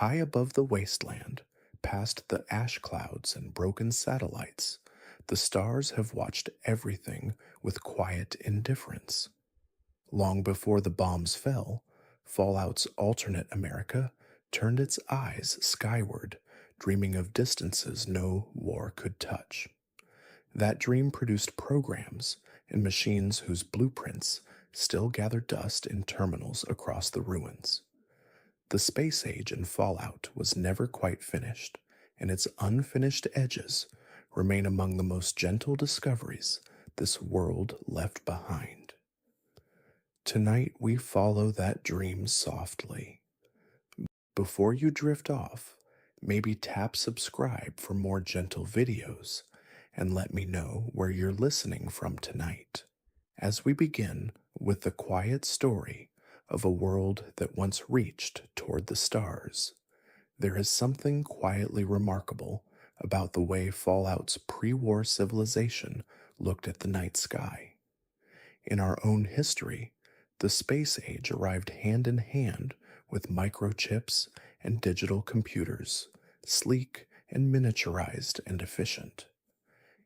High above the wasteland, past the ash clouds and broken satellites, the stars have watched everything with quiet indifference. Long before the bombs fell, Fallout's alternate America turned its eyes skyward, dreaming of distances no war could touch. That dream produced programs and machines whose blueprints still gather dust in terminals across the ruins. The space age in Fallout was never quite finished, and its unfinished edges remain among the most gentle discoveries this world left behind. Tonight we follow that dream softly. Before you drift off, maybe tap subscribe for more gentle videos and let me know where you're listening from tonight. As we begin with the quiet story of a world that once reached toward the stars, there is something quietly remarkable about the way Fallout's pre-war civilization looked at the night sky. In our own history, the space age arrived hand in hand with microchips and digital computers, sleek and miniaturized and efficient.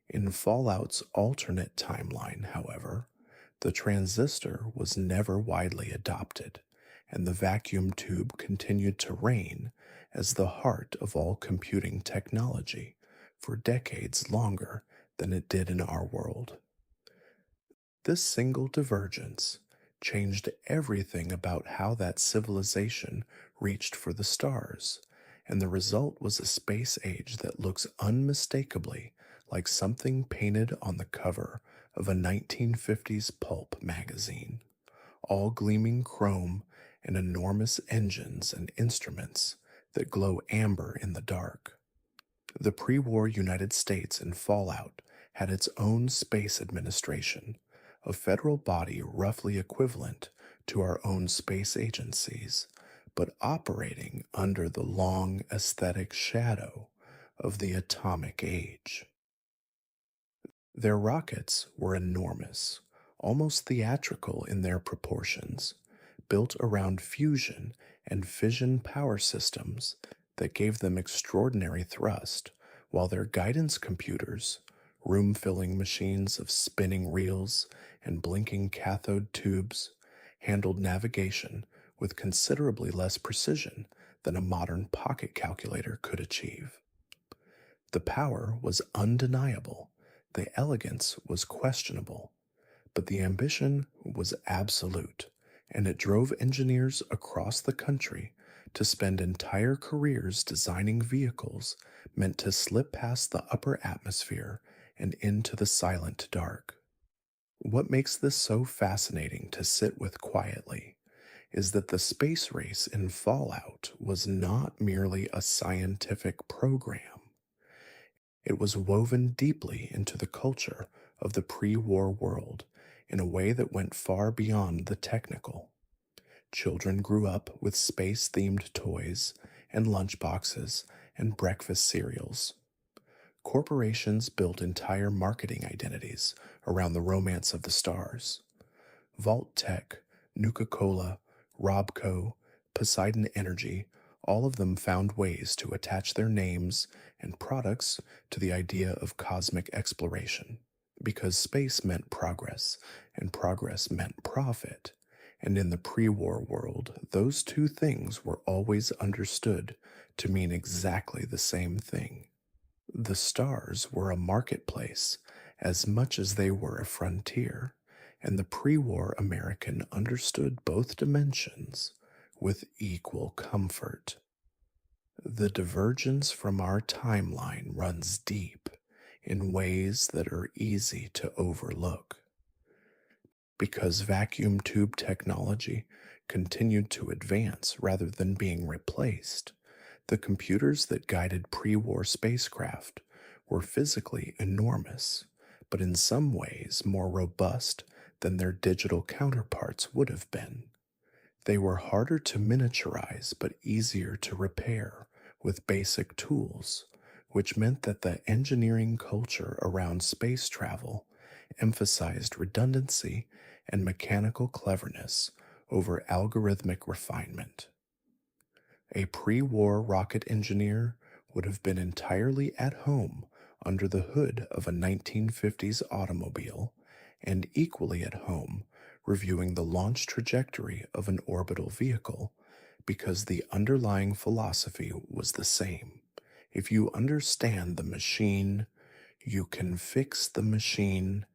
In Fallout's alternate timeline, however, the transistor was never widely adopted, and the vacuum tube continued to reign as the heart of all computing technology for decades longer than it did in our world. This single divergence changed everything about how that civilization reached for the stars, and the result was a space age that looks unmistakably like something painted on the cover of a 1950s pulp magazine, all gleaming chrome and enormous engines and instruments that glow amber in the dark. The pre-war United States in Fallout had its own space administration, a federal body roughly equivalent to our own space agencies, but operating under the long aesthetic shadow of the atomic age. Their rockets were enormous, almost theatrical in their proportions, built around fusion and fission power systems that gave them extraordinary thrust, while their guidance computers, room-filling machines of spinning reels and blinking cathode tubes, handled navigation with considerably less precision than a modern pocket calculator could achieve. The power was undeniable, the elegance was questionable, but the ambition was absolute, and it drove engineers across the country to spend entire careers designing vehicles meant to slip past the upper atmosphere and into the silent dark. What makes this so fascinating to sit with quietly is that the space race in Fallout was not merely a scientific program. It was woven deeply into the culture of the pre-war world in a way that went far beyond the technical. Children grew up with space-themed toys and lunchboxes and breakfast cereals. Corporations built entire marketing identities around the romance of the stars. Vault Tech, Nuka-Cola, Robco, Poseidon Energy, all of them found ways to attach their names and products to the idea of cosmic exploration, because space meant progress, and progress meant profit. And in the pre-war world, those two things were always understood to mean exactly the same thing. The stars were a marketplace as much as they were a frontier, and the pre-war American understood both dimensions with equal comfort. The divergence from our timeline runs deep in ways that are easy to overlook. Because vacuum tube technology continued to advance rather than being replaced, the computers that guided pre-war spacecraft were physically enormous, but in some ways more robust than their digital counterparts would have been. They were harder to miniaturize but easier to repair with basic tools, which meant that the engineering culture around space travel emphasized redundancy and mechanical cleverness over algorithmic refinement. A pre-war rocket engineer would have been entirely at home under the hood of a 1950s automobile and equally at home reviewing the launch trajectory of an orbital vehicle because the underlying philosophy was the same. If you understand the machine, you can fix the machine,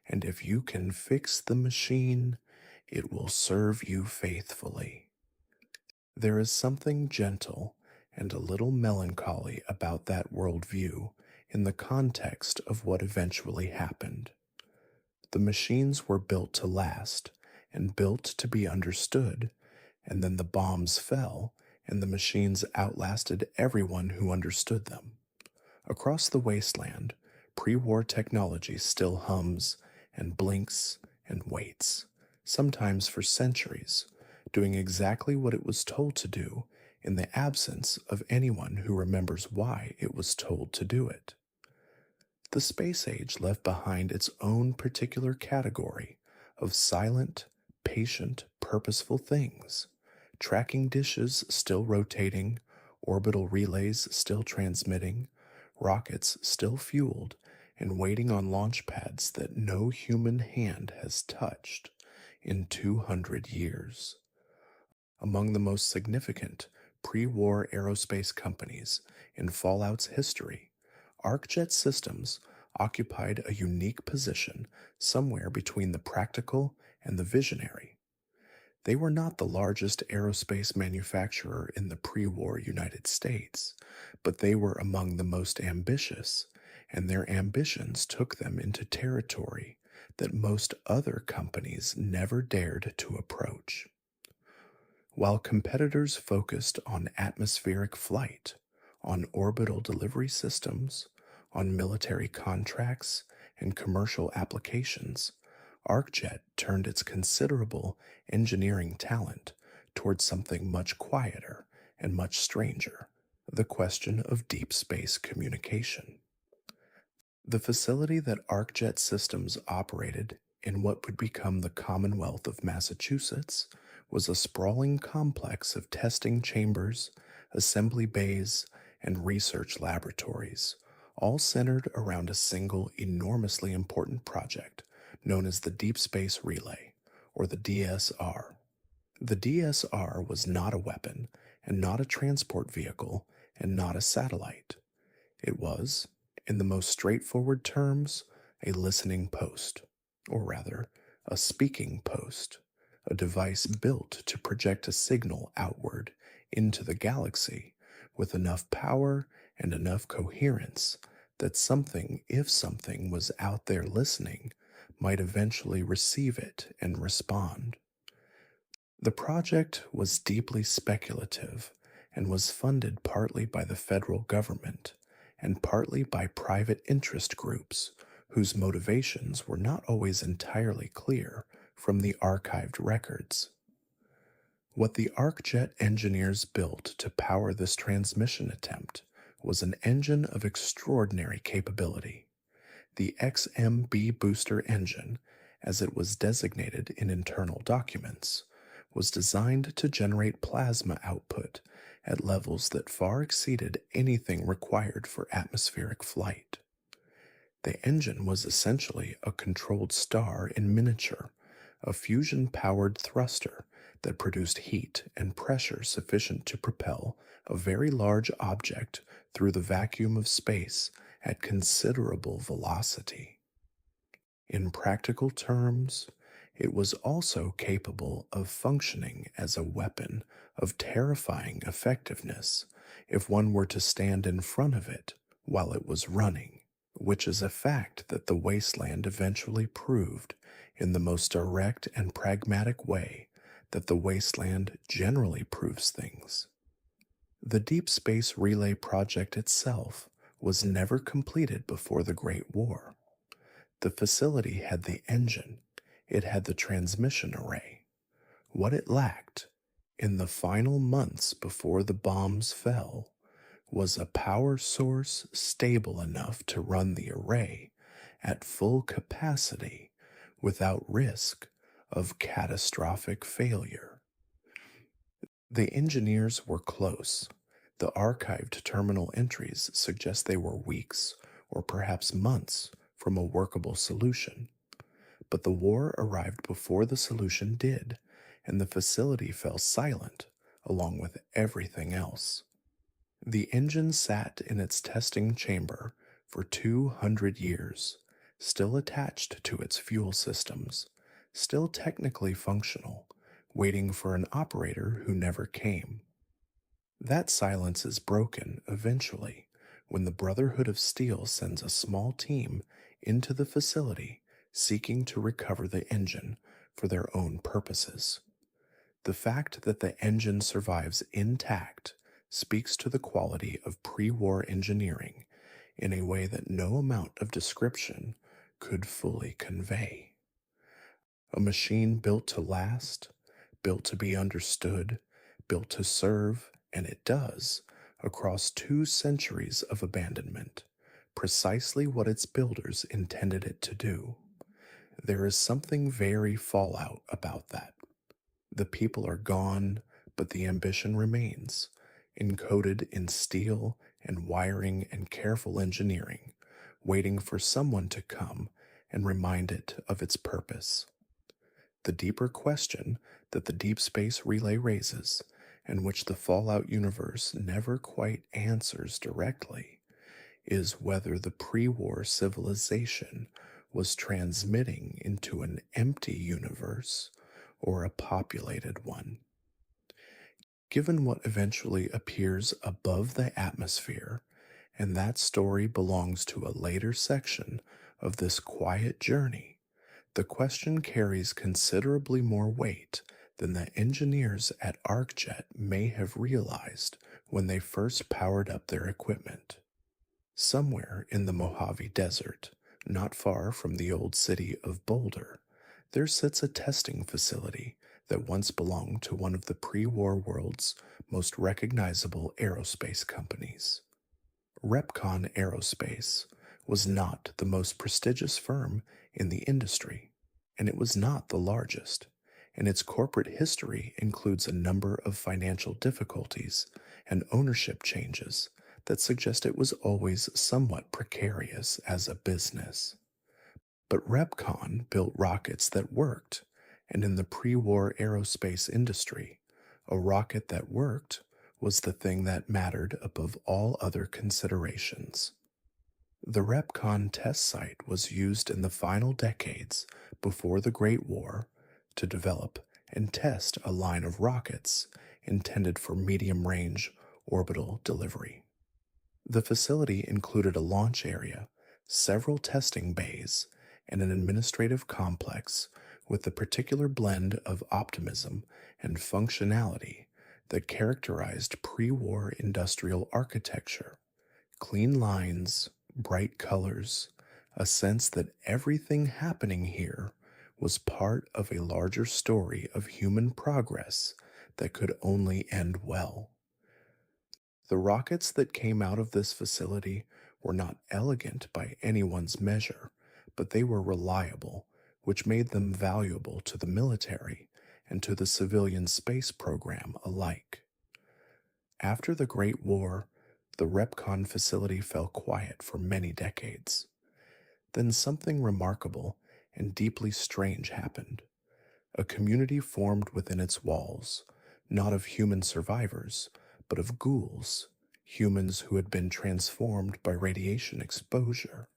and if you can fix the machine, it will serve you faithfully. There is something gentle and a little melancholy about that worldview in the context of what eventually happened. The machines were built to last and built to be understood, and then the bombs fell and the machines outlasted everyone who understood them. Across the wasteland, pre-war technology still hums and blinks and waits, sometimes for centuries, doing exactly what it was told to do in the absence of anyone who remembers why it was told to do it. The space age left behind its own particular category of silent, patient, purposeful things, tracking dishes still rotating, orbital relays still transmitting, rockets still fueled, and waiting on launch pads that no human hand has touched in 200 years. Among the most significant pre-war aerospace companies in Fallout's history, ArcJet Systems occupied a unique position somewhere between the practical and the visionary. They were not the largest aerospace manufacturer in the pre-war United States, but they were among the most ambitious, and their ambitions took them into territory that most other companies never dared to approach. While competitors focused on atmospheric flight, on orbital delivery systems, on military contracts, and commercial applications, ArcJet turned its considerable engineering talent towards something much quieter and much stranger, the question of deep space communication. The facility that ArcJet Systems operated in what would become the Commonwealth of Massachusetts was a sprawling complex of testing chambers, assembly bays, and research laboratories, all centered around a single enormously important project known as the Deep Space Relay, or the DSR. The DSR was not a weapon, and not a transport vehicle, and not a satellite. It was, in the most straightforward terms, a listening post, or rather, a speaking post, a device built to project a signal outward into the galaxy with enough power and enough coherence that something, if something was out there listening, might eventually receive it and respond. The project was deeply speculative and was funded partly by the federal government and partly by private interest groups whose motivations were not always entirely clear from the archived records. What the ArcJet engineers built to power this transmission attempt was an engine of extraordinary capability. The XMB booster engine, as it was designated in internal documents, was designed to generate plasma output at levels that far exceeded anything required for atmospheric flight. The engine was essentially a controlled star in miniature, a fusion-powered thruster that produced heat and pressure sufficient to propel a very large object through the vacuum of space at considerable velocity. In practical terms, it was also capable of functioning as a weapon of terrifying effectiveness if one were to stand in front of it while it was running, which is a fact that the wasteland eventually proved in the most direct and pragmatic way that the wasteland generally proves things. The Deep Space Relay project itself was never completed before the Great War. The facility had the engine, it had the transmission array. What it lacked, in the final months before the bombs fell, was a power source stable enough to run the array at full capacity without risk of catastrophic failure. The engineers were close. The archived terminal entries suggest they were weeks, or perhaps months, from a workable solution. But the war arrived before the solution did, and the facility fell silent, along with everything else. The engine sat in its testing chamber for 200 years, still attached to its fuel systems, still technically functional, waiting for an operator who never came. That silence is broken eventually when the Brotherhood of Steel sends a small team into the facility seeking to recover the engine for their own purposes. The fact that the engine survives intact speaks to the quality of pre war engineering in a way that no amount of description could fully convey. A machine built to last, built to be understood, built to serve, and it does, across 2 centuries of abandonment, precisely what its builders intended it to do. There is something very Fallout about that. The people are gone, but the ambition remains, encoded in steel and wiring and careful engineering, waiting for someone to come and remind it of its purpose. The deeper question that the Deep Space Relay raises, and which the Fallout universe never quite answers directly, is whether the pre war civilization was transmitting into an empty universe or a populated one. Given what eventually appears above the atmosphere, and that story belongs to a later section of this quiet journey, the question carries considerably more weight than the engineers at ArcJet may have realized when they first powered up their equipment. Somewhere in the Mojave Desert, not far from the old city of Boulder, there sits a testing facility that once belonged to one of the pre war world's most recognizable aerospace companies. Repcon Aerospace was not the most prestigious firm in the industry, and it was not the largest, and its corporate history includes a number of financial difficulties and ownership changes that suggest it was always somewhat precarious as a business. But Repcon built rockets that worked, and in the pre war aerospace industry, a rocket that worked was the thing that mattered above all other considerations. The Repcon test site was used in the final decades before the Great War to develop and test a line of rockets intended for medium range orbital delivery. The facility included a launch area, several testing bays, and an administrative complex with the particular blend of optimism and functionality that characterized pre war industrial architecture: clean lines, bright colors, a sense that everything happening here was part of a larger story of human progress that could only end well. The rockets that came out of this facility were not elegant by anyone's measure, but they were reliable, which made them valuable to the military and to the civilian space program alike. After the Great War, the Repcon facility fell quiet for many decades. Then something remarkable and deeply strange happened. A community formed within its walls, not of human survivors, but of ghouls, humans who had been transformed by radiation exposure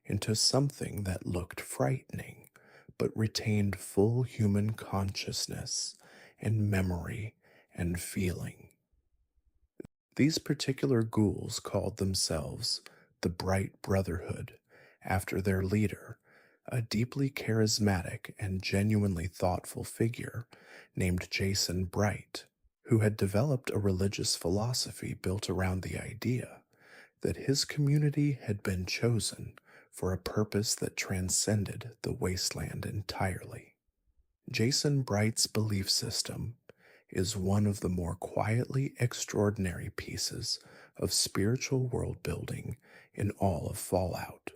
into something that looked frightening, but retained full human consciousness and memory and feeling. These particular ghouls called themselves the Bright Brotherhood, after their leader, a deeply charismatic and genuinely thoughtful figure named Jason Bright, who had developed a religious philosophy built around the idea that his community had been chosen for a purpose that transcended the wasteland entirely. Jason Bright's belief system is one of the more quietly extraordinary pieces of spiritual world building in all of Fallout.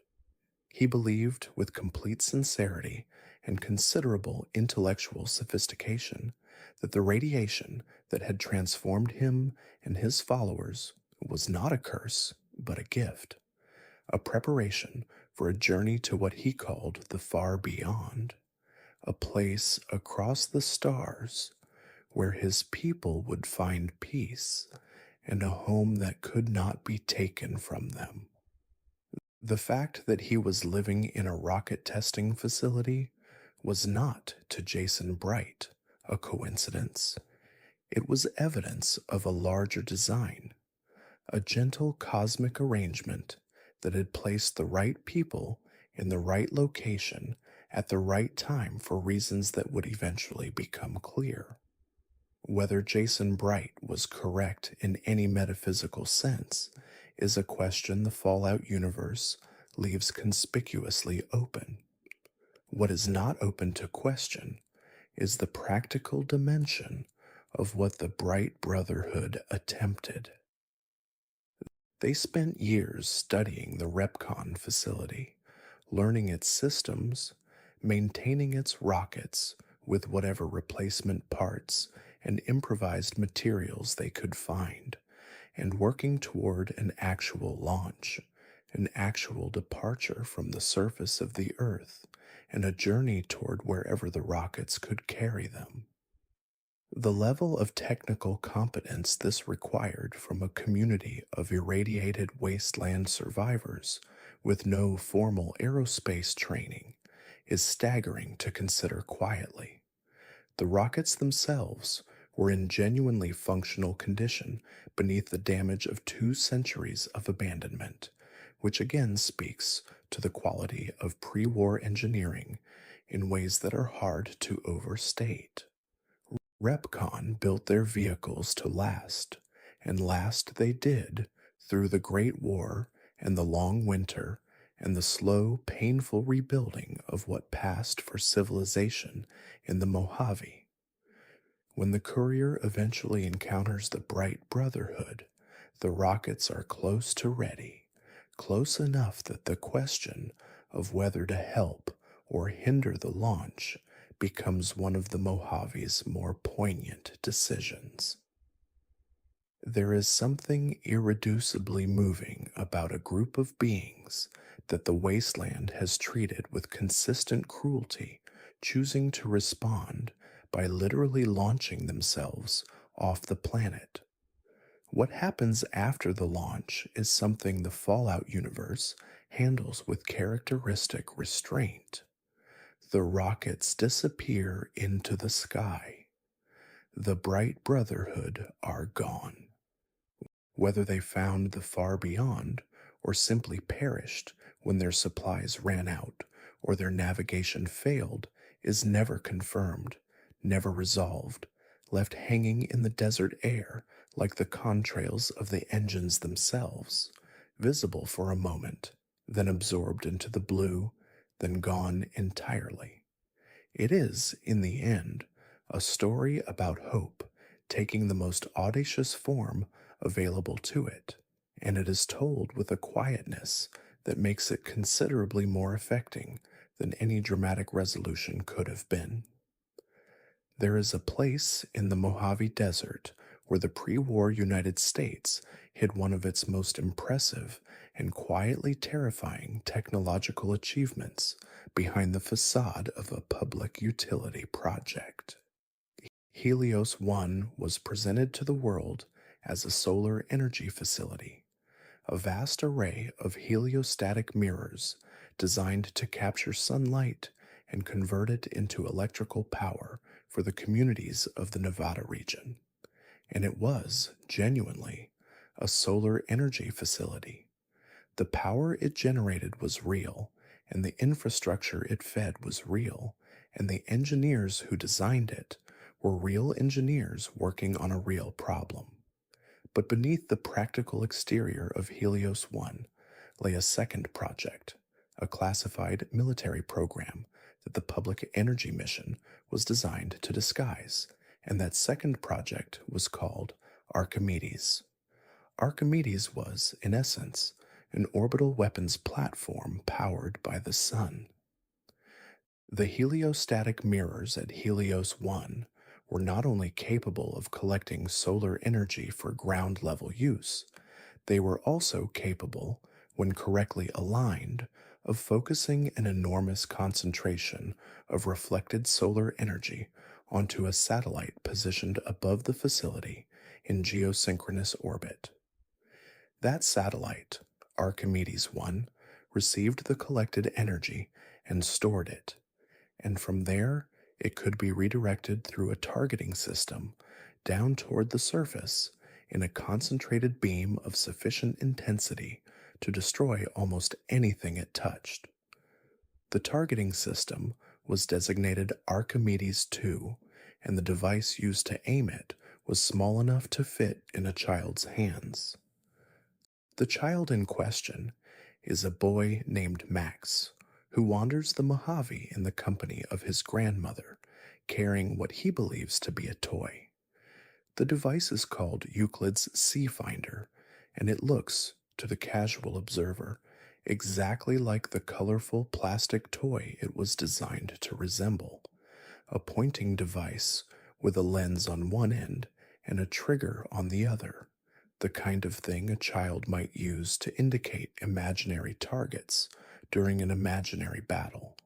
He believed with complete sincerity and considerable intellectual sophistication that the radiation that had transformed him and his followers was not a curse, but a gift, a preparation for a journey to what he called the far beyond, a place across the stars where his people would find peace and a home that could not be taken from them. The fact that he was living in a rocket testing facility was not, to Jason Bright, a coincidence. It was evidence of a larger design, a gentle cosmic arrangement that had placed the right people in the right location at the right time for reasons that would eventually become clear. Whether Jason Bright was correct in any metaphysical sense is a question the Fallout universe leaves conspicuously open. What is not open to question is the practical dimension of what the Bright Brotherhood attempted. They spent years studying the REPCON facility, learning its systems, maintaining its rockets with whatever replacement parts and improvised materials they could find, and working toward an actual launch, an actual departure from the surface of the Earth, and a journey toward wherever the rockets could carry them. The level of technical competence this required from a community of irradiated wasteland survivors with no formal aerospace training is staggering to consider quietly. The rockets themselves were in genuinely functional condition beneath the damage of 2 centuries of abandonment, which again speaks to the quality of pre-war engineering in ways that are hard to overstate. REPCON built their vehicles to last, and last they did through the Great War and the long winter and the slow, painful rebuilding of what passed for civilization in the Mojave. When the courier eventually encounters the Bright Brotherhood, the rockets are close to ready, close enough that the question of whether to help or hinder the launch becomes one of the Mojave's more poignant decisions. There is something irreducibly moving about a group of beings that the wasteland has treated with consistent cruelty, choosing to respond by literally launching themselves off the planet. What happens after the launch is something the Fallout universe handles with characteristic restraint. The rockets disappear into the sky. The Bright Brotherhood are gone. Whether they found the far beyond or simply perished when their supplies ran out or their navigation failed is never confirmed, never resolved, left hanging in the desert air like the contrails of the engines themselves, visible for a moment, then absorbed into the blue, then gone entirely. It is, in the end, a story about hope taking the most audacious form available to it, and it is told with a quietness that makes it considerably more affecting than any dramatic resolution could have been. There is a place in the Mojave Desert where the pre-war United States hid one of its most impressive and quietly terrifying technological achievements behind the facade of a public utility project. Helios 1 was presented to the world as a solar energy facility, a vast array of heliostatic mirrors designed to capture sunlight and convert it into electrical power for the communities of the Nevada region. And it was, genuinely, a solar energy facility. The power it generated was real, and the infrastructure it fed was real, and the engineers who designed it were real engineers working on a real problem. But beneath the practical exterior of Helios 1 lay a second project, a classified military program that the public energy mission was designed to disguise, and that second project was called Archimedes. Archimedes was, in essence, an orbital weapons platform powered by the sun. The heliostatic mirrors at Helios 1 were not only capable of collecting solar energy for ground level use, they were also capable, when correctly aligned, of focusing an enormous concentration of reflected solar energy onto a satellite positioned above the facility in geosynchronous orbit. That satellite, Archimedes 1, received the collected energy and stored it, and from there it could be redirected through a targeting system down toward the surface in a concentrated beam of sufficient intensity to destroy almost anything it touched. The targeting system was designated Archimedes 2, and the device used to aim it was small enough to fit in a child's hands. The child in question is a boy named Max, who wanders the Mojave in the company of his grandmother, carrying what he believes to be a toy. The device is called Euclid's Sea Finder, and it looks, to the casual observer, exactly like the colorful plastic toy it was designed to resemble, a pointing device with a lens on one end and a trigger on the other, the kind of thing a child might use to indicate imaginary targets during an imaginary battle.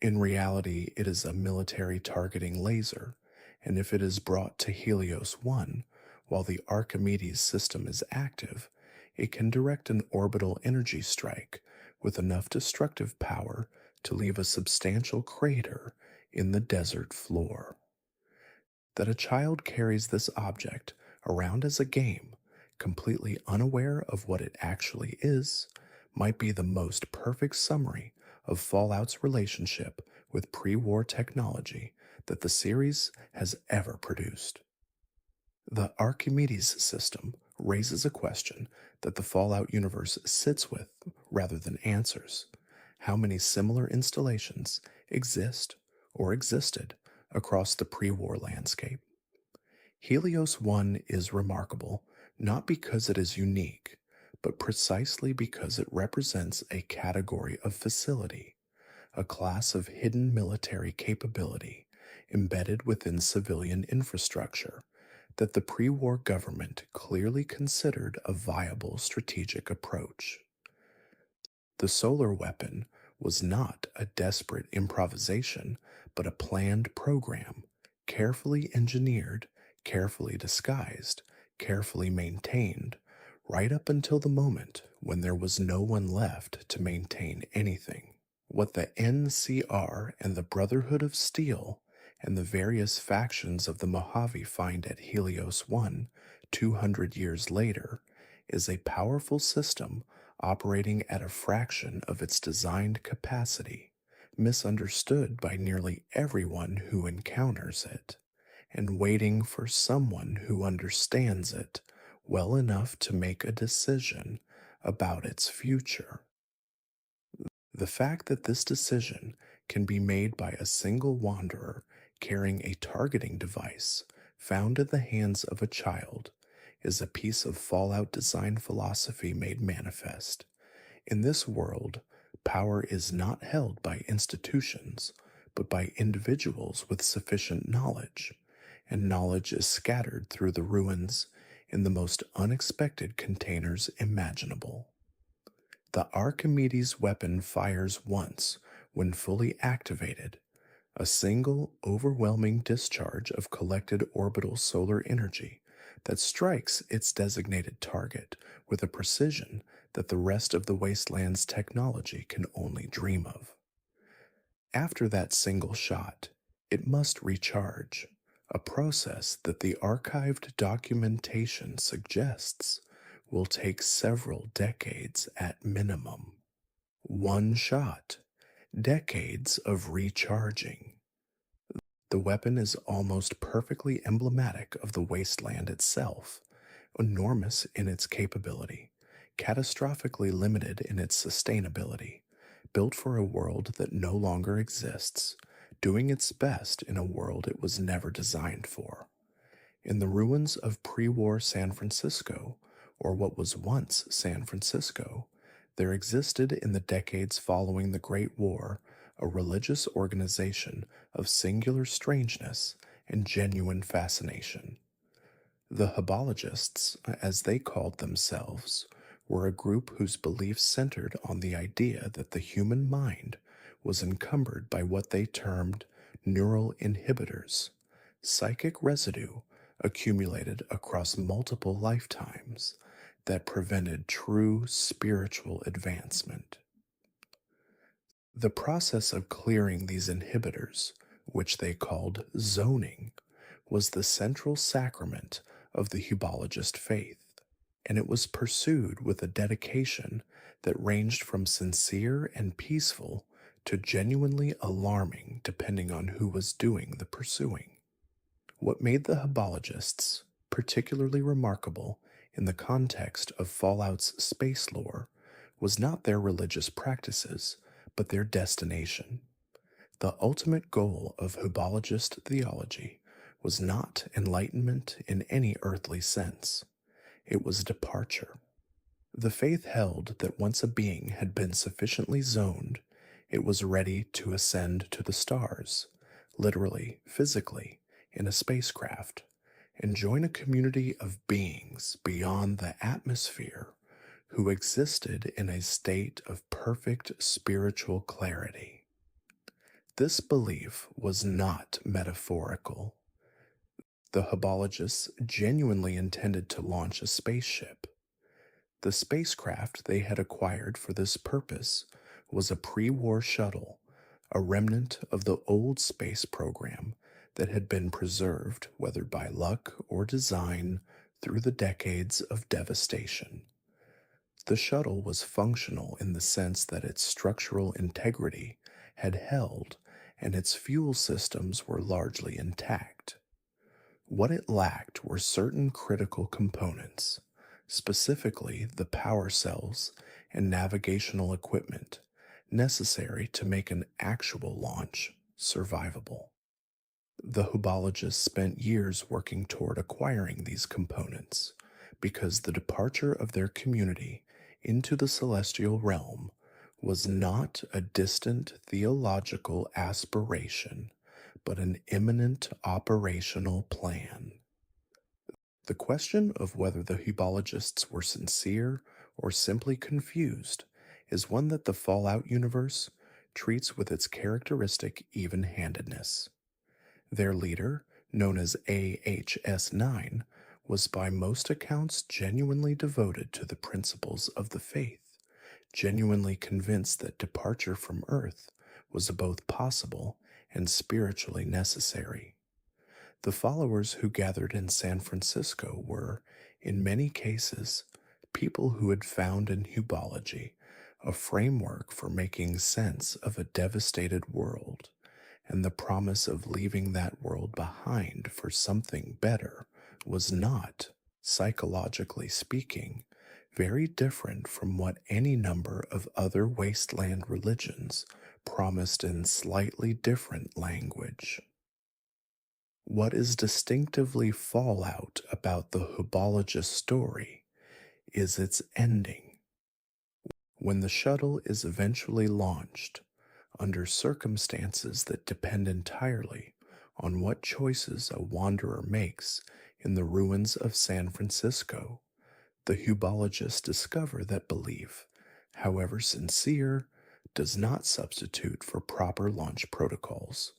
In reality, it is a military targeting laser, and if it is brought to Helios 1 while the Archimedes system is active, it can direct an orbital energy strike with enough destructive power to leave a substantial crater in the desert floor. That a child carries this object around as a game, completely unaware of what it actually is, might be the most perfect summary of Fallout's relationship with pre-war technology that the series has ever produced. The Archimedes system raises a question that the Fallout universe sits with rather than answers. How many similar installations exist or existed across the pre-war landscape? Helios 1 is remarkable not because it is unique, but precisely because it represents a category of facility, a class of hidden military capability embedded within civilian infrastructure that the pre-war government clearly considered a viable strategic approach. The solar weapon was not a desperate improvisation, but a planned program, carefully engineered, carefully disguised, carefully maintained, right up until the moment when there was no one left to maintain anything. What the NCR and the Brotherhood of Steel and the various factions of the Mojave find at Helios 1, 200 years later, is a powerful system operating at a fraction of its designed capacity, misunderstood by nearly everyone who encounters it, and waiting for someone who understands it well enough to make a decision about its future. The fact that this decision can be made by a single wanderer carrying a targeting device found in the hands of a child is a piece of Fallout design philosophy made manifest. In this world, power is not held by institutions, but by individuals with sufficient knowledge, and knowledge is scattered through the ruins in the most unexpected containers imaginable. The Archimedes weapon fires once when fully activated, a single overwhelming discharge of collected orbital solar energy that strikes its designated target with a precision that the rest of the wasteland's technology can only dream of. After that single shot, it must recharge, a process that the archived documentation suggests will take several decades at minimum. One shot, decades of recharging. The weapon is almost perfectly emblematic of the wasteland itself, enormous in its capability, catastrophically limited in its sustainability, built for a world that no longer exists, doing its best in a world it was never designed for. In the ruins of pre-war San Francisco, or what was once San Francisco, there existed in the decades following the Great War a religious organization of singular strangeness and genuine fascination. The Hubologists, as they called themselves, were a group whose beliefs centered on the idea that the human mind was encumbered by what they termed neural inhibitors, psychic residue accumulated across multiple lifetimes that prevented true spiritual advancement. The process of clearing these inhibitors, which they called zoning, was the central sacrament of the Hubologist faith, and it was pursued with a dedication that ranged from sincere and peaceful to genuinely alarming depending on who was doing the pursuing. What made the Hubologists particularly remarkable in the context of Fallout's space lore was not their religious practices, but their destination. The ultimate goal of Hubologist theology was not enlightenment in any earthly sense. It was departure. The faith held that once a being had been sufficiently zoned, it was ready to ascend to the stars, literally, physically, in a spacecraft, and join a community of beings beyond the atmosphere who existed in a state of perfect spiritual clarity. This belief was not metaphorical. The Hubologists genuinely intended to launch a spaceship. The spacecraft they had acquired for this purpose was a pre-war shuttle, a remnant of the old space program that had been preserved, whether by luck or design, through the decades of devastation. The shuttle was functional in the sense that its structural integrity had held and its fuel systems were largely intact. What it lacked were certain critical components, specifically the power cells and navigational equipment necessary to make an actual launch survivable. The Hubologists spent years working toward acquiring these components because the departure of their community into the celestial realm was not a distant theological aspiration, but an imminent operational plan. The question of whether the Hubologists were sincere or simply confused is one that the Fallout universe treats with its characteristic even-handedness. Their leader, known as AHS-9, was by most accounts genuinely devoted to the principles of the faith, genuinely convinced that departure from Earth was both possible and spiritually necessary. The followers who gathered in San Francisco were, in many cases, people who had found in Hubology a framework for making sense of a devastated world and the promise of leaving that world behind for something better was not, psychologically speaking, very different from what any number of other wasteland religions promised in slightly different language. What is distinctively Fallout about the Hubologist story is its ending. When the shuttle is eventually launched, under circumstances that depend entirely on what choices a wanderer makes in the ruins of San Francisco, the Hubologists discover that belief, however sincere, does not substitute for proper launch protocols.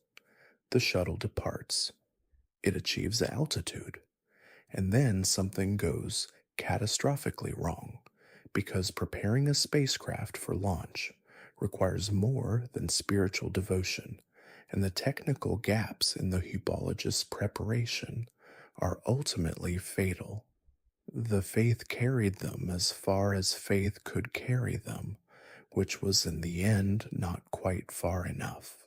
The shuttle departs. It achieves altitude. And then something goes catastrophically wrong, because preparing a spacecraft for launch requires more than spiritual devotion, and the technical gaps in the Hubologist's preparation are ultimately fatal. The faith carried them as far as faith could carry them, which was in the end not quite far enough.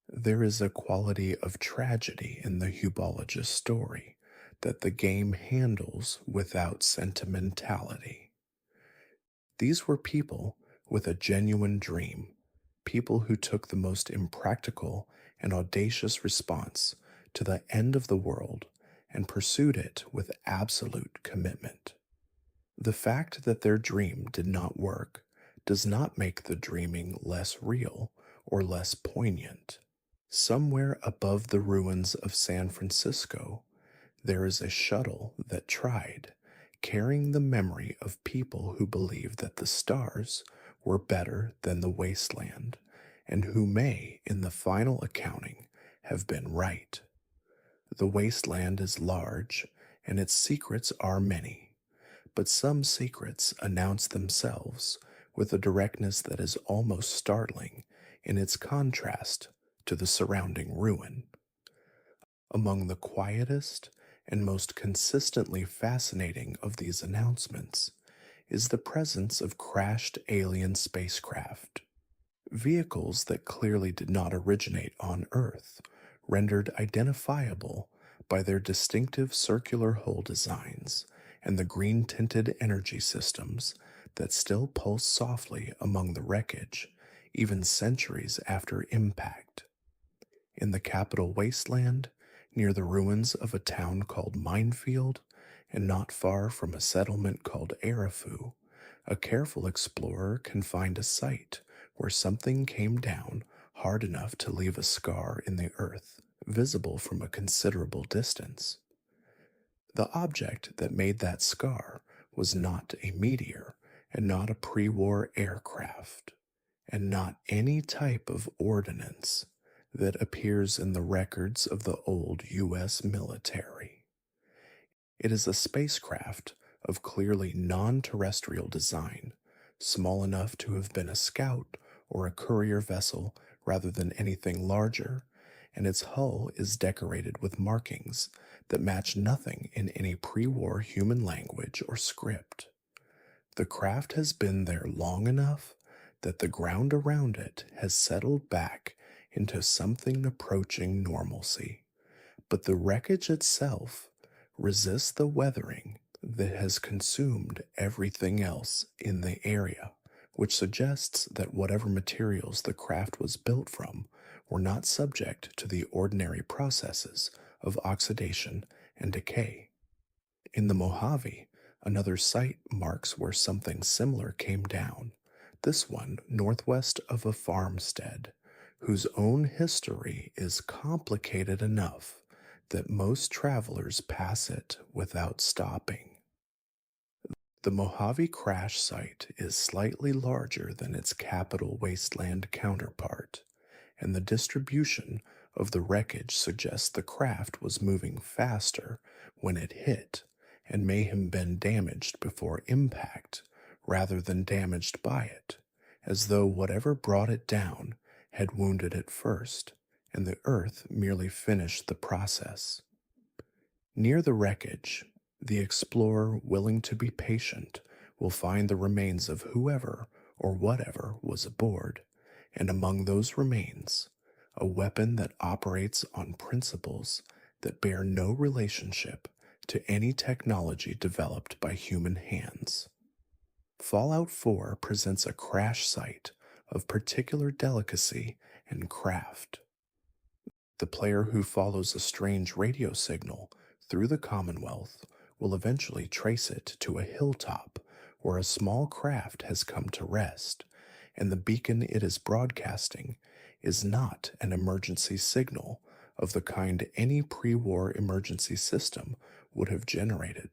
There is a quality of tragedy in the Hubologist story that the game handles without sentimentality. These were people with a genuine dream, people who took the most impractical and audacious response to the end of the world and pursued it with absolute commitment. The fact that their dream did not work does not make the dreaming less real or less poignant. Somewhere above the ruins of San Francisco, there is a shuttle that tried, carrying the memory of people who believed that the stars were better than the wasteland, and who may, in the final accounting, have been right. The wasteland is large, and its secrets are many, but some secrets announce themselves with a directness that is almost startling in its contrast to the surrounding ruin. Among the quietest and most consistently fascinating of these announcements is the presence of crashed alien spacecraft, vehicles that clearly did not originate on Earth, rendered identifiable by their distinctive circular hull designs and the green tinted energy systems that still pulse softly among the wreckage, even centuries after impact. In the capital wasteland, near the ruins of a town called Minefield, and not far from a settlement called Arafu, a careful explorer can find a site where something came down hard enough to leave a scar in the earth, visible from a considerable distance. The object that made that scar was not a meteor, and not a pre war aircraft, and not any type of ordnance that appears in the records of the old U.S. military. It is a spacecraft of clearly non terrestrial design, small enough to have been a scout or a courier vessel rather than anything larger, and its hull is decorated with markings that match nothing in any pre war human language or script. The craft has been there long enough that the ground around it has settled back into something approaching normalcy, but the wreckage itself resists the weathering that has consumed everything else in the area, which suggests that whatever materials the craft was built from were not subject to the ordinary processes of oxidation and decay. In the Mojave, another site marks where something similar came down, this one northwest of a farmstead, whose own history is complicated enough that most travelers pass it without stopping. The Mojave crash site is slightly larger than its capital wasteland counterpart, and the distribution of the wreckage suggests the craft was moving faster when it hit and may have been damaged before impact rather than damaged by it, as though whatever brought it down had wounded it first, and the earth merely finished the process. Near the wreckage, the explorer willing to be patient will find the remains of whoever or whatever was aboard, and among those remains, a weapon that operates on principles that bear no relationship to any technology developed by human hands. Fallout 4 presents a crash site of particular delicacy and craft. The player who follows a strange radio signal through the Commonwealth will eventually trace it to a hilltop where a small craft has come to rest, and the beacon it is broadcasting is not an emergency signal of the kind any pre war emergency system would have generated.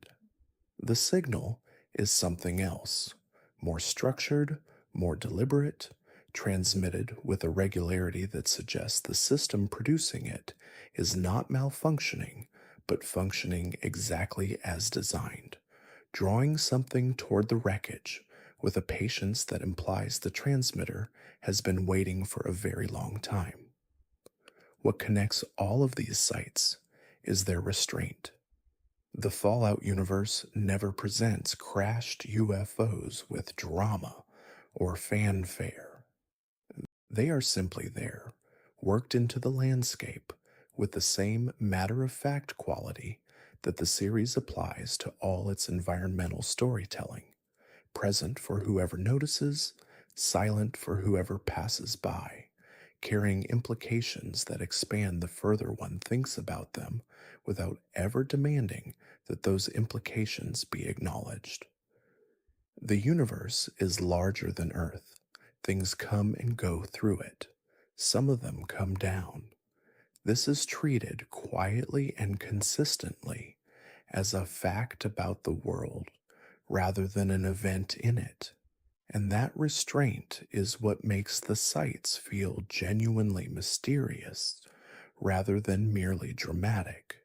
The signal is something else, more structured, more deliberate, transmitted with a regularity that suggests the system producing it is not malfunctioning, but functioning exactly as designed, drawing something toward the wreckage with a patience that implies the transmitter has been waiting for a very long time. What connects all of these sites is their restraint. The Fallout universe never presents crashed UFOs with drama or fanfare. They are simply there, worked into the landscape with the same matter-of-fact quality that the series applies to all its environmental storytelling, present for whoever notices, silent for whoever passes by, carrying implications that expand the further one thinks about them without ever demanding that those implications be acknowledged. The universe is larger than Earth. Things come and go through it. Some of them come down. This is treated quietly and consistently as a fact about the world rather than an event in it. And that restraint is what makes the sights feel genuinely mysterious rather than merely dramatic.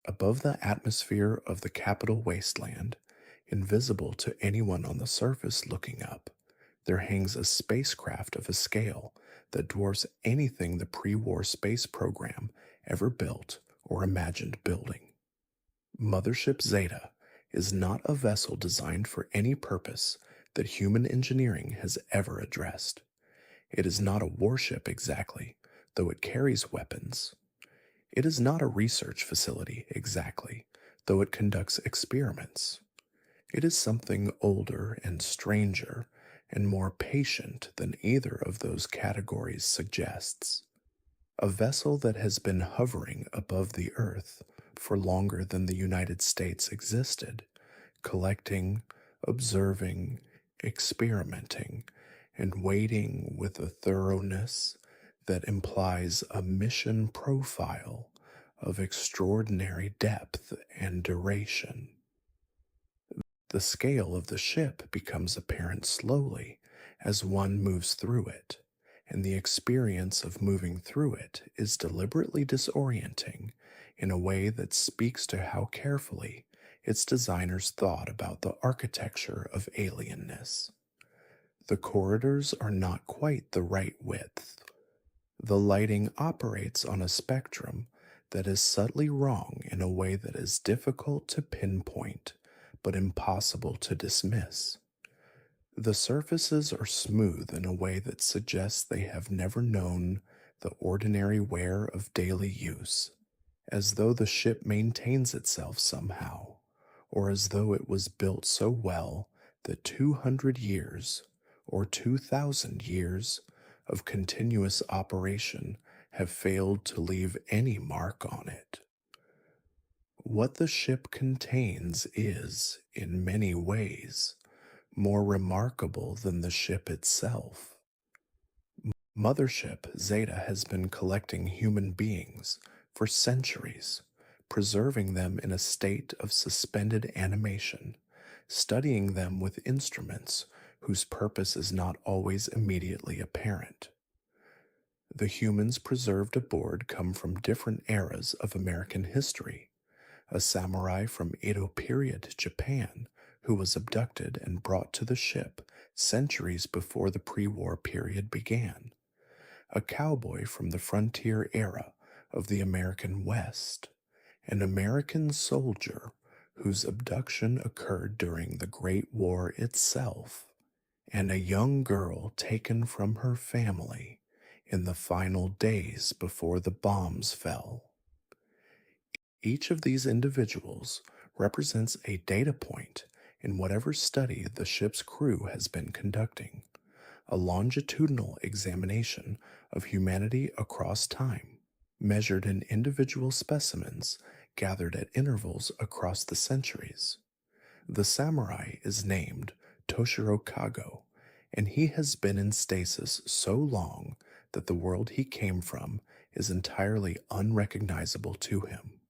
Above the atmosphere of the capital wasteland, invisible to anyone on the surface looking up, there hangs a spacecraft of a scale that dwarfs anything the pre war space program ever built or imagined building. Mothership Zeta is not a vessel designed for any purpose that human engineering has ever addressed. It is not a warship exactly, though it carries weapons. It is not a research facility exactly, though it conducts experiments. It is something older and stranger and more patient than either of those categories suggests. A vessel that has been hovering above the earth for longer than the United States existed, collecting, observing, experimenting, and waiting with a thoroughness that implies a mission profile of extraordinary depth and duration. The scale of the ship becomes apparent slowly as one moves through it, and the experience of moving through it is deliberately disorienting in a way that speaks to how carefully its designers thought about the architecture of alienness. The corridors are not quite the right width. The lighting operates on a spectrum that is subtly wrong in a way that is difficult to pinpoint but impossible to dismiss. The surfaces are smooth in a way that suggests they have never known the ordinary wear of daily use, as though the ship maintains itself somehow, or as though it was built so well that 200 years or 2,000 years of continuous operation have failed to leave any mark on it. What the ship contains is, in many ways, more remarkable than the ship itself. Mothership Zeta has been collecting human beings for centuries, preserving them in a state of suspended animation, studying them with instruments whose purpose is not always immediately apparent. The humans preserved aboard come from different eras of American history. A samurai from Edo period Japan who was abducted and brought to the ship centuries before the pre-war period began. A cowboy from the frontier era of the American West. An American soldier whose abduction occurred during the Great War itself. And a young girl taken from her family in the final days before the bombs fell. Each of these individuals represents a data point in whatever study the ship's crew has been conducting, a longitudinal examination of humanity across time, measured in individual specimens gathered at intervals across the centuries. The samurai is named Toshiro Kago, and he has been in stasis so long that the world he came from is entirely unrecognizable to him.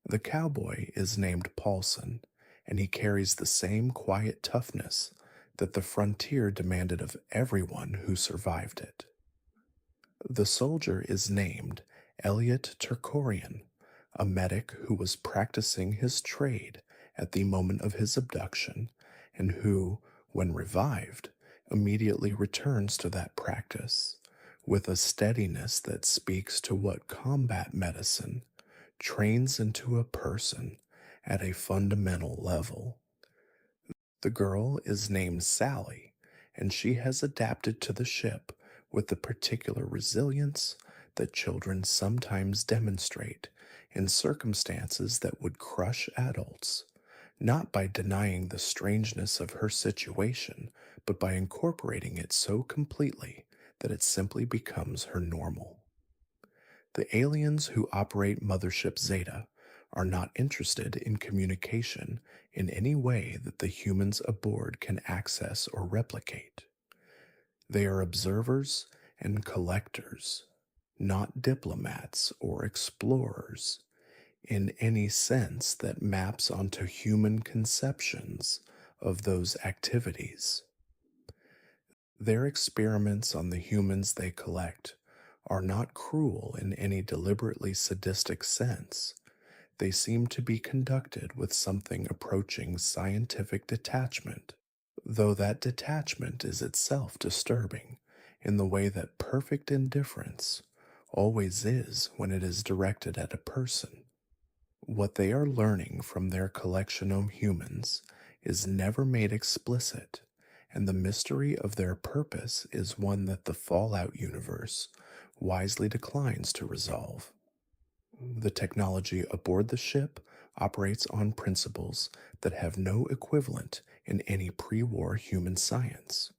The cowboy is named Paulson, and he carries the same quiet toughness that the frontier demanded of everyone who survived it. The soldier is named Elliot Turkorian, a medic who was practicing his trade at the moment of his abduction, and who, when revived, immediately returns to that practice with a steadiness that speaks to what combat medicine trains into a person at a fundamental level. The girl is named Sally, and she has adapted to the ship with the particular resilience that children sometimes demonstrate in circumstances that would crush adults, not by denying the strangeness of her situation, but by incorporating it so completely that it simply becomes her normal. The aliens who operate Mothership Zeta are not interested in communication in any way that the humans aboard can access or replicate. They are observers and collectors, not diplomats or explorers in any sense that maps onto human conceptions of those activities. Their experiments on the humans they collect are not cruel in any deliberately sadistic sense. They seem to be conducted with something approaching scientific detachment, though that detachment is itself disturbing in the way that perfect indifference always is when it is directed at a person. What they are learning from their collection of humans is never made explicit, and the mystery of their purpose is one that the Fallout universe wisely declines to resolve. The technology aboard the ship operates on principles that have no equivalent in any pre war human science.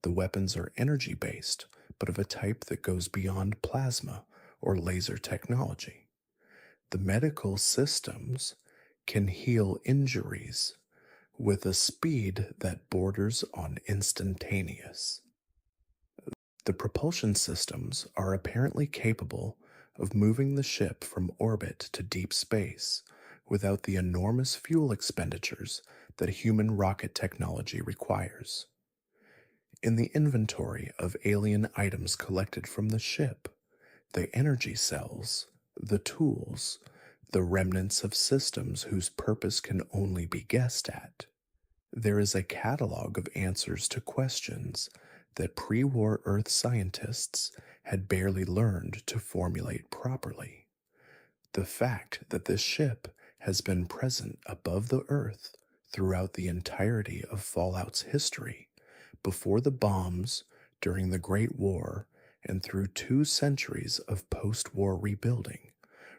The weapons are energy based, but of a type that goes beyond plasma or laser technology. The medical systems can heal injuries with a speed that borders on instantaneous. The propulsion systems are apparently capable of moving the ship from orbit to deep space without the enormous fuel expenditures that human rocket technology requires. In the inventory of alien items collected from the ship, the energy cells, the tools, the remnants of systems whose purpose can only be guessed at, there is a catalog of answers to questions that pre war Earth scientists had barely learned to formulate properly. The fact that this ship has been present above the Earth throughout the entirety of Fallout's history, before the bombs, during the Great War, and through 2 centuries of post war rebuilding,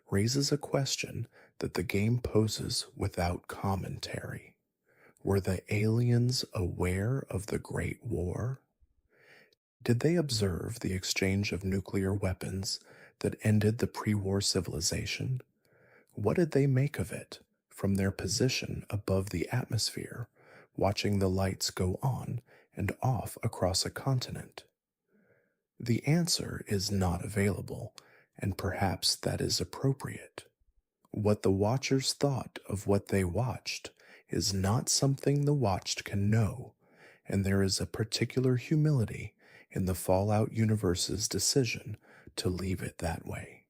raises a question that the game poses without commentary. Were the aliens aware of the Great War? Did they observe the exchange of nuclear weapons that ended the pre war civilization? What did they make of it from their position above the atmosphere, watching the lights go on and off across a continent? The answer is not available, and perhaps that is appropriate. What the watchers thought of what they watched is not something the watched can know, and there is a particular humility in the Fallout universe's decision to leave it that way.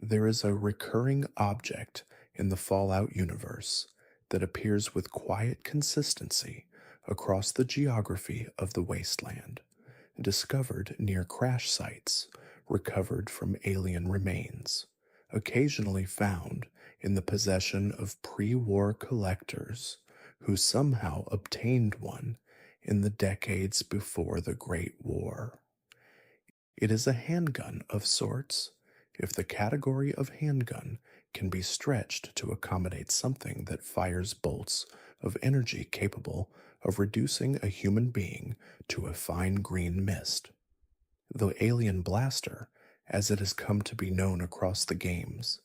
There is a recurring object in the Fallout universe that appears with quiet consistency across the geography of the wasteland, discovered near crash sites, recovered from alien remains, occasionally found in the possession of pre war collectors who somehow obtained one in the decades before the Great War. It is a handgun of sorts, if the category of handgun can be stretched to accommodate something that fires bolts of energy capable of reducing a human being to a fine green mist. The alien blaster, as it has come to be known across the games,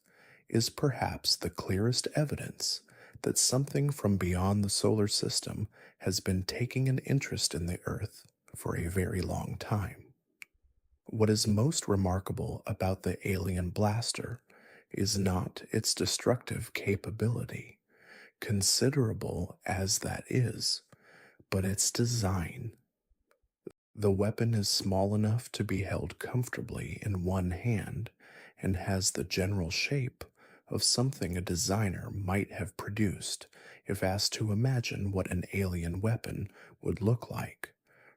is perhaps the clearest evidence that something from beyond the solar system has been taking an interest in the Earth for a very long time. What is most remarkable about the alien blaster is not its destructive capability, considerable as that is, but its design. The weapon is small enough to be held comfortably in one hand and has the general shape of something a designer might have produced if asked to imagine what an alien weapon would look like,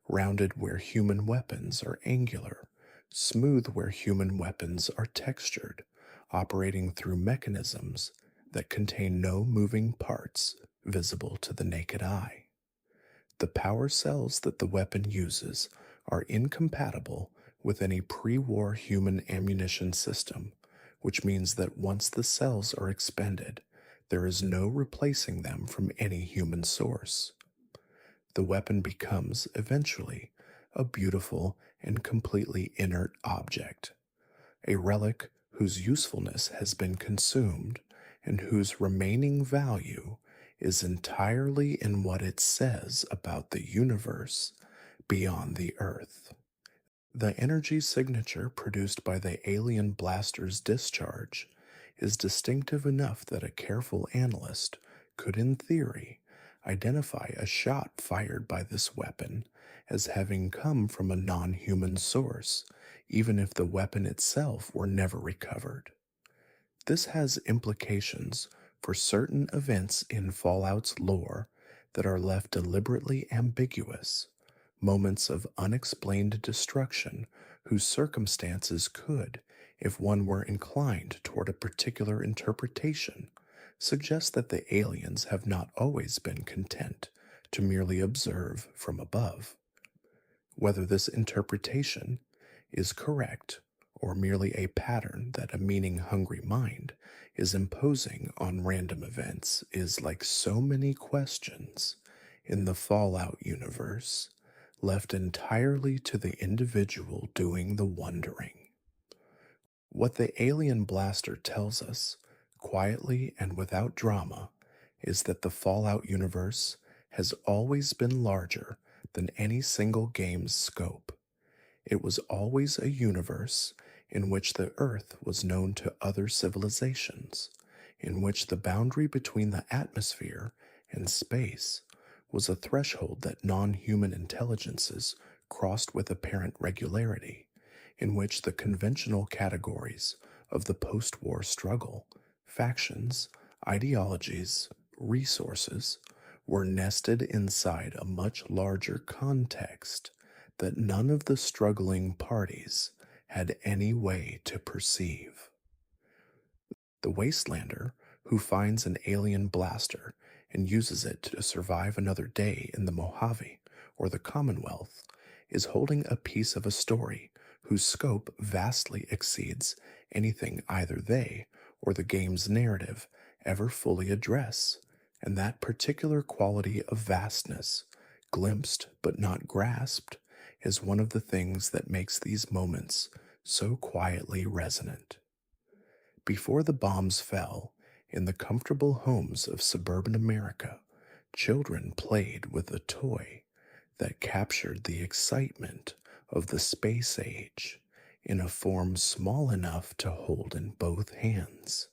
rounded where human weapons are angular, smooth where human weapons are textured, operating through mechanisms that contain no moving parts visible to the naked eye. The power cells that the weapon uses are incompatible with any pre war human ammunition system, which means that once the cells are expended, there is no replacing them from any human source. The weapon becomes, eventually, a beautiful and completely inert object, a relic whose usefulness has been consumed and whose remaining value is entirely in what it says about the universe beyond the Earth. The energy signature produced by the alien blaster's discharge is distinctive enough that a careful analyst could, in theory, identify a shot fired by this weapon as having come from a non human source, even if the weapon itself were never recovered. This has implications for certain events in Fallout's lore that are left deliberately ambiguous, moments of unexplained destruction whose circumstances could, if one were inclined toward a particular interpretation, suggest that the aliens have not always been content to merely observe from above. Whether this interpretation is correct or merely a pattern that a meaning hungry mind is imposing on random events is, like so many questions in the Fallout universe, left entirely to the individual doing the wondering. What the alien blaster tells us, quietly and without drama, is that the Fallout universe has always been larger than any single game's scope. It was always a universe in which the Earth was known to other civilizations, in which the boundary between the atmosphere and space was a threshold that non human intelligences crossed with apparent regularity, in which the conventional categories of the post war struggle, factions, ideologies, resources, were nested inside a much larger context that none of the struggling parties had any way to perceive. The wastelander who finds an alien blaster and uses it to survive another day in the Mojave or the Commonwealth is holding a piece of a story whose scope vastly exceeds anything either they or the game's narrative ever fully address, and that particular quality of vastness, glimpsed but not grasped, is one of the things that makes these moments so quietly resonant. Before the bombs fell, in the comfortable homes of suburban America, children played with a toy that captured the excitement of the space age in a form small enough to hold in both hands.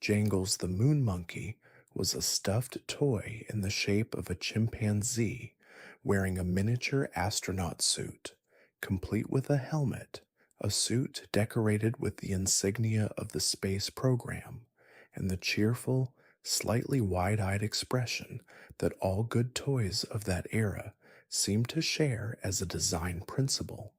Jangles the Moon Monkey was a stuffed toy in the shape of a chimpanzee wearing a miniature astronaut suit, complete with a helmet, a suit decorated with the insignia of the space program, and the cheerful, slightly wide eyed expression that all good toys of that era seemed to share as a design principle.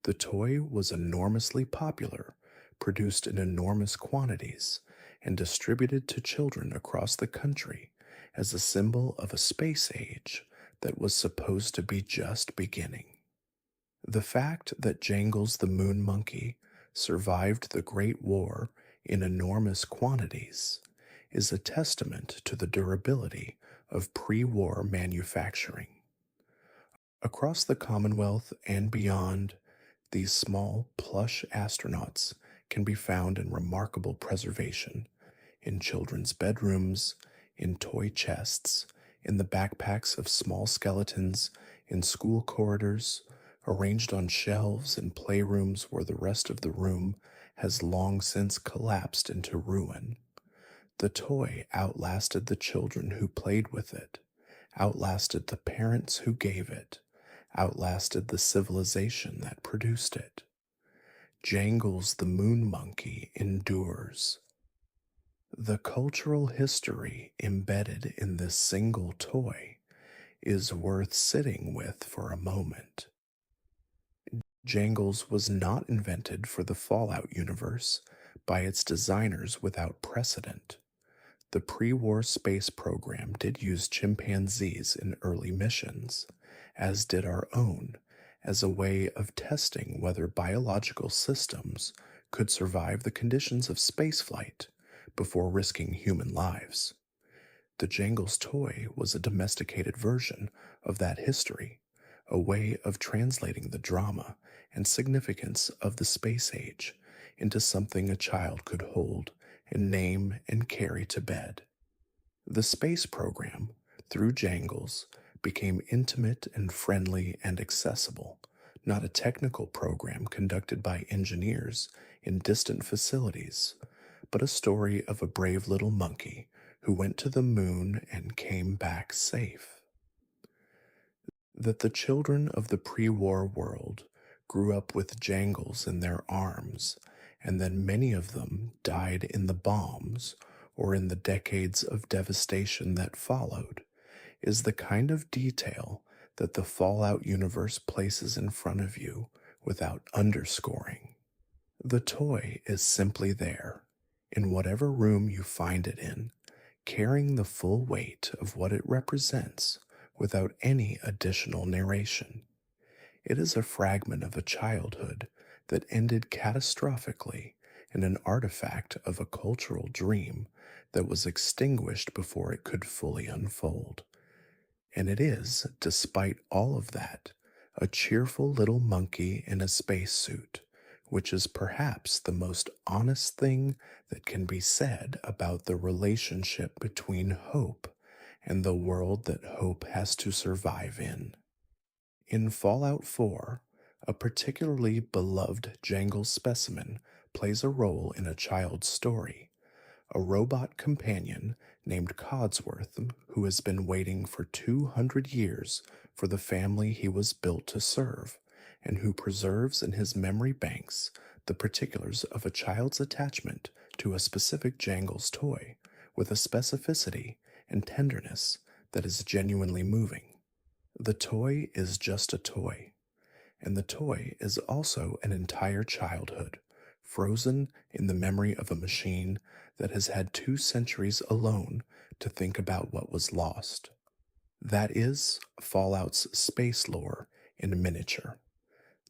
The toy was enormously popular, produced in enormous quantities, and distributed to children across the country as a symbol of a space age that was supposed to be just beginning. The fact that Jangles the Moon Monkey survived the Great War in enormous quantities is a testament to the durability of pre-war manufacturing. Across the Commonwealth and beyond, these small, plush astronauts can be found in remarkable preservation in children's bedrooms, in toy chests, in the backpacks of small skeletons, in school corridors, arranged on shelves in playrooms where the rest of the room has long since collapsed into ruin. The toy outlasted the children who played with it, outlasted the parents who gave it, outlasted the civilization that produced it. Jangles the Moon Monkey endures. The cultural history embedded in this single toy is worth sitting with for a moment. Jangles was not invented for the Fallout universe by its designers without precedent. The pre-war space program did use chimpanzees in early missions, as did our own, as a way of testing whether biological systems could survive the conditions of spaceflight before risking human lives. The Jangles toy was a domesticated version of that history, a way of translating the drama and significance of the space age into something a child could hold and name and carry to bed. The space program, through Jangles, became intimate and friendly and accessible, not a technical program conducted by engineers in distant facilities, but a story of a brave little monkey who went to the moon and came back safe. That the children of the pre war world grew up with jangles in their arms, and then many of them died in the bombs or in the decades of devastation that followed, is the kind of detail that the Fallout universe places in front of you without underscoring. The toy is simply there, in whatever room you find it in, carrying the full weight of what it represents without any additional narration. It is a fragment of a childhood that ended catastrophically and an artifact of a cultural dream that was extinguished before it could fully unfold. And it is, despite all of that, a cheerful little monkey in a spacesuit, which is perhaps the most honest thing that can be said about the relationship between hope and the world that hope has to survive in. In Fallout 4, a particularly beloved jangle specimen plays a role in a child's story, a robot companion named Codsworth who has been waiting for 200 years for the family he was built to serve, and who preserves in his memory banks the particulars of a child's attachment to a specific Jangles toy with a specificity and tenderness that is genuinely moving. The toy is just a toy, and the toy is also an entire childhood, frozen in the memory of a machine that has had 2 centuries alone to think about what was lost. That is Fallout's space lore in miniature,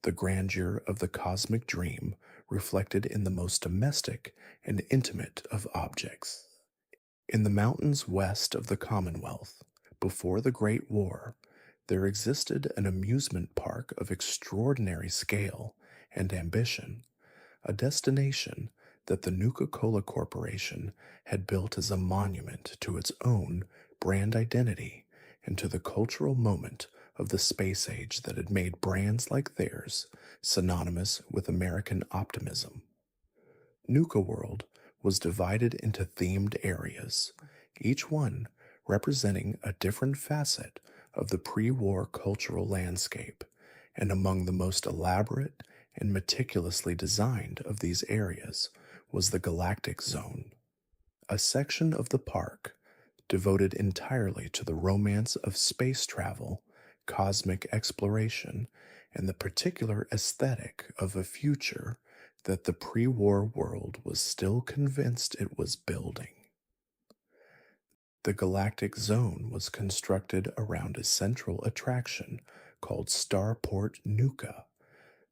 the grandeur of the cosmic dream reflected in the most domestic and intimate of objects. In the mountains west of the Commonwealth, before the Great War, there existed an amusement park of extraordinary scale and ambition, a destination that the Nuka-Cola Corporation had built as a monument to its own brand identity and to the cultural moment of the space age that had made brands like theirs synonymous with American optimism. Nuka World was divided into themed areas, each one representing a different facet of the pre-war cultural landscape, and among the most elaborate and meticulously designed of these areas was the Galactic Zone, a section of the park devoted entirely to the romance of space travel, cosmic exploration, and the particular aesthetic of a future that the pre-war world was still convinced it was building. The Galactic Zone was constructed around a central attraction called Starport Nuka,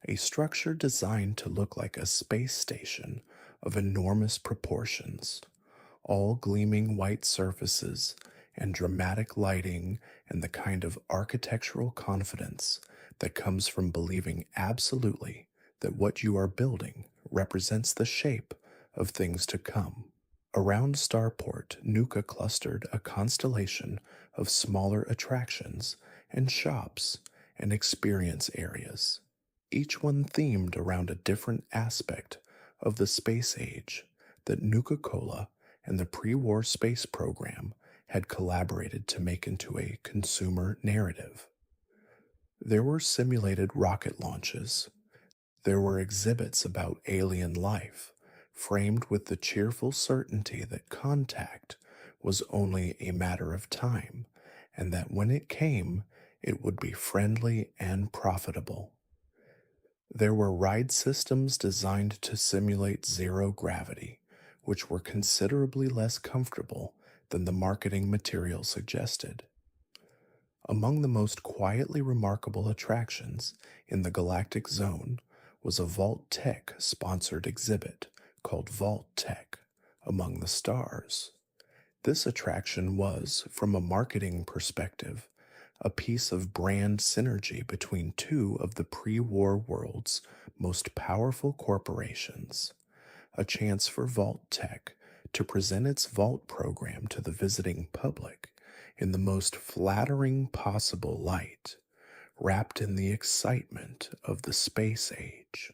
a structure designed to look like a space station of enormous proportions, all gleaming white surfaces and dramatic lighting and the kind of architectural confidence that comes from believing absolutely that what you are building represents the shape of things to come. Around Starport, Nuka clustered a constellation of smaller attractions and shops and experience areas, each one themed around a different aspect of the space age that Nuka-Cola and the pre-war space program had collaborated to make into a consumer narrative. There were simulated rocket launches. There were exhibits about alien life, framed with the cheerful certainty that contact was only a matter of time, and that when it came, it would be friendly and profitable. There were ride systems designed to simulate zero gravity, which were considerably less comfortable than the marketing material suggested. Among the most quietly remarkable attractions in the Galactic Zone was a Vault Tech sponsored exhibit called Vault Tech Among the Stars. This attraction was, from a marketing perspective, a piece of brand synergy between 2 of the pre-war world's most powerful corporations, a chance for Vault Tech to present its Vault program to the visiting public in the most flattering possible light, wrapped in the excitement of the space age.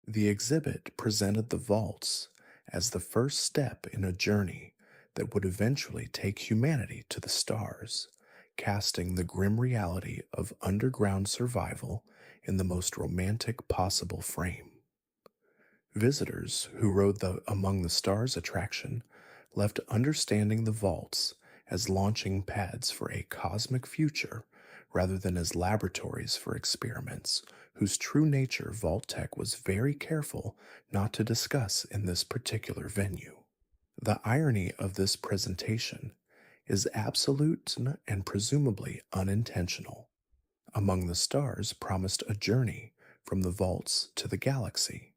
The exhibit presented the vaults as the first step in a journey that would eventually take humanity to the stars, casting the grim reality of underground survival in the most romantic possible frame. Visitors who rode the Among the Stars attraction left understanding the vaults as launching pads for a cosmic future rather than as laboratories for experiments whose true nature Vault Tech was very careful not to discuss in this particular venue. The irony of this presentation is absolute and presumably unintentional. Among the Stars promised a journey from the vaults to the galaxy.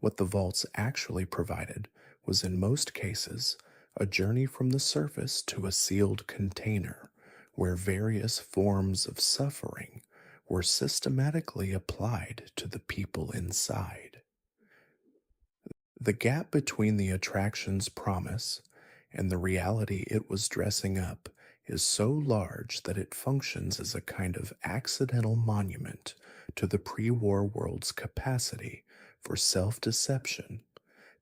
What the vaults actually provided was, in most cases, a journey from the surface to a sealed container where various forms of suffering were systematically applied to the people inside. The gap between the attraction's promise and the reality it was dressing up is so large that it functions as a kind of accidental monument to the pre war world's capacity for self deception,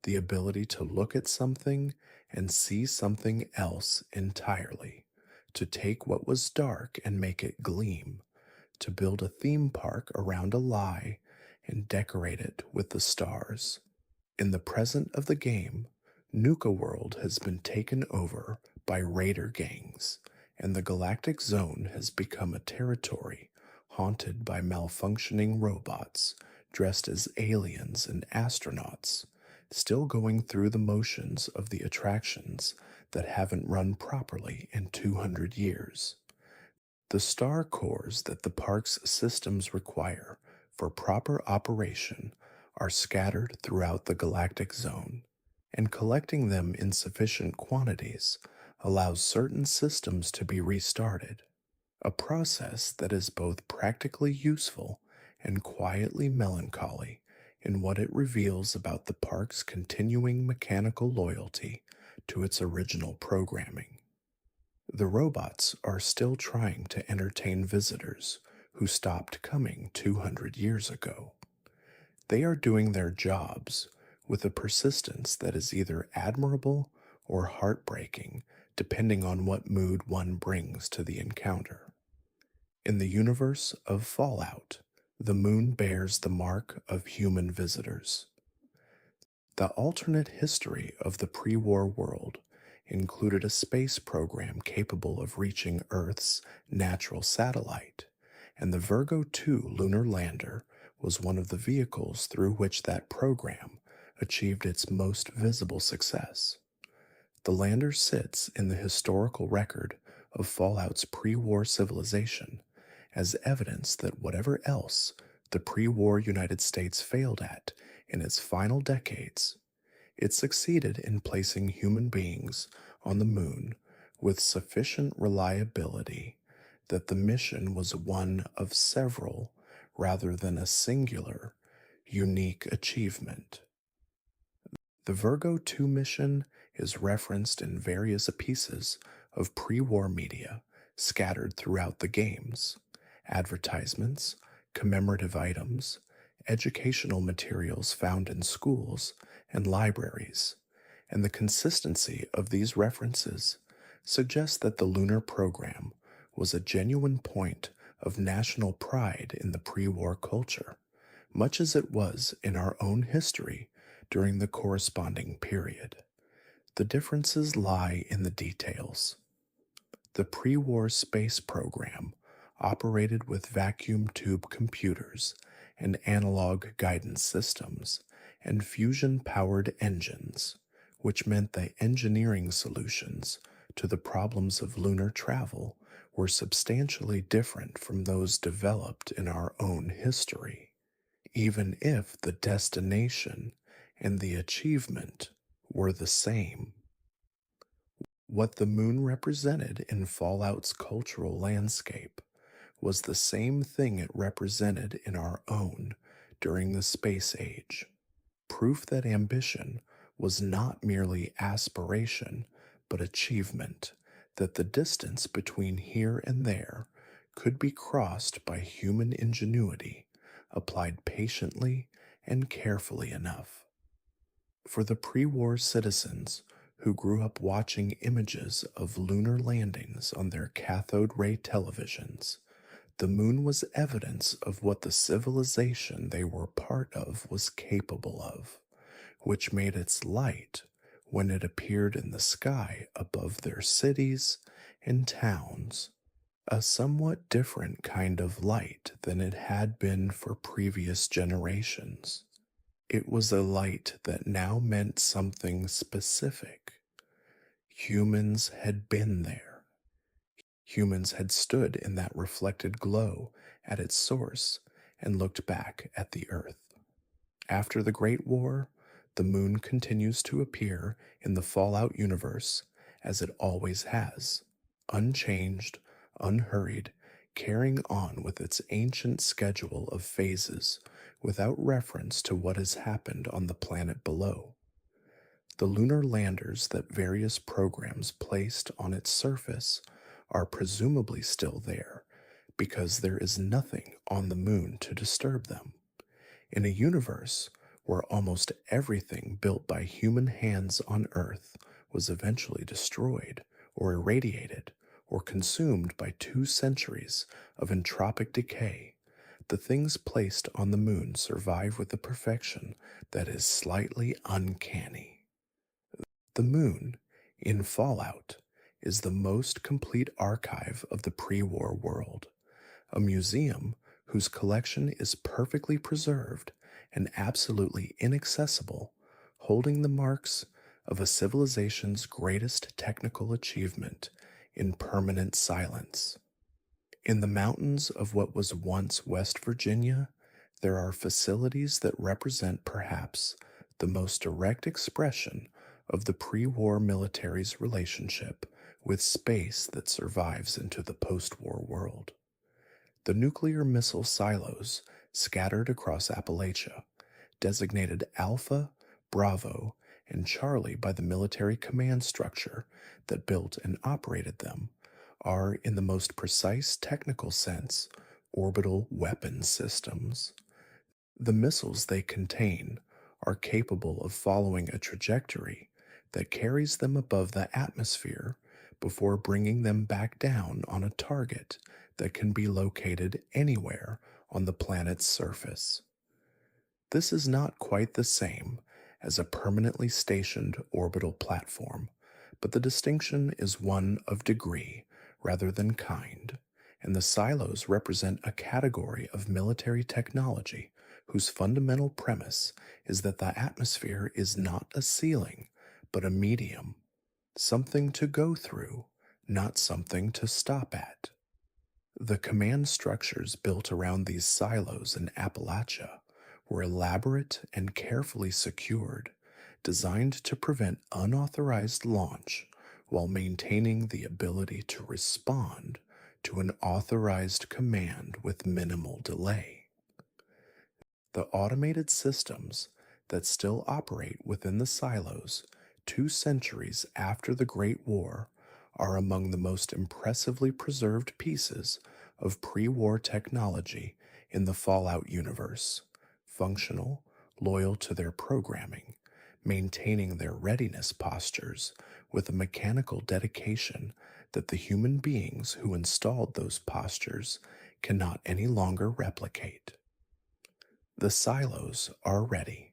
the ability to look at something and see something else entirely, to take what was dark and make it gleam, to build a theme park around a lie and decorate it with the stars. In the present of the game, Nuka World has been taken over by raider gangs, and the galactic zone has become a territory haunted by malfunctioning robots dressed as aliens and astronauts, still going through the motions of the attractions that haven't run properly in 200 years. The star cores that the park's systems require for proper operation are scattered throughout the galactic zone, and collecting them in sufficient quantities allows certain systems to be restarted, a process that is both practically useful and quietly melancholy in what it reveals about the park's continuing mechanical loyalty to its original programming. The robots are still trying to entertain visitors who stopped coming 200 years ago. They are doing their jobs with a persistence that is either admirable or heartbreaking, depending on what mood one brings to the encounter. In the universe of Fallout, the moon bears the mark of human visitors. The alternate history of the pre war world included a space program capable of reaching Earth's natural satellite, and the Virgo 2 lunar lander was one of the vehicles through which that program achieved its most visible success. The lander sits in the historical record of Fallout's pre war civilization as evidence that whatever else the pre war United States failed at in its final decades, it succeeded in placing human beings on the moon with sufficient reliability that the mission was one of several rather than a singular, unique achievement. The Virgo 2 mission is referenced in various pieces of pre war media scattered throughout the games, advertisements, commemorative items, educational materials found in schools and libraries, and the consistency of these references suggests that the lunar program was a genuine point of national pride in the pre war culture, much as it was in our own history during the corresponding period. The differences lie in the details. The pre war space program operated with vacuum tube computers and analog guidance systems and fusion powered engines, which meant the engineering solutions to the problems of lunar travel were substantially different from those developed in our own history, even if the destination and the achievement were the same. What the moon represented in Fallout's cultural landscape was the same thing it represented in our own during the space age. Proof that ambition was not merely aspiration, but achievement, that the distance between here and there could be crossed by human ingenuity, applied patiently and carefully enough. For the pre-war citizens who grew up watching images of lunar landings on their cathode ray televisions, the moon was evidence of what the civilization they were part of was capable of, which made its light, when it appeared in the sky above their cities and towns, a somewhat different kind of light than it had been for previous generations. It was a light that now meant something specific. Humans had been there. Humans had stood in that reflected glow at its source and looked back at the Earth. After the Great War, the moon continues to appear in the Fallout universe as it always has, unchanged, unhurried, carrying on with its ancient schedule of phases without reference to what has happened on the planet below. The lunar landers that various programs placed on its surface are presumably still there because there is nothing on the moon to disturb them. In a universe where almost everything built by human hands on Earth was eventually destroyed or irradiated or consumed by 2 centuries of entropic decay, the things placed on the moon survive with a perfection that is slightly uncanny. The moon, in Fallout, is the most complete archive of the pre-war world, a museum whose collection is perfectly preserved and absolutely inaccessible, holding the marks of a civilization's greatest technical achievement in permanent silence. In the mountains of what was once West Virginia, there are facilities that represent perhaps the most direct expression of the pre-war military's relationship with space that survives into the post-war world. The nuclear missile silos scattered across Appalachia, designated Alpha, Bravo, and Charlie by the military command structure that built and operated them, are, in the most precise technical sense, orbital weapon systems. The missiles they contain are capable of following a trajectory that carries them above the atmosphere before bringing them back down on a target that can be located anywhere on the planet's surface. This is not quite the same as a permanently stationed orbital platform, but the distinction is one of degree rather than kind, and the silos represent a category of military technology whose fundamental premise is that the atmosphere is not a ceiling, but a medium, something to go through, not something to stop at. The command structures built around these silos in Appalachia were elaborate and carefully secured, designed to prevent unauthorized launch while maintaining the ability to respond to an authorized command with minimal delay. The automated systems that still operate within the silos 2 centuries after the Great War are among the most impressively preserved pieces of pre-war technology in the Fallout universe, functional, loyal to their programming, maintaining their readiness postures with a mechanical dedication that the human beings who installed those postures cannot any longer replicate. The silos are ready.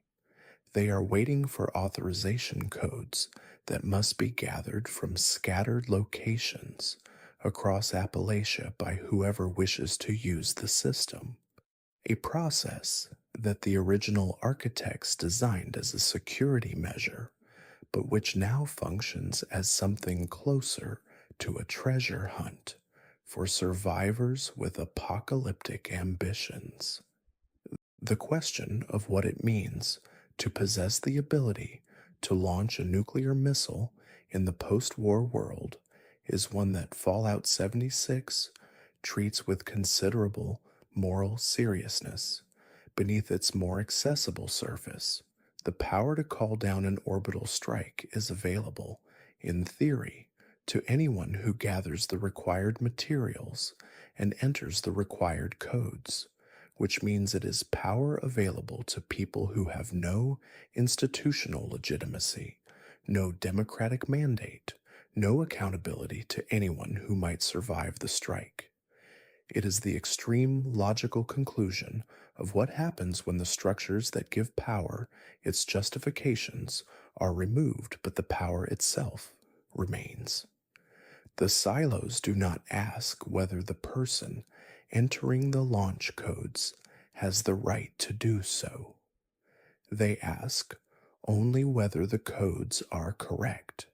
They are waiting for authorization codes that must be gathered from scattered locations across Appalachia by whoever wishes to use the system, a process that the original architects designed as a security measure, but which now functions as something closer to a treasure hunt for survivors with apocalyptic ambitions. The question of what it means to possess the ability to launch a nuclear missile in the post-war world is one that Fallout 76 treats with considerable moral seriousness. Beneath its more accessible surface, the power to call down an orbital strike is available, in theory, to anyone who gathers the required materials and enters the required codes, which means it is power available to people who have no institutional legitimacy, no democratic mandate, no accountability to anyone who might survive the strike. It is the extreme logical conclusion of what happens when the structures that give power its justifications are removed, but the power itself remains. The silos do not ask whether the person entering the launch codes has the right to do so. They ask only whether the codes are correct.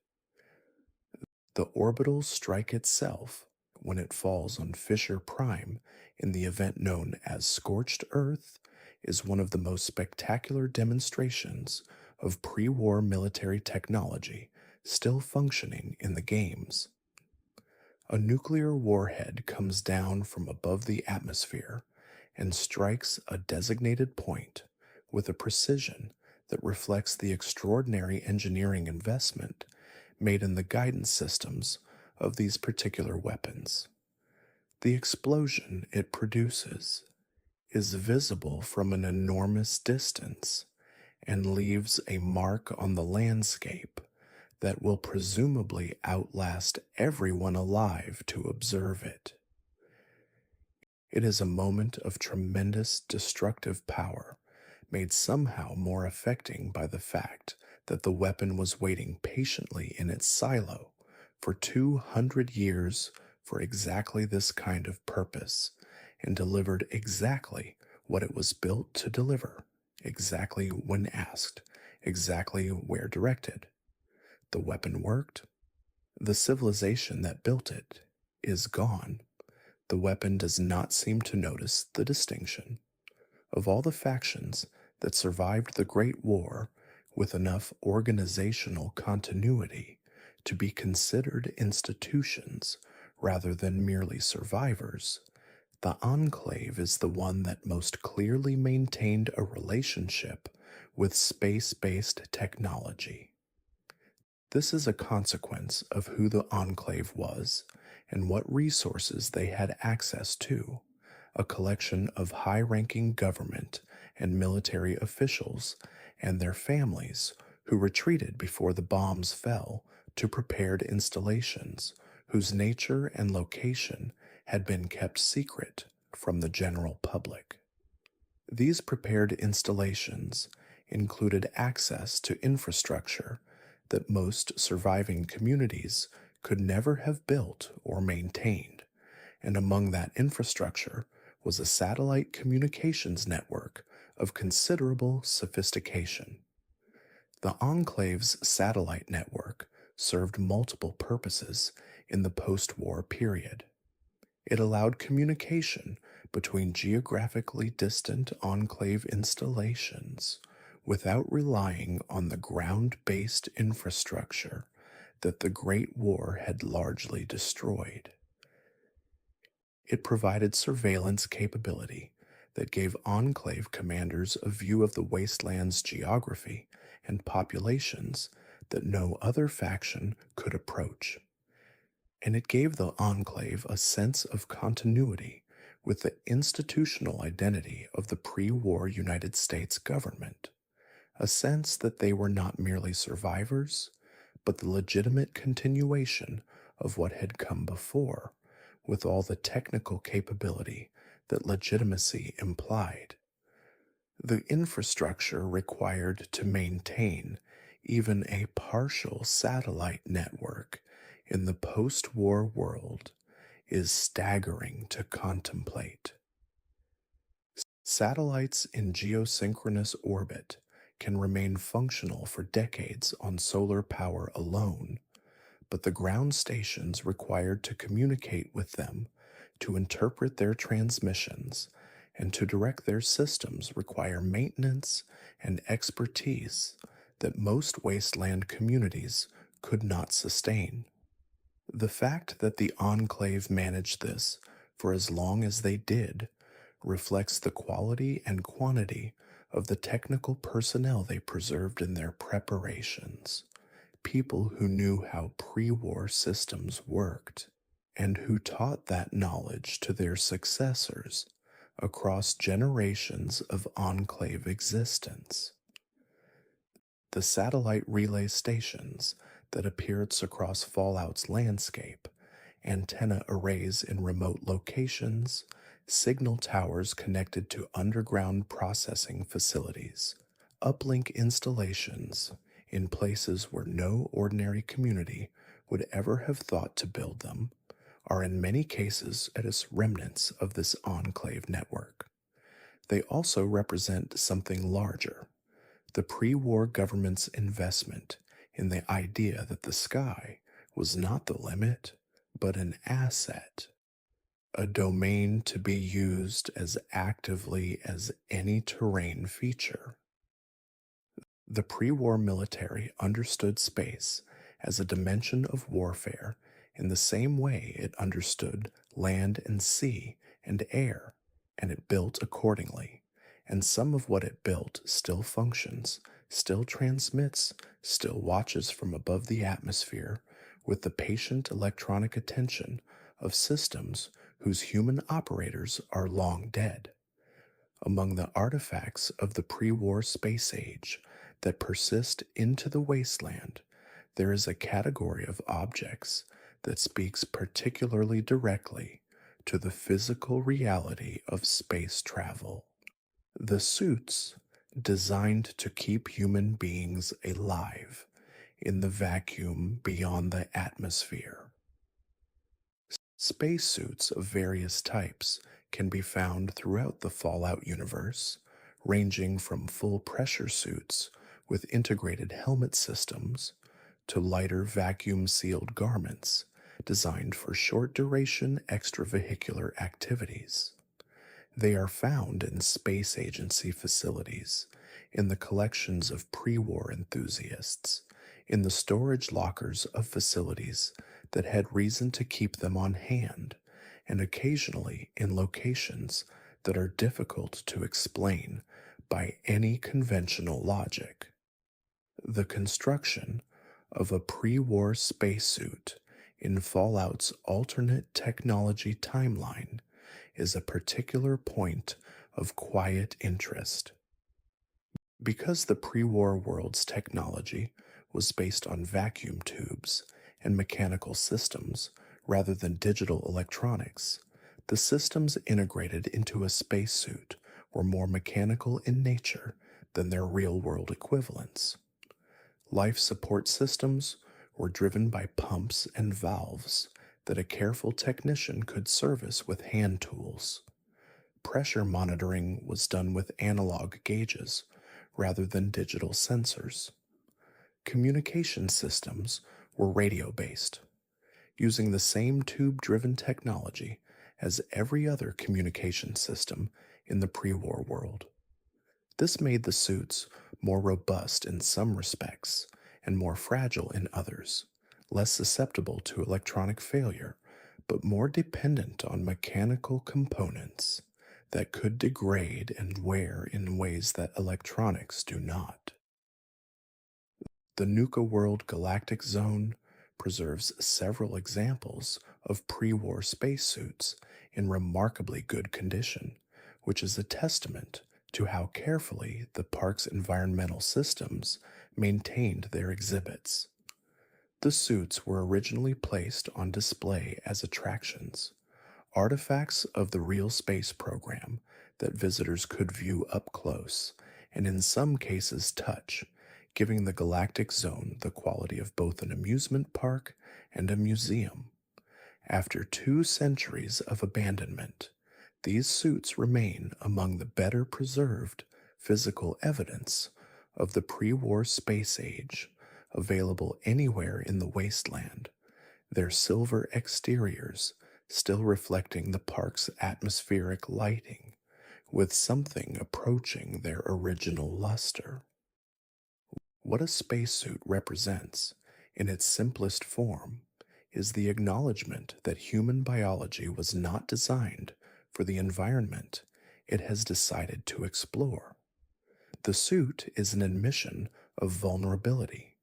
The orbital strike itself, when it falls on Fisher Prime in the event known as Scorched Earth, is one of the most spectacular demonstrations of pre-war military technology still functioning in the games. A nuclear warhead comes down from above the atmosphere and strikes a designated point with a precision that reflects the extraordinary engineering investment made in the guidance systems of these particular weapons. The explosion it produces is visible from an enormous distance and leaves a mark on the landscape that will presumably outlast everyone alive to observe it. It is a moment of tremendous destructive power, made somehow more affecting by the fact that the weapon was waiting patiently in its silo for 200 years for exactly this kind of purpose, and delivered exactly what it was built to deliver, exactly when asked, exactly where directed. The weapon worked. The civilization that built it is gone. The weapon does not seem to notice the distinction. Of all the factions that survived the Great War with enough organizational continuity to be considered institutions rather than merely survivors, the Enclave is the one that most clearly maintained a relationship with space-based technology. This is a consequence of who the Enclave was and what resources they had access to, a collection of high-ranking government and military officials and their families who retreated before the bombs fell to prepared installations whose nature and location had been kept secret from the general public. These prepared installations included access to infrastructure that most surviving communities could never have built or maintained, and among that infrastructure was a satellite communications network of considerable sophistication. The Enclave's satellite network served multiple purposes in the post-war period. It allowed communication between geographically distant Enclave installations without relying on the ground-based infrastructure that the Great War had largely destroyed. It provided surveillance capability that gave Enclave commanders a view of the wasteland's geography and populations that no other faction could approach. And it gave the Enclave a sense of continuity with the institutional identity of the pre-war United States government, a sense that they were not merely survivors, but the legitimate continuation of what had come before, with all the technical capability that legitimacy implied. The infrastructure required to maintain even a partial satellite network in the post-war world is staggering to contemplate. Satellites in geosynchronous orbit can remain functional for decades on solar power alone, but the ground stations required to communicate with them, to interpret their transmissions, and to direct their systems require maintenance and expertise that most wasteland communities could not sustain. The fact that the Enclave managed this for as long as they did reflects the quality and quantity of the technical personnel they preserved in their preparations, people who knew how pre war systems worked and who taught that knowledge to their successors across generations of enclave existence. The satellite relay stations that appeared across Fallout's landscape, antenna arrays in remote locations, signal towers connected to underground processing facilities, uplink installations in places where no ordinary community would ever have thought to build them, are in many cases as remnants of this enclave network. They also represent something larger: the pre war government's investment in the idea that the sky was not the limit, but an asset, a domain to be used as actively as any terrain feature. The pre war military understood space as a dimension of warfare in the same way it understood land and sea and air, and it built accordingly. And some of what it built still functions, still transmits, still watches from above the atmosphere with the patient electronic attention of systems whose human operators are long dead. Among the artifacts of the pre war space age that persist into the wasteland, there is a category of objects that speaks particularly directly to the physical reality of space travel. The suits designed to keep human beings alive in the vacuum beyond the atmosphere. Spacesuits of various types can be found throughout the Fallout universe, ranging from full pressure suits with integrated helmet systems to lighter vacuum sealed garments designed for short duration extravehicular activities. They are found in space agency facilities, in the collections of pre war enthusiasts, in the storage lockers of facilities that had reason to keep them on hand, and occasionally in locations that are difficult to explain by any conventional logic. The construction of a pre war spacesuit in Fallout's alternate technology timeline is a particular point of quiet interest. Because the pre war world's technology was based on vacuum tubes and mechanical systems rather than digital electronics, the systems integrated into a spacesuit were more mechanical in nature than their real world equivalents. Life support systems were driven by pumps and valves that a careful technician could service with hand tools. Pressure monitoring was done with analog gauges rather than digital sensors. Communication systems were radio based, using the same tube driven technology as every other communication system in the pre war world. This made the suits more robust in some respects and more fragile in others, less susceptible to electronic failure, but more dependent on mechanical components that could degrade and wear in ways that electronics do not. The Nuka World Galactic Zone preserves several examples of pre war spacesuits in remarkably good condition, which is a testament to how carefully the park's environmental systems maintained their exhibits. The suits were originally placed on display as attractions, artifacts of the real space program that visitors could view up close and in some cases touch, giving the Galactic Zone the quality of both an amusement park and a museum. After 2 centuries of abandonment, these suits remain among the better preserved physical evidence of the pre war space age, available anywhere in the wasteland, their silver exteriors still reflecting the park's atmospheric lighting, with something approaching their original luster. What a spacesuit represents, in its simplest form, is the acknowledgement that human biology was not designed for the environment it has decided to explore. The suit is an admission of vulnerability,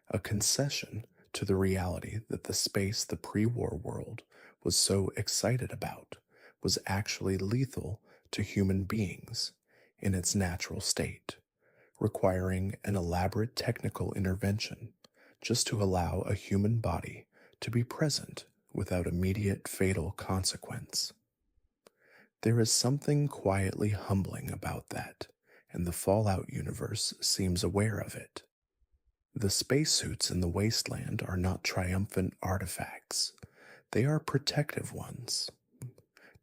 a concession to the reality that the space the pre war world was so excited about was actually lethal to human beings in its natural state, requiring an elaborate technical intervention just to allow a human body to be present without immediate fatal consequence. There is something quietly humbling about that, and the Fallout universe seems aware of it. The spacesuits in the wasteland are not triumphant artifacts, they are protective ones.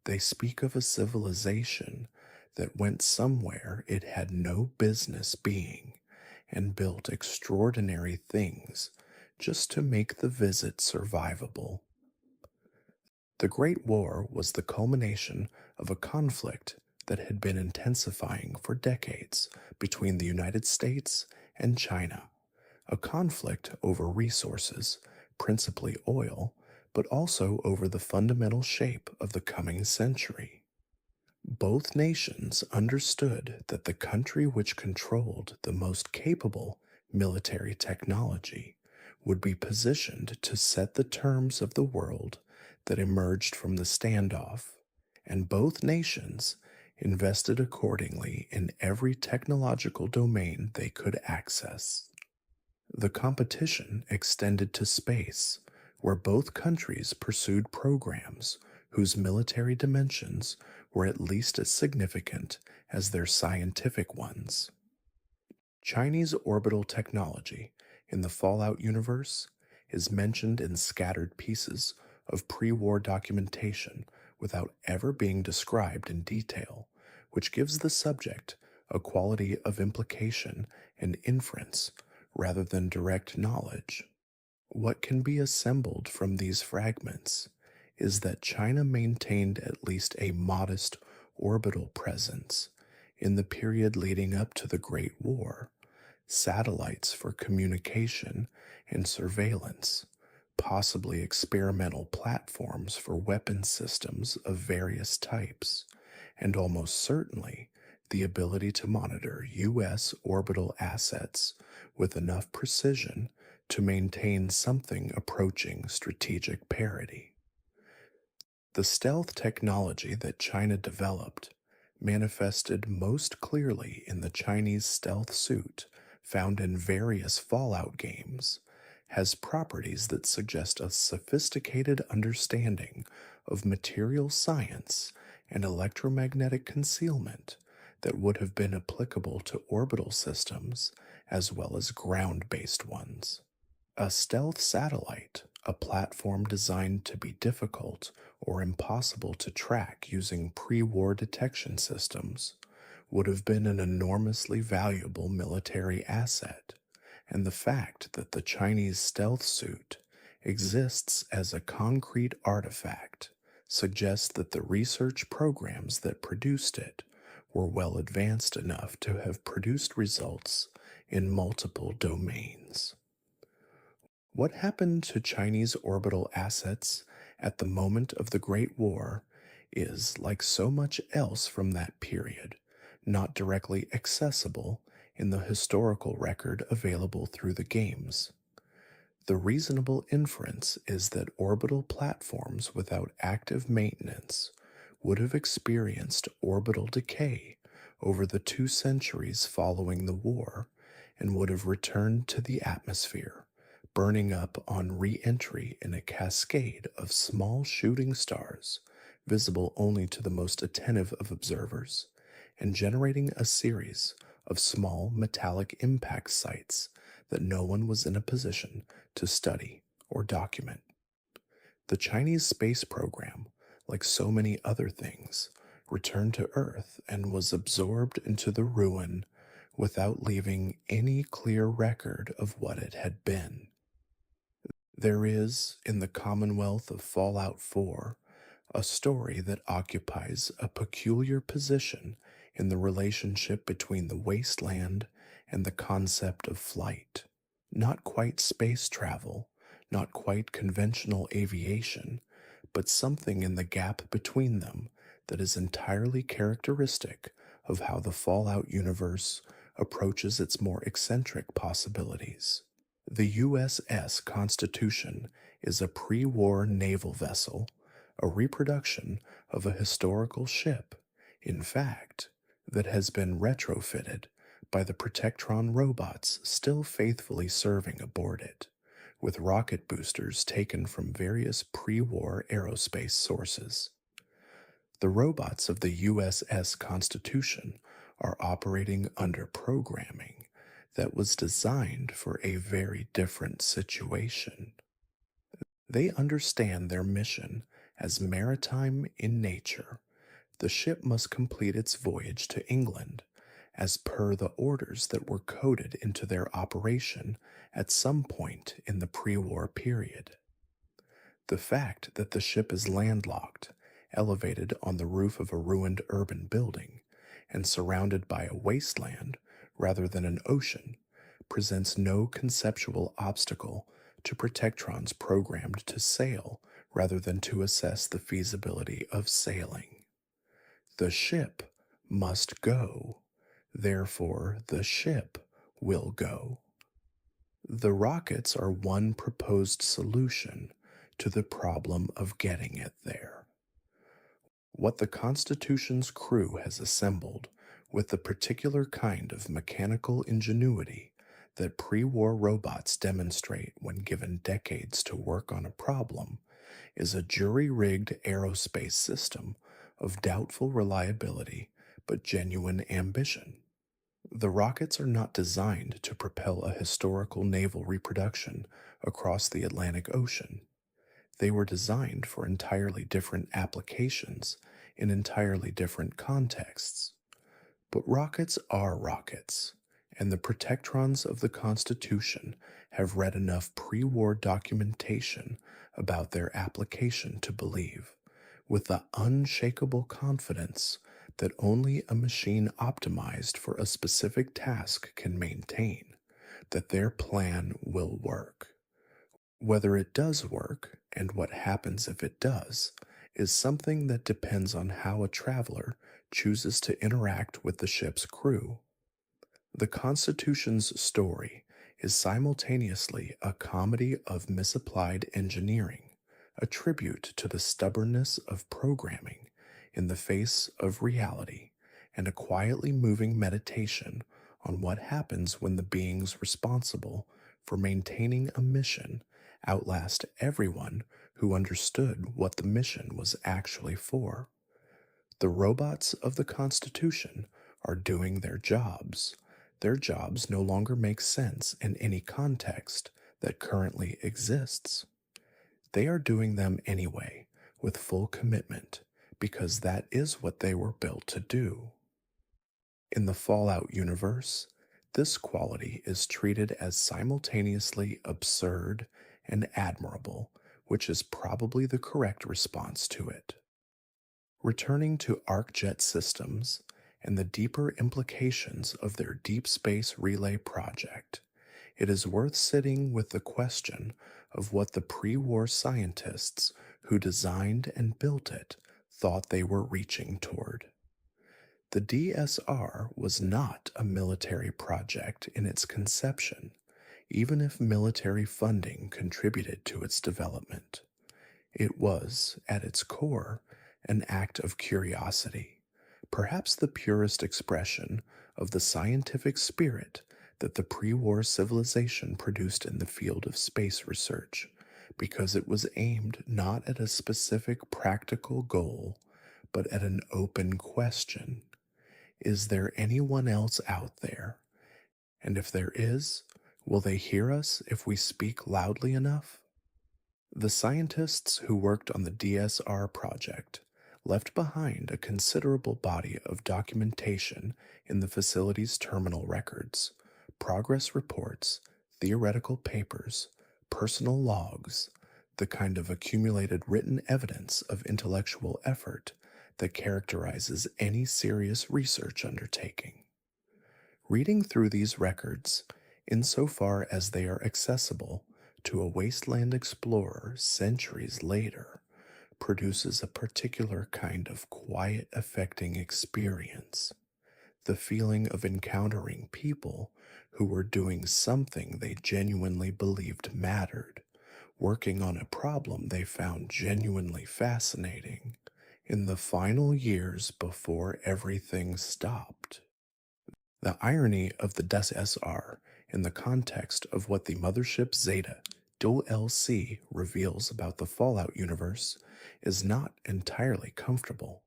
They speak of a civilization that went somewhere it had no business being and built extraordinary things just to make the visit survivable. The Great War was the culmination of a conflict that had been intensifying for decades between the United States and China, a conflict over resources, principally oil, but also over the fundamental shape of the coming century. Both nations understood that the country which controlled the most capable military technology would be positioned to set the terms of the world that emerged from the standoff, and both nations invested accordingly in every technological domain they could access. The competition extended to space, where both countries pursued programs whose military dimensions were at least as significant as their scientific ones. Chinese orbital technology in the Fallout universe is mentioned in scattered pieces of pre war documentation without ever being described in detail, which gives the subject a quality of implication and inference rather than direct knowledge. What can be assembled from these fragments is that China maintained at least a modest orbital presence in the period leading up to the Great War, satellites for communication and surveillance, possibly experimental platforms for weapon systems of various types, and almost certainly the ability to monitor U.S. orbital assets with enough precision to maintain something approaching strategic parity. The stealth technology that China developed manifested most clearly in the Chinese stealth suit found in various Fallout games, has properties that suggest a sophisticated understanding of material science and electromagnetic concealment that would have been applicable to orbital systems as well as ground based ones. A stealth satellite, a platform designed to be difficult or impossible to track using pre war detection systems, would have been an enormously valuable military asset, and the fact that the Chinese stealth suit exists as a concrete artifact suggests that the research programs that produced it were well advanced enough to have produced results in multiple domains. What happened to Chinese orbital assets at the moment of the Great War is, like so much else from that period, not directly accessible in the historical record available through the games. The reasonable inference is that orbital platforms without active maintenance would have experienced orbital decay over the 2 centuries following the war and would have returned to the atmosphere, burning up on re entry in a cascade of small shooting stars, visible only to the most attentive of observers, and generating a series of small metallic impact sites that no one was in a position to study or document. The Chinese space program, like so many other things, returned to Earth and was absorbed into the ruin without leaving any clear record of what it had been. There is, in the Commonwealth of Fallout 4, a story that occupies a peculiar position in the relationship between the wasteland and the concept of flight. Not quite space travel, not quite conventional aviation, but something in the gap between them that is entirely characteristic of how the Fallout universe approaches its more eccentric possibilities. The USS Constitution is a pre war naval vessel, a reproduction of a historical ship, in fact, that has been retrofitted by the Protectron robots still faithfully serving aboard it, with rocket boosters taken from various pre war aerospace sources. The robots of the USS Constitution are operating under programming that was designed for a very different situation. They understand their mission as maritime in nature. The ship must complete its voyage to England as per the orders that were coded into their operation at some point in the pre war period. The fact that the ship is landlocked, elevated on the roof of a ruined urban building, and surrounded by a wasteland rather than an ocean presents no conceptual obstacle to Protectrons programmed to sail rather than to assess the feasibility of sailing. The ship must go, therefore, the ship will go. The rockets are one proposed solution to the problem of getting it there. What the Constitution's crew has assembled with the particular kind of mechanical ingenuity that pre war robots demonstrate when given decades to work on a problem is a jury rigged aerospace system of doubtful reliability but genuine ambition. The rockets are not designed to propel a historical naval reproduction across the Atlantic Ocean. They were designed for entirely different applications in entirely different contexts. But rockets are rockets, and the Protectrons of the Constitution have read enough pre war documentation about their application to believe, with the unshakable confidence that only a machine optimized for a specific task can maintain, that their plan will work. Whether it does work, and what happens if it does, is something that depends on how a traveler chooses to interact with the ship's crew. The Constitution's story is simultaneously a comedy of misapplied engineering, a tribute to the stubbornness of programming in the face of reality, and a quietly moving meditation on what happens when the beings responsible for maintaining a mission outlast everyone who understood what the mission was actually for. The robots of the Constitution are doing their jobs. Their jobs no longer make sense in any context that currently exists. They are doing them anyway, with full commitment, because that is what they were built to do. In the Fallout universe, this quality is treated as simultaneously absurd and admirable, which is probably the correct response to it. Returning to ArcJet systems and the deeper implications of their deep space relay project, it is worth sitting with the question of what the pre war scientists who designed and built it thought they were reaching toward. The DSR was not a military project in its conception, even if military funding contributed to its development. It was, at its core, an act of curiosity, perhaps the purest expression of the scientific spirit that the pre-war civilization produced in the field of space research, because it was aimed not at a specific practical goal, but at an open question. Is there anyone else out there? And if there is, will they hear us if we speak loudly enough? The scientists who worked on the DSR project left behind a considerable body of documentation in the facility's terminal records, progress reports, theoretical papers, personal logs, the kind of accumulated written evidence of intellectual effort that characterizes any serious research undertaking. Reading through these records, insofar as they are accessible to a wasteland explorer centuries later, produces a particular kind of quiet affecting experience. the feeling of encountering people who were doing something they genuinely believed mattered, working on a problem they found genuinely fascinating in the final years before everything stopped. The irony of the DSR in the context of what the mothership Zeta LC reveals about the Fallout universe is not entirely comfortable.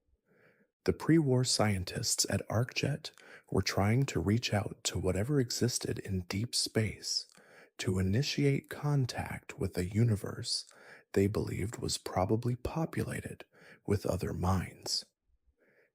The pre war scientists at ArcJet were trying to reach out to whatever existed in deep space to initiate contact with a universe they believed was probably populated with other minds.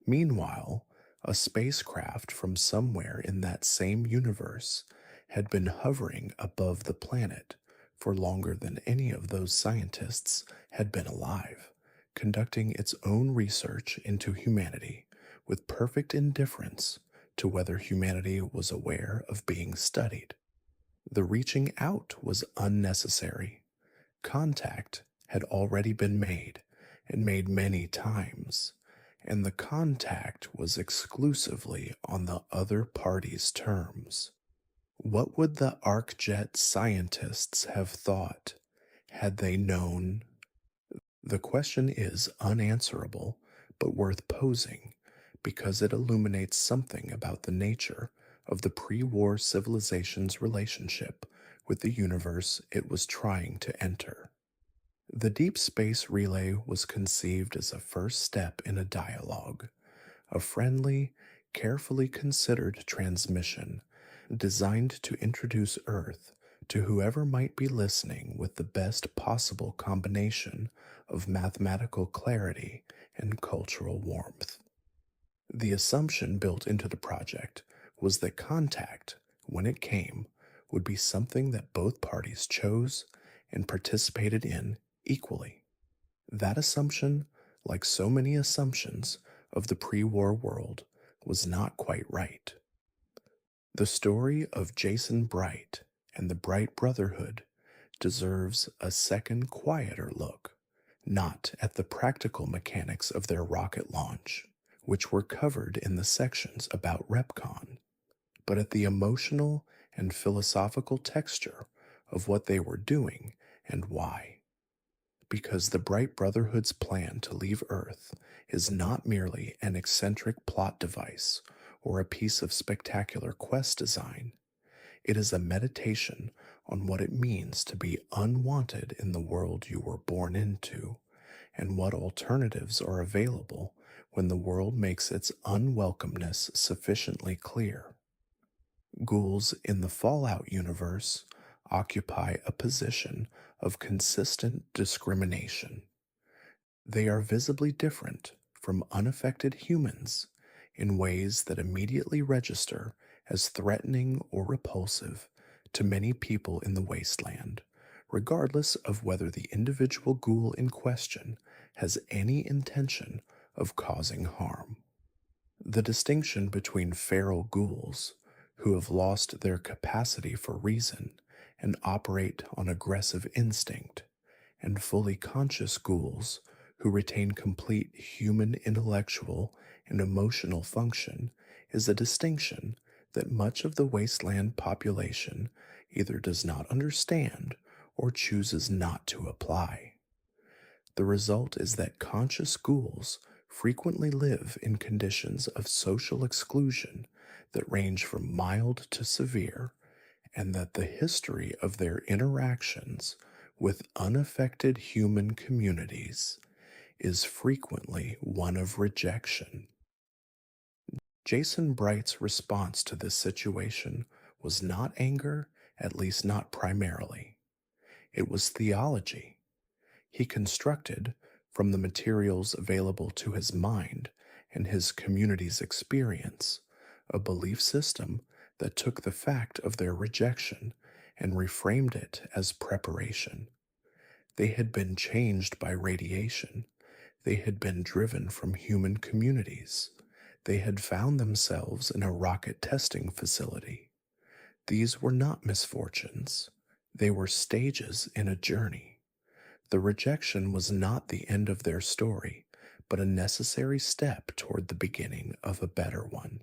Meanwhile, a spacecraft from somewhere in that same universe had been hovering above the planet for longer than any of those scientists had been alive, conducting its own research into humanity with perfect indifference to whether humanity was aware of being studied. The reaching out was unnecessary. Contact had already been made, and made many times, and the contact was exclusively on the other party's terms. What would the ArcJet scientists have thought had they known? The question is unanswerable, but worth posing, because it illuminates something about the nature of the pre war civilization's relationship with the universe it was trying to enter. The deep space relay was conceived as a first step in a dialogue, a friendly, carefully considered transmission designed to introduce Earth to whoever might be listening with the best possible combination of mathematical clarity and cultural warmth. The assumption built into the project was that contact, when it came, would be something that both parties chose and participated in equally. That assumption, like so many assumptions of the pre war world, was not quite right. The story of Jason Bright and the Bright Brotherhood deserves a second, quieter look, not at the practical mechanics of their rocket launch, which were covered in the sections about RepCon, but at the emotional and philosophical texture of what they were doing and why. Because the Bright Brotherhood's plan to leave Earth is not merely an eccentric plot device or a piece of spectacular quest design. It is a meditation on what it means to be unwanted in the world you were born into, and what alternatives are available when the world makes its unwelcomeness sufficiently clear. Ghouls in the Fallout universe occupy a position of consistent discrimination. They are visibly different from unaffected humans in ways that immediately register as threatening or repulsive to many people in the wasteland, regardless of whether the individual ghoul in question has any intention of causing harm. The distinction between feral ghouls, who have lost their capacity for reason and operate on aggressive instinct, and fully conscious ghouls who retain complete human intellectual and emotional function, is a distinction that much of the wasteland population either does not understand or chooses not to apply. The result is that conscious ghouls frequently live in conditions of social exclusion that range from mild to severe, and that the history of their interactions with unaffected human communities is frequently one of rejection. Jason Bright's response to this situation was not anger, at least not primarily. It was theology. He constructed, from the materials available to his mind and his community's experience, a belief system that took the fact of their rejection and reframed it as preparation. They had been changed by radiation. They had been driven from human communities. They had found themselves in a rocket testing facility. These were not misfortunes. They were stages in a journey. The rejection was not the end of their story, but a necessary step toward the beginning of a better one.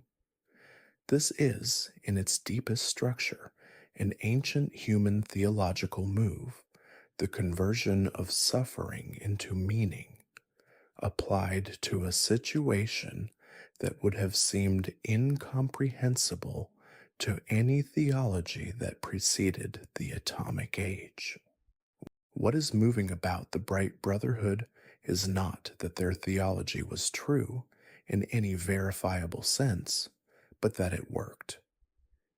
This is, in its deepest structure, an ancient human theological move, the conversion of suffering into meaning, applied to a situation that would have seemed incomprehensible to any theology that preceded the atomic age. What is moving about the Bright Brotherhood is not that their theology was true in any verifiable sense, but that it worked.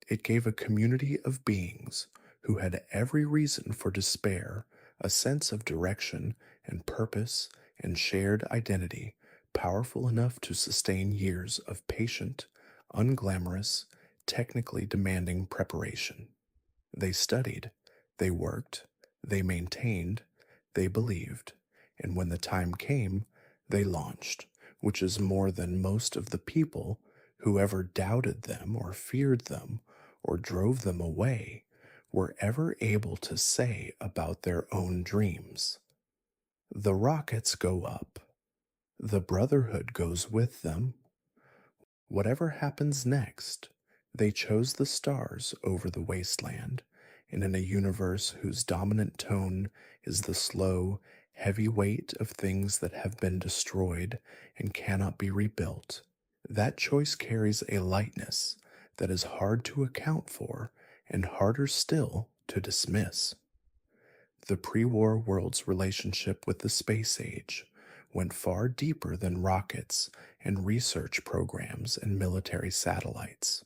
It gave a community of beings who had every reason for despair a sense of direction and purpose and shared identity powerful enough to sustain years of patient, unglamorous, technically demanding preparation. They studied, they worked, they maintained, they believed, and when the time came, they launched, which is more than most of the people who ever doubted them or feared them or drove them away were ever able to say about their own dreams. The rockets go up. The Brotherhood goes with them. Whatever happens next, they chose the stars over the wasteland, and in a universe whose dominant tone is the slow, heavy weight of things that have been destroyed and cannot be rebuilt, that choice carries a lightness that is hard to account for and harder still to dismiss. The pre-war world's relationship with the space age went far deeper than rockets and research programs and military satellites.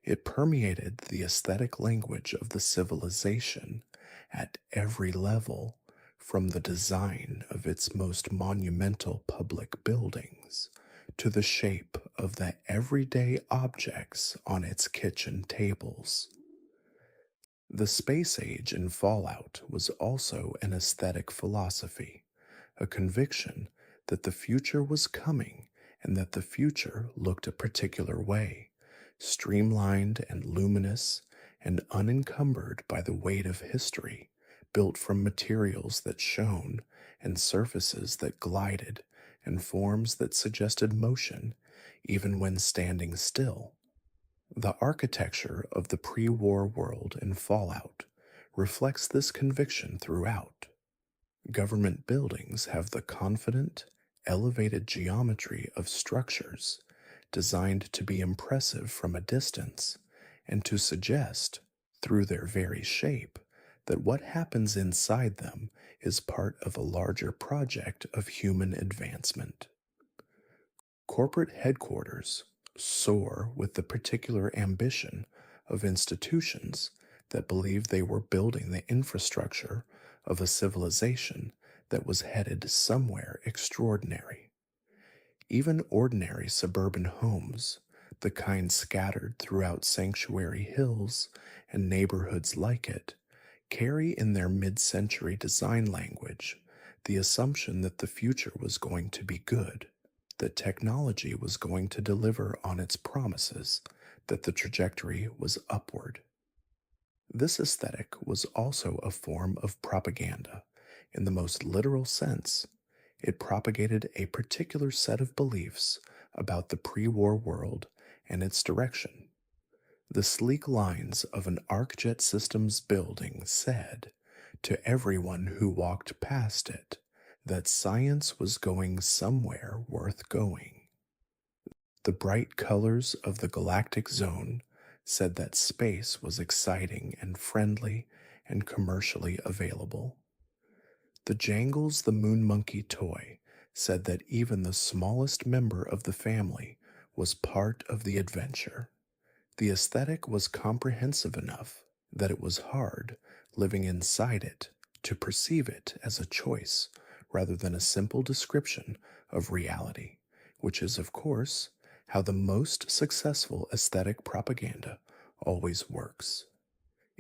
It permeated the aesthetic language of the civilization at every level, from the design of its most monumental public buildings to the shape of the everyday objects on its kitchen tables. The space age in Fallout was also an aesthetic philosophy, a conviction that the future was coming and that the future looked a particular way, streamlined and luminous and unencumbered by the weight of history, built from materials that shone and surfaces that glided and forms that suggested motion even when standing still. The architecture of the pre-war world in Fallout reflects this conviction throughout. Government buildings have the confident, elevated geometry of structures designed to be impressive from a distance and to suggest, through their very shape, that what happens inside them is part of a larger project of human advancement. Corporate headquarters soar with the particular ambition of institutions that believed they were building the infrastructure of a civilization that was headed somewhere extraordinary. Even ordinary suburban homes, the kind scattered throughout sanctuary hills and neighborhoods like it, carry in their mid-century design language the assumption that the future was going to be good, that technology was going to deliver on its promises, that the trajectory was upward. This aesthetic was also a form of propaganda, in the most literal sense. It propagated a particular set of beliefs about the pre-war world and its direction. The sleek lines of an ArcJet Systems building said, to everyone who walked past it, that science was going somewhere worth going. The bright colors of the galactic zone said that space was exciting and friendly and commercially available. The Jangles the Moon Monkey toy said that even the smallest member of the family was part of the adventure. The aesthetic was comprehensive enough that it was hard, living inside it, to perceive it as a choice rather than a simple description of reality, which is, of course, how the most successful aesthetic propaganda always works.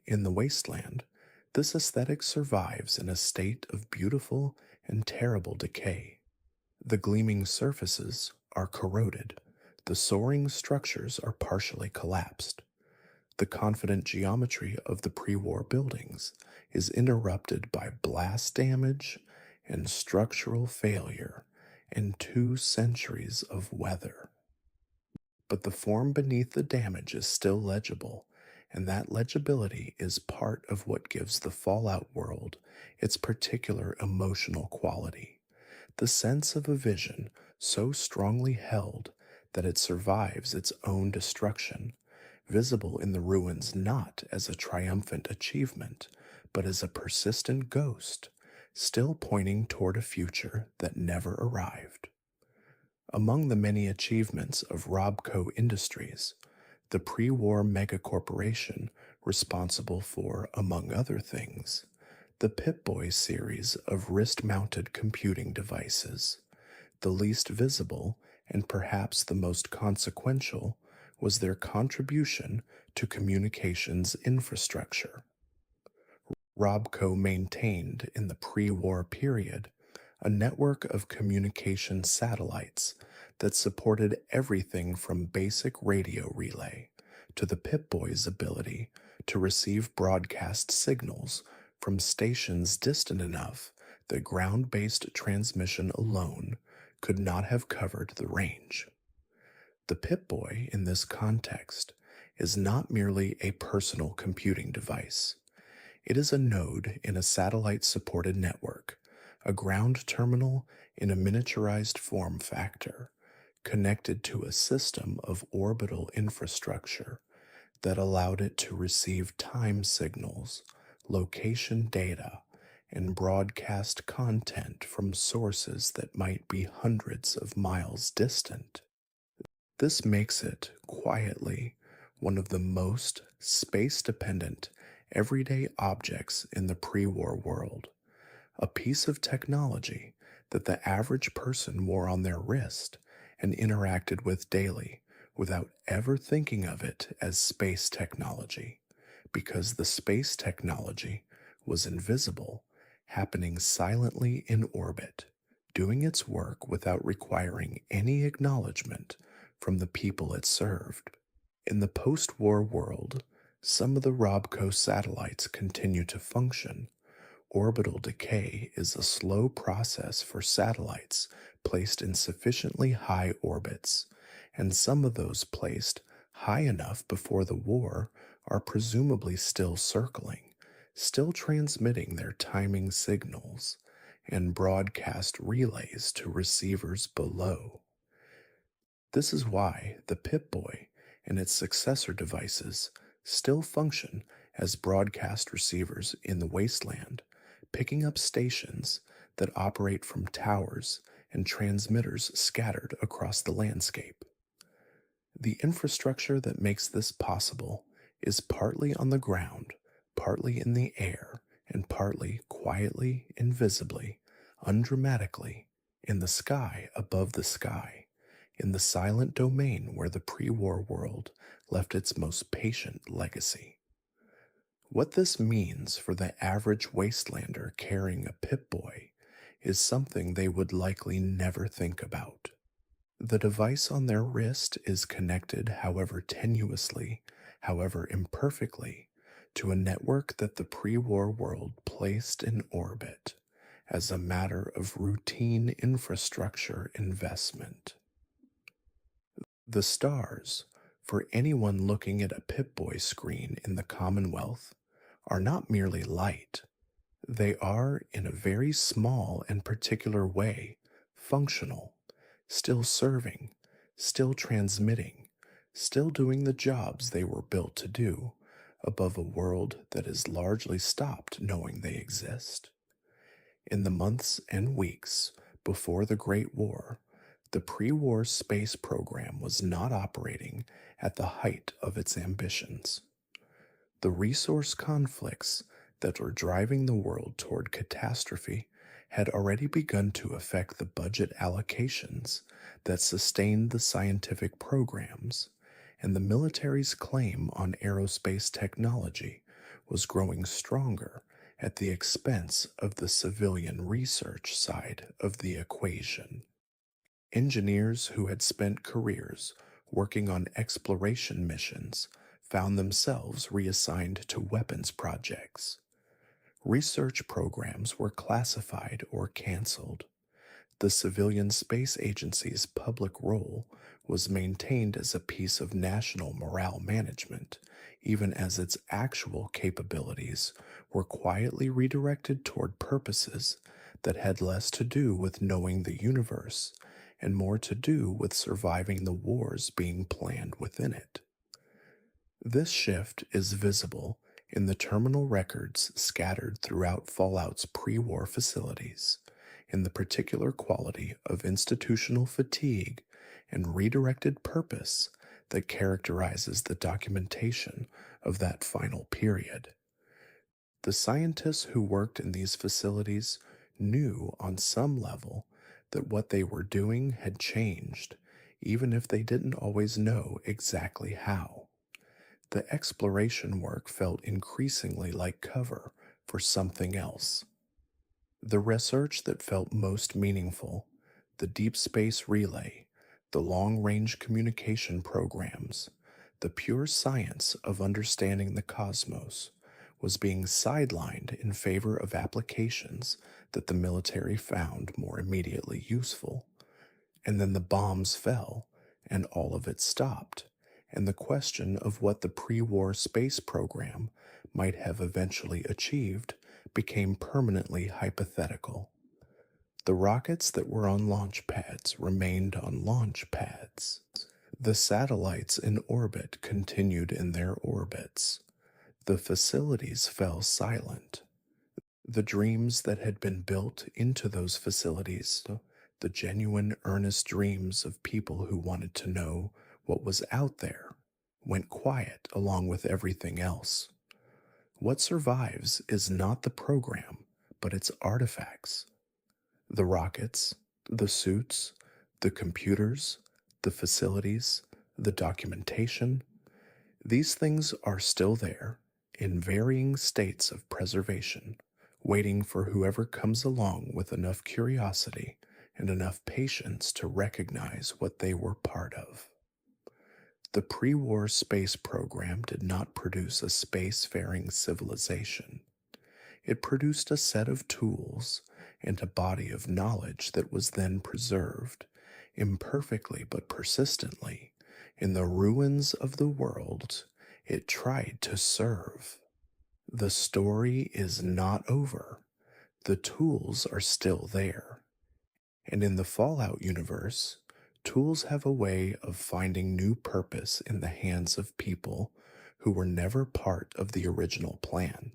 In the wasteland, this aesthetic survives in a state of beautiful and terrible decay. The gleaming surfaces are corroded. The soaring structures are partially collapsed. The confident geometry of the pre-war buildings is interrupted by blast damage and structural failure and 2 centuries of weather. but the form beneath the damage is still legible, and that legibility is part of what gives the Fallout world its particular emotional quality. The sense of a vision so strongly held that it survives its own destruction, visible in the ruins not as a triumphant achievement, but as a persistent ghost, still pointing toward a future that never arrived. Among the many achievements of Robco Industries, the pre war megacorporation responsible for, among other things, the Pip-Boy series of wrist mounted computing devices, the least visible and perhaps the most consequential was their contribution to communications infrastructure. Robco maintained in the pre war period a network of communication satellites that supported everything from basic radio relay to the Pip-Boy's ability to receive broadcast signals from stations distant enough that ground based transmission alone could not have covered the range. The Pip-Boy in this context is not merely a personal computing device. It is a node in a satellite supported network, a ground terminal in a miniaturized form factor, connected to a system of orbital infrastructure that allowed it to receive time signals, location data, and broadcast content from sources that might be hundreds of miles distant. This makes it, quietly, one of the most space dependent, everyday objects in the pre war world, a piece of technology that the average person wore on their wrist and interacted with daily without ever thinking of it as space technology, because the space technology was invisible, happening silently in orbit, doing its work without requiring any acknowledgement from the people it served. In the post war world, some of the Robco satellites continue to function. Orbital decay is a slow process for satellites placed in sufficiently high orbits, and some of those placed high enough before the war are presumably still circling, still transmitting their timing signals and broadcast relays to receivers below. This is why the Pip-Boy and its successor devices still function as broadcast receivers in the wasteland, picking up stations that operate from towers and transmitters scattered across the landscape. The infrastructure that makes this possible is partly on the ground, partly in the air, and partly quietly, invisibly, undramatically, in the sky above the sky, in the silent domain where the pre war world left its most patient legacy. What this means for the average wastelander carrying a Pip-Boy is something they would likely never think about. The device on their wrist is connected, however tenuously, however imperfectly, to a network that the pre war world placed in orbit as a matter of routine infrastructure investment. The stars, for anyone looking at a Pip-Boy screen in the Commonwealth, are not merely light. They are, in a very small and particular way, functional, still serving, still transmitting, still doing the jobs they were built to do, above a world that has largely stopped knowing they exist. In the months and weeks before the Great War, the pre war space program was not operating at the height of its ambitions. The resource conflicts that were driving the world toward catastrophe had already begun to affect the budget allocations that sustained the scientific programs, and the military's claim on aerospace technology was growing stronger at the expense of the civilian research side of the equation. Engineers who had spent careers working on exploration missions found themselves reassigned to weapons projects. Research programs were classified or canceled. The civilian space agency's public role was maintained as a piece of national morale management, even as its actual capabilities were quietly redirected toward purposes that had less to do with knowing the universe and more to do with surviving the wars being planned within it. This shift is visible in the terminal records scattered throughout Fallout's pre war facilities, in the particular quality of institutional fatigue and redirected purpose that characterizes the documentation of that final period. The scientists who worked in these facilities knew on some level that what they were doing had changed, even if they didn't always know exactly how. The exploration work felt increasingly like cover for something else. The research that felt most meaningful, the deep space relay, the long range communication programs, the pure science of understanding the cosmos, was being sidelined in favor of applications that the military found more immediately useful. And then the bombs fell, and all of it stopped, and the question of what the pre war space program might have eventually achieved became permanently hypothetical. The rockets that were on launch pads remained on launch pads. The satellites in orbit continued in their orbits. The facilities fell silent. The dreams that had been built into those facilities, the genuine, earnest dreams of people who wanted to know what was out there, went quiet along with everything else. What survives is not the program, but its artifacts. The rockets, the suits, the computers, the facilities, the documentation. These things are still there, in varying states of preservation, waiting for whoever comes along with enough curiosity and enough patience to recognize what they were part of. The pre war space program did not produce a spacefaring civilization. It produced a set of tools and a body of knowledge that was then preserved, imperfectly but persistently, in the ruins of the world it tried to serve. The story is not over. The tools are still there. And in the Fallout universe, tools have a way of finding new purpose in the hands of people who were never part of the original plan.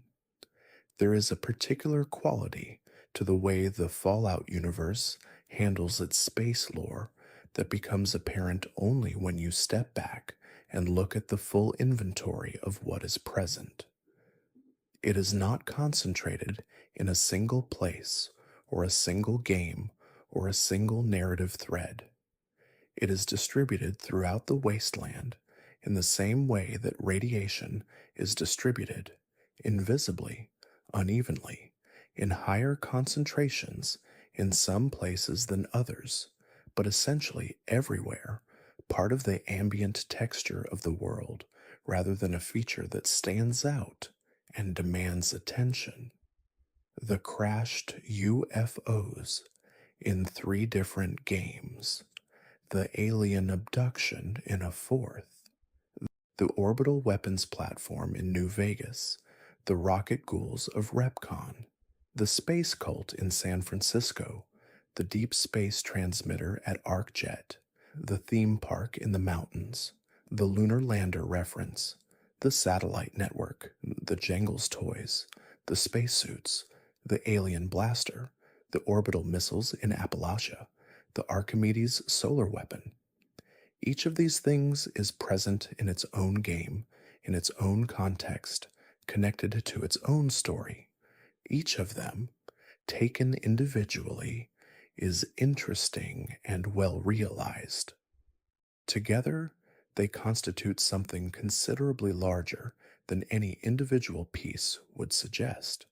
There is a particular quality to the way the Fallout universe handles its space lore that becomes apparent only when you step back and look at the full inventory of what is present. It is not concentrated in a single place, or a single game, or a single narrative thread. It is distributed throughout the wasteland in the same way that radiation is distributed, invisibly, unevenly, in higher concentrations in some places than others, but essentially everywhere, part of the ambient texture of the world rather than a feature that stands out and demands attention. The crashed UFOs in 3 different games, the alien abduction in a 4th, the orbital weapons platform in New Vegas, the rocket ghouls of Repcon, the space cult in San Francisco, the deep space transmitter at ArcJet, the theme park in the mountains, the lunar lander reference, the satellite network, the Jangles toys, the spacesuits, the alien blaster, the orbital missiles in Appalachia, the Archimedes solar weapon. Each of these things is present in its own game, in its own context, connected to its own story. Each of them, taken individually, is interesting and well realized. Together, they constitute something considerably larger than any individual piece would suggest.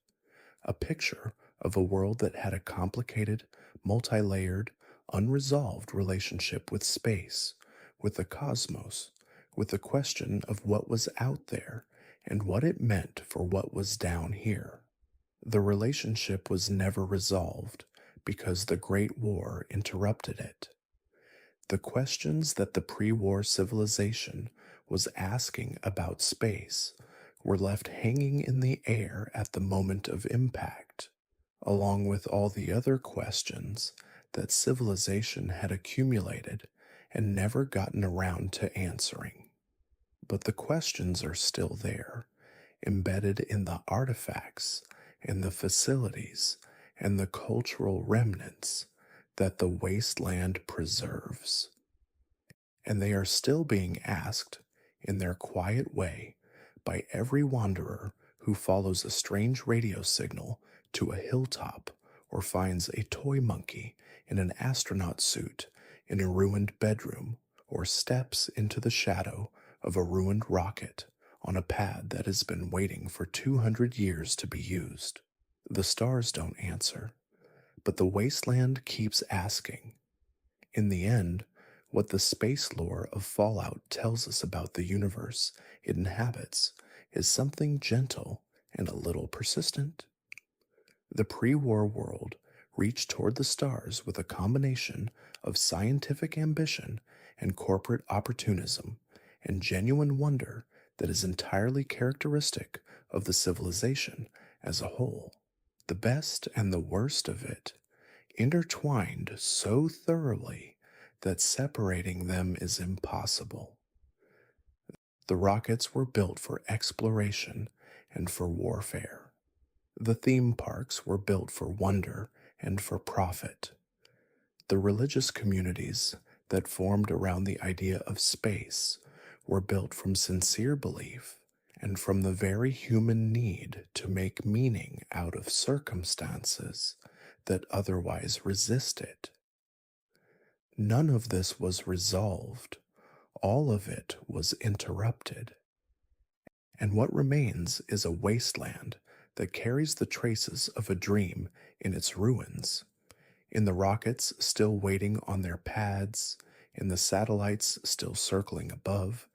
A picture of a world that had a complicated, multi-layered, unresolved relationship with space, with the cosmos, with the question of what was out there and what it meant for what was down here. The relationship was never resolved because the Great War interrupted it. The questions that the pre war civilization was asking about space were left hanging in the air at the moment of impact, along with all the other questions that civilization had accumulated and never gotten around to answering. But the questions are still there, embedded in the artifacts and the facilities and the cultural remnants that the wasteland preserves. And they are still being asked in their quiet way by every wanderer who follows a strange radio signal to a hilltop or finds a toy monkey in an astronaut suit in a ruined bedroom or steps into the shadow of a ruined rocket on a pad that has been waiting for 200 years to be used. The stars don't answer, but the wasteland keeps asking. In the end, what the space lore of Fallout tells us about the universe it inhabits is something gentle and a little persistent. The pre war world reached toward the stars with a combination of scientific ambition and corporate opportunism and genuine wonder that is entirely characteristic of the civilization as a whole. The best and the worst of it intertwined so thoroughly that separating them is impossible. The rockets were built for exploration and for warfare. The theme parks were built for wonder and for profit. The religious communities that formed around the idea of space were built from sincere belief and from the very human need to make meaning out of circumstances that otherwise resist it. None of this was resolved. All of it was interrupted. And what remains is a wasteland that carries the traces of a dream in its ruins, in the rockets still waiting on their pads, in the satellites still circling above,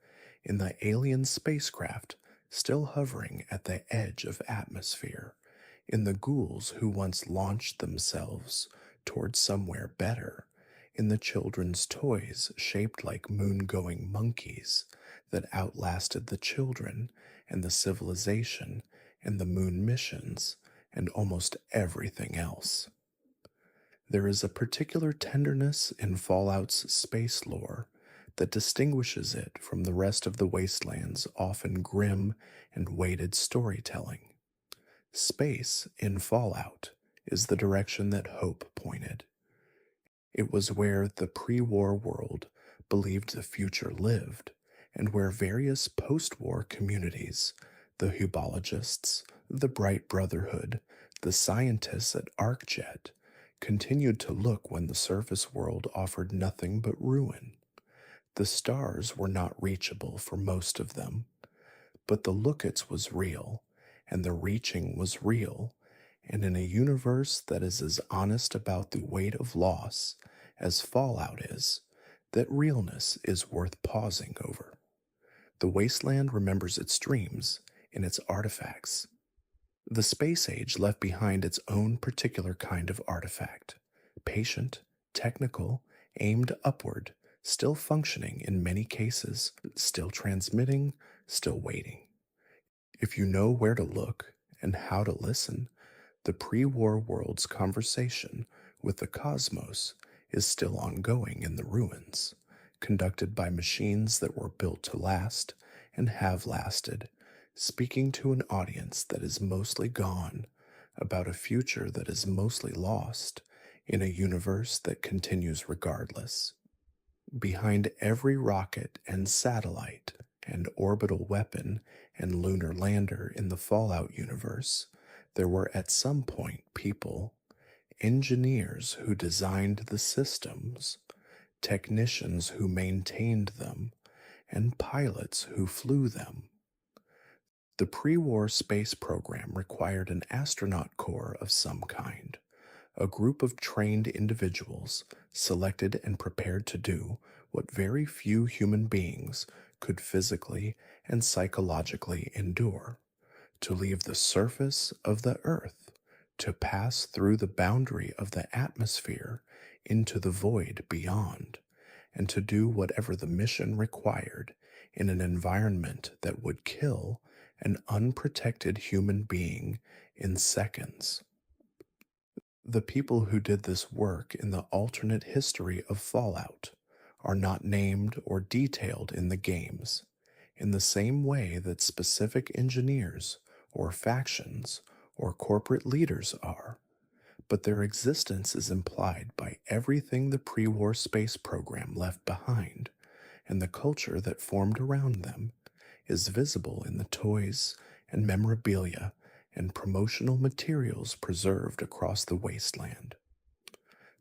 in the alien spacecraft still hovering at the edge of atmosphere, in the ghouls who once launched themselves toward somewhere better, in the children's toys shaped like moon-going monkeys that outlasted the children and the civilization and the moon missions and almost everything else. There is a particular tenderness in Fallout's space lore that distinguishes it from the rest of the wasteland's often grim and weighted storytelling. Space in Fallout is the direction that hope pointed. It was where the pre-war world believed the future lived, and where various post-war communities, the hubologists, the Bright Brotherhood, the scientists at ArcJet, continued to look when the surface world offered nothing but ruin. The stars were not reachable for most of them, but the lookets was real, and the reaching was real, and in a universe that is as honest about the weight of loss as Fallout is, that realness is worth pausing over. The wasteland remembers its dreams in its artifacts. The space age left behind its own particular kind of artifact, patient, technical, aimed upward, still functioning in many cases, still transmitting, still waiting. If you know where to look and how to listen, the pre-war world's conversation with the cosmos is still ongoing in the ruins, conducted by machines that were built to last and have lasted, speaking to an audience that is mostly gone, about a future that is mostly lost, in a universe that continues regardless. Behind every rocket and satellite and orbital weapon and lunar lander in the Fallout universe, there were at some point people, engineers who designed the systems, technicians who maintained them, and pilots who flew them. The pre-war space program required an astronaut corps of some kind, a group of trained individuals selected and prepared to do what very few human beings could physically and psychologically endure, to leave the surface of the Earth to pass through the boundary of the atmosphere into the void beyond, and to do whatever the mission required in an environment that would kill an unprotected human being in seconds. The people who did this work in the alternate history of Fallout are not named or detailed in the games, in the same way that specific engineers or factions or corporate leaders are, but their existence is implied by everything the pre war space program left behind, and the culture that formed around them is visible in the toys and memorabilia and promotional materials preserved across the wasteland.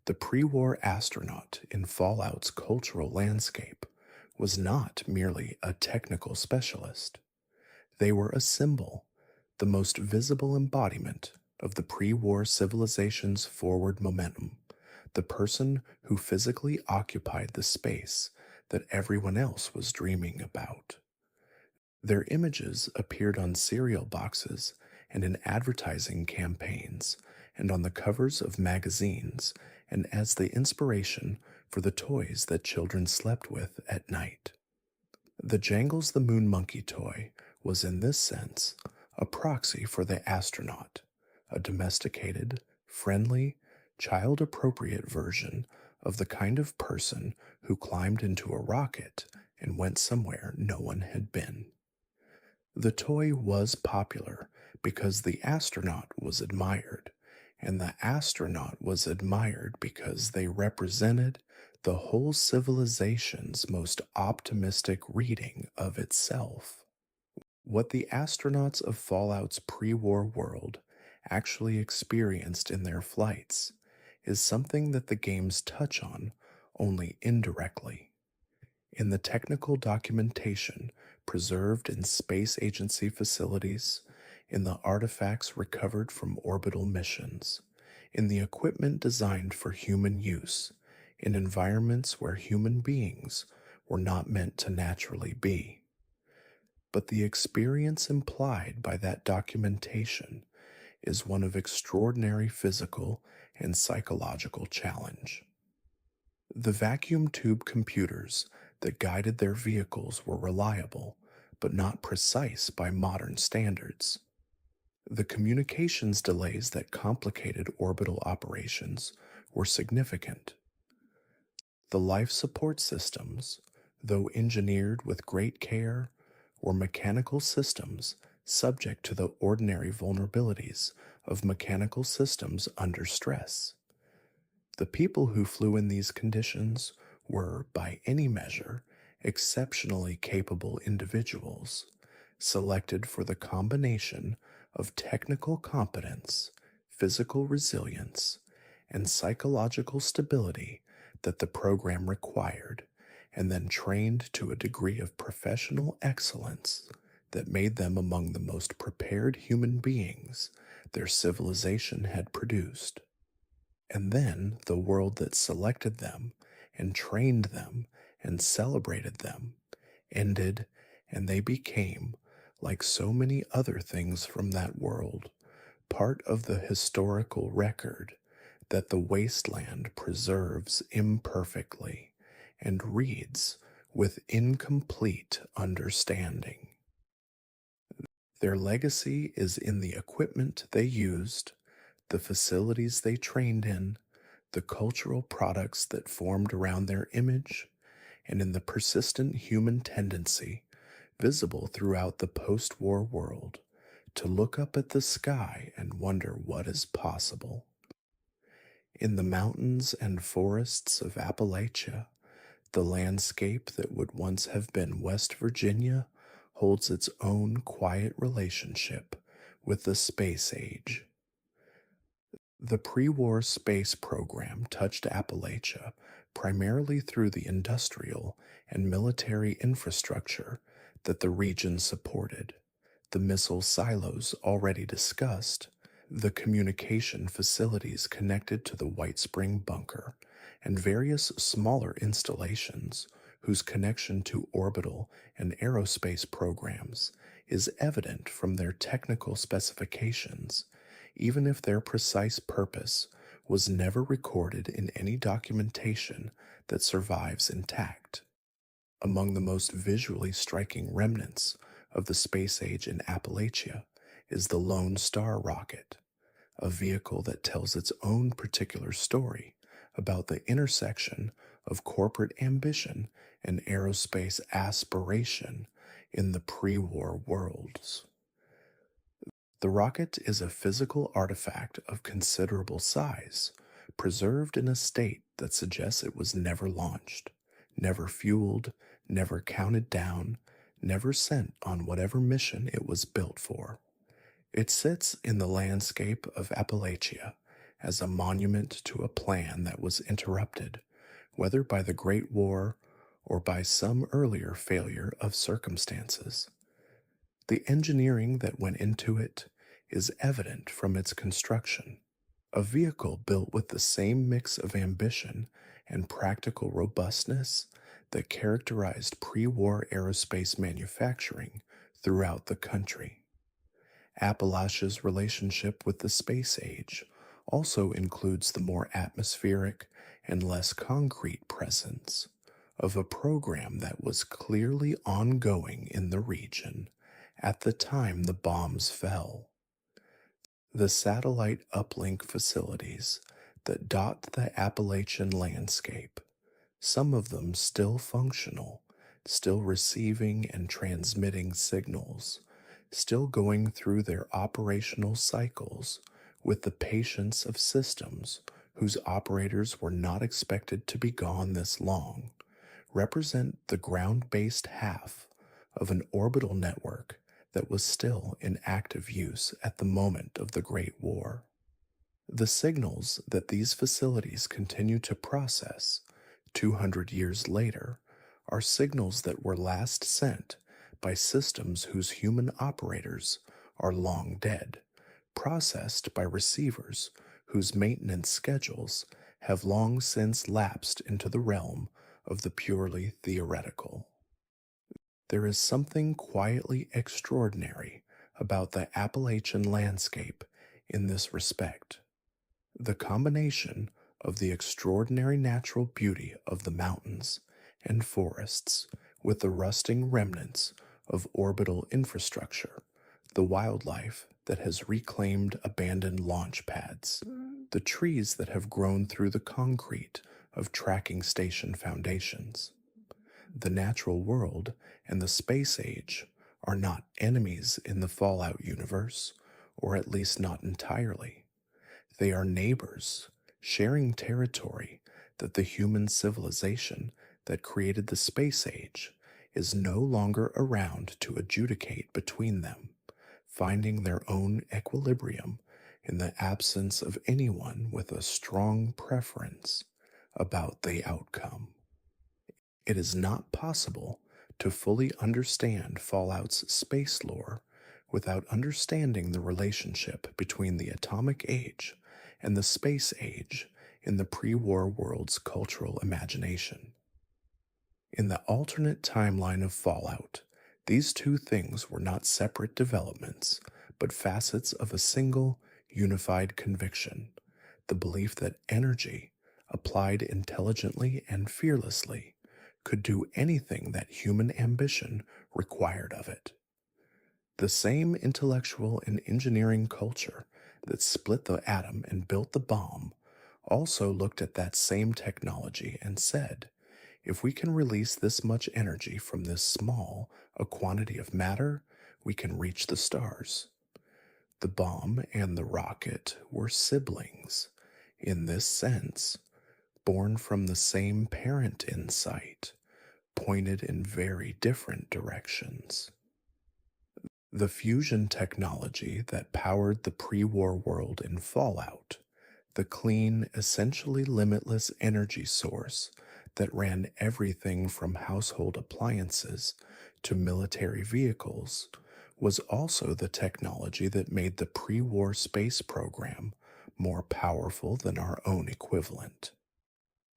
The pre war astronaut in Fallout's cultural landscape was not merely a technical specialist. They were a symbol, the most visible embodiment of the pre war civilization's forward momentum, the person who physically occupied the space that everyone else was dreaming about. Their images appeared on cereal boxes and in advertising campaigns and on the covers of magazines and as the inspiration for the toys that children slept with at night. The Jangles the Moon Monkey toy was in this sense a proxy for the astronaut, a domesticated, friendly, child-appropriate version of the kind of person who climbed into a rocket and went somewhere no one had been. The toy was popular because the astronaut was admired, and the astronaut was admired because they represented the whole civilization's most optimistic reading of itself. What the astronauts of Fallout's pre war world actually experienced in their flights is something that the games touch on only indirectly. In the technical documentation preserved in space agency facilities, in the artifacts recovered from orbital missions, in the equipment designed for human use, in environments where human beings were not meant to naturally be. But the experience implied by that documentation is one of extraordinary physical and psychological challenge. The vacuum tube computers that guided their vehicles were reliable, but not precise by modern standards. The communications delays that complicated orbital operations were significant. The life support systems, though engineered with great care, were mechanical systems subject to the ordinary vulnerabilities of mechanical systems under stress. The people who flew in these conditions were, by any measure, exceptionally capable individuals, selected for the combination of technical competence, physical resilience, and psychological stability that the program required, and then trained to a degree of professional excellence that made them among the most prepared human beings their civilization had produced. And then the world that selected them and trained them and celebrated them ended, and they became, like so many other things from that world, part of the historical record that the wasteland preserves imperfectly and reads with incomplete understanding. Their legacy is in the equipment they used, the facilities they trained in, the cultural products that formed around their image, and in the persistent human tendency, visible throughout the post war world, to look up at the sky and wonder what is possible. In the mountains and forests of Appalachia, the landscape that would once have been West Virginia holds its own quiet relationship with the space age. The pre-war space program touched Appalachia primarily through the industrial and military infrastructure that the region supported, the missile silos already discussed, the communication facilities connected to the White Spring bunker, and various smaller installations whose connection to orbital and aerospace programs is evident from their technical specifications even if their precise purpose was never recorded in any documentation that survives intact. Among the most visually striking remnants of the space age in Appalachia is the Lone Star rocket, a vehicle that tells its own particular story about the intersection of corporate ambition and aerospace aspiration in the pre war worlds. The rocket is a physical artifact of considerable size, preserved in a state that suggests it was never launched, never fueled, never counted down, never sent on whatever mission it was built for. It sits in the landscape of Appalachia as a monument to a plan that was interrupted, whether by the Great War or by some earlier failure of circumstances. The engineering that went into it is evident from its construction. A vehicle built with the same mix of ambition and practical robustness that characterized pre-war aerospace manufacturing throughout the country. Appalachia's relationship with the space age also includes the more atmospheric and less concrete presence of a program that was clearly ongoing in the region at the time the bombs fell. The satellite uplink facilities that dot the Appalachian landscape, some of them still functional, still receiving and transmitting signals, still going through their operational cycles with the patience of systems whose operators were not expected to be gone this long, represent the ground-based half of an orbital network that was still in active use at the moment of the Great War. The signals that these facilities continue to process 200 years later are signals that were last sent by systems whose human operators are long dead, processed by receivers whose maintenance schedules have long since lapsed into the realm of the purely theoretical. There is something quietly extraordinary about the Appalachian landscape in this respect. The combination of the extraordinary natural beauty of the mountains and forests with the rusting remnants of orbital infrastructure, the wildlife that has reclaimed abandoned launch pads, the trees that have grown through the concrete of tracking station foundations. The natural world and the space age are not enemies in the Fallout universe, or at least not entirely. They are neighbors, sharing territory that the human civilization that created the space age is no longer around to adjudicate between them, finding their own equilibrium in the absence of anyone with a strong preference about the outcome. It is not possible to fully understand Fallout's space lore without understanding the relationship between the atomic age and the space age in the pre-war world's cultural imagination. In the alternate timeline of Fallout, these two things were not separate developments, but facets of a single, unified conviction, the belief that energy, applied intelligently and fearlessly, could do anything that human ambition required of it. The same intellectual and engineering culture that split the atom and built the bomb also looked at that same technology and said, if we can release this much energy from this small a quantity of matter, we can reach the stars. The bomb and the rocket were siblings, in this sense, born from the same parent in sight, pointed in very different directions. The fusion technology that powered the pre-war world in Fallout, the clean, essentially limitless energy source that ran everything from household appliances to military vehicles, was also the technology that made the pre-war space program more powerful than our own equivalent.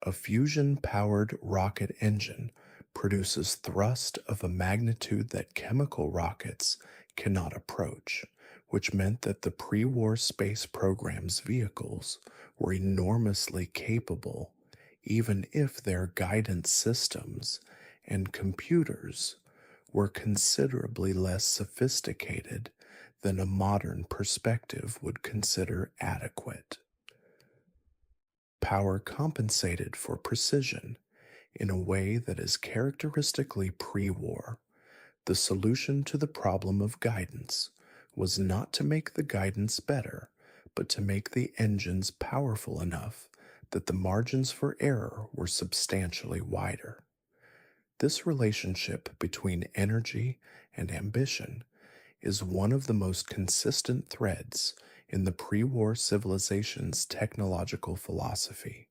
A fusion-powered rocket engine produces thrust of a magnitude that chemical rockets cannot approach, which meant that the pre war space program's vehicles were enormously capable, even if their guidance systems and computers were considerably less sophisticated than a modern perspective would consider adequate. Power compensated for precision in a way that is characteristically pre war. The solution to the problem of guidance was not to make the guidance better, but to make the engines powerful enough that the margins for error were substantially wider. This relationship between energy and ambition is one of the most consistent threads in the pre war civilization's technological philosophy,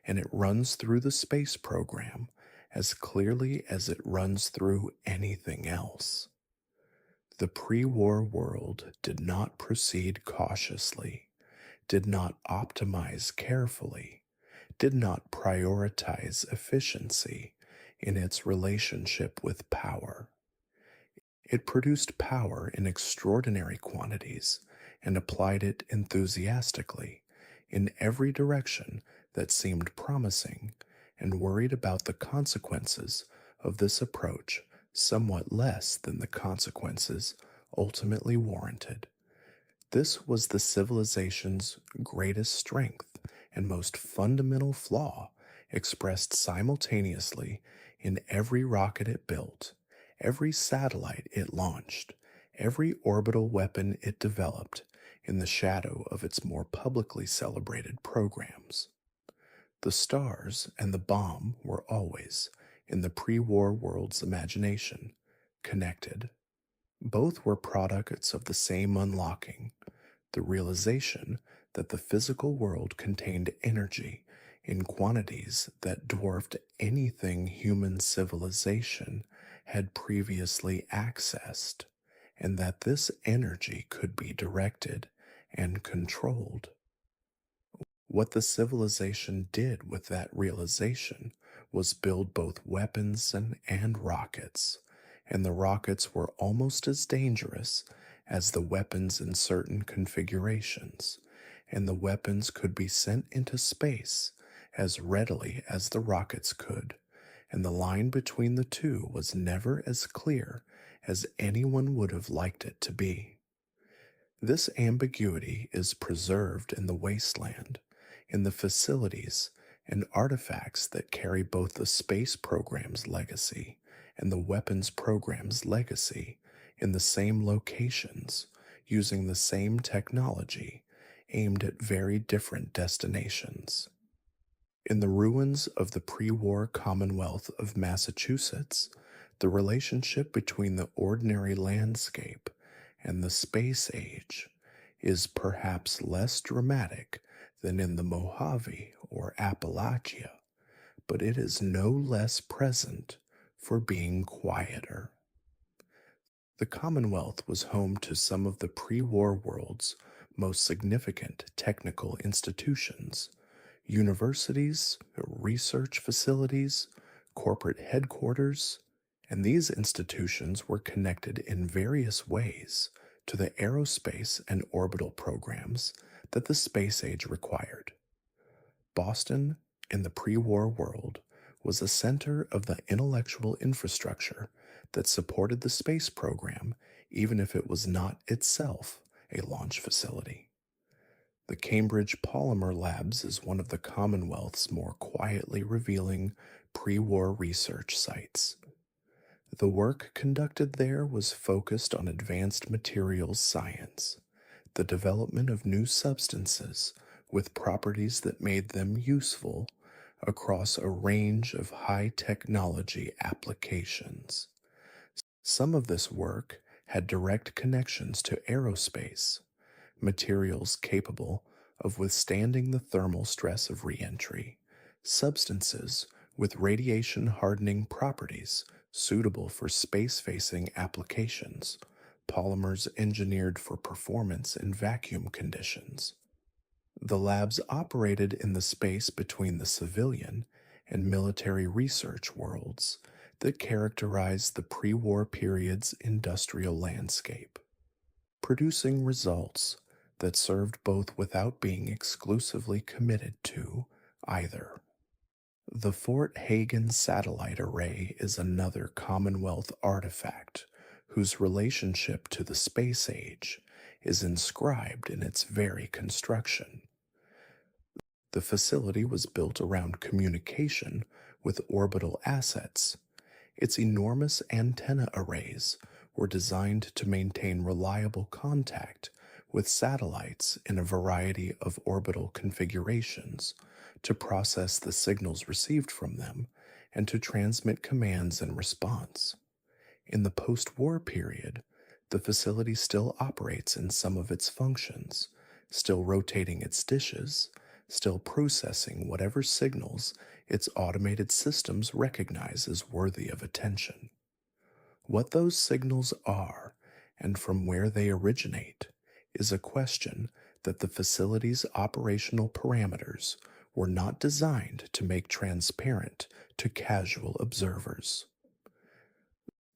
and it runs through the space program as clearly as it runs through anything else. The pre war world did not proceed cautiously, did not optimize carefully, did not prioritize efficiency in its relationship with power. It produced power in extraordinary quantities and applied it enthusiastically in every direction that seemed promising, and worried about the consequences of this approach somewhat less than the consequences ultimately warranted. This was the civilization's greatest strength and most fundamental flaw, expressed simultaneously in every rocket it built, every satellite it launched, every orbital weapon it developed in the shadow of its more publicly celebrated programs. The stars and the bomb were always, in the pre war world's imagination, connected. Both were products of the same unlocking, the realization that the physical world contained energy in quantities that dwarfed anything human civilization had previously accessed, and that this energy could be directed and controlled. What the civilization did with that realization was build both weapons and rockets, and the rockets were almost as dangerous as the weapons in certain configurations, and the weapons could be sent into space as readily as the rockets could, and the line between the two was never as clear as anyone would have liked it to be. This ambiguity is preserved in the wasteland, in the facilities and artifacts that carry both the space program's legacy and the weapons program's legacy in the same locations, using the same technology, aimed at very different destinations. In the ruins of the pre war Commonwealth of Massachusetts, the relationship between the ordinary landscape and the space age is perhaps less dramatic than in the Mojave or Appalachia, but it is no less present for being quieter. The Commonwealth was home to some of the pre war world's most significant technical institutions: universities, research facilities, corporate headquarters, and these institutions were connected in various ways to the aerospace and orbital programs that the space age required. Boston, in the pre war world, was the center of the intellectual infrastructure that supported the space program, even if it was not itself a launch facility. The Cambridge Polymer Labs is one of the Commonwealth's more quietly revealing pre war research sites. The work conducted there was focused on advanced materials science, the development of new substances with properties that made them useful across a range of high technology applications. Some of this work had direct connections to aerospace, materials capable of withstanding the thermal stress of reentry, substances with radiation hardening properties suitable for space-facing applications, polymers engineered for performance in vacuum conditions. The labs operated in the space between the civilian and military research worlds that characterized the pre-war period's industrial landscape. producing results that served both without being exclusively committed to either. The Fort Hagen satellite array is another Commonwealth artifact whose relationship to the space age is inscribed in its very construction. The facility was built around communication with orbital assets. Its enormous antenna arrays were designed to maintain reliable contact with satellites in a variety of orbital configurations, to process the signals received from them, and to transmit commands in response. In the post war period, the facility still operates in some of its functions, still rotating its dishes, still processing whatever signals its automated systems recognize as worthy of attention. What those signals are and from where they originate is a question that the facility's operational parameters were not designed to make transparent to casual observers.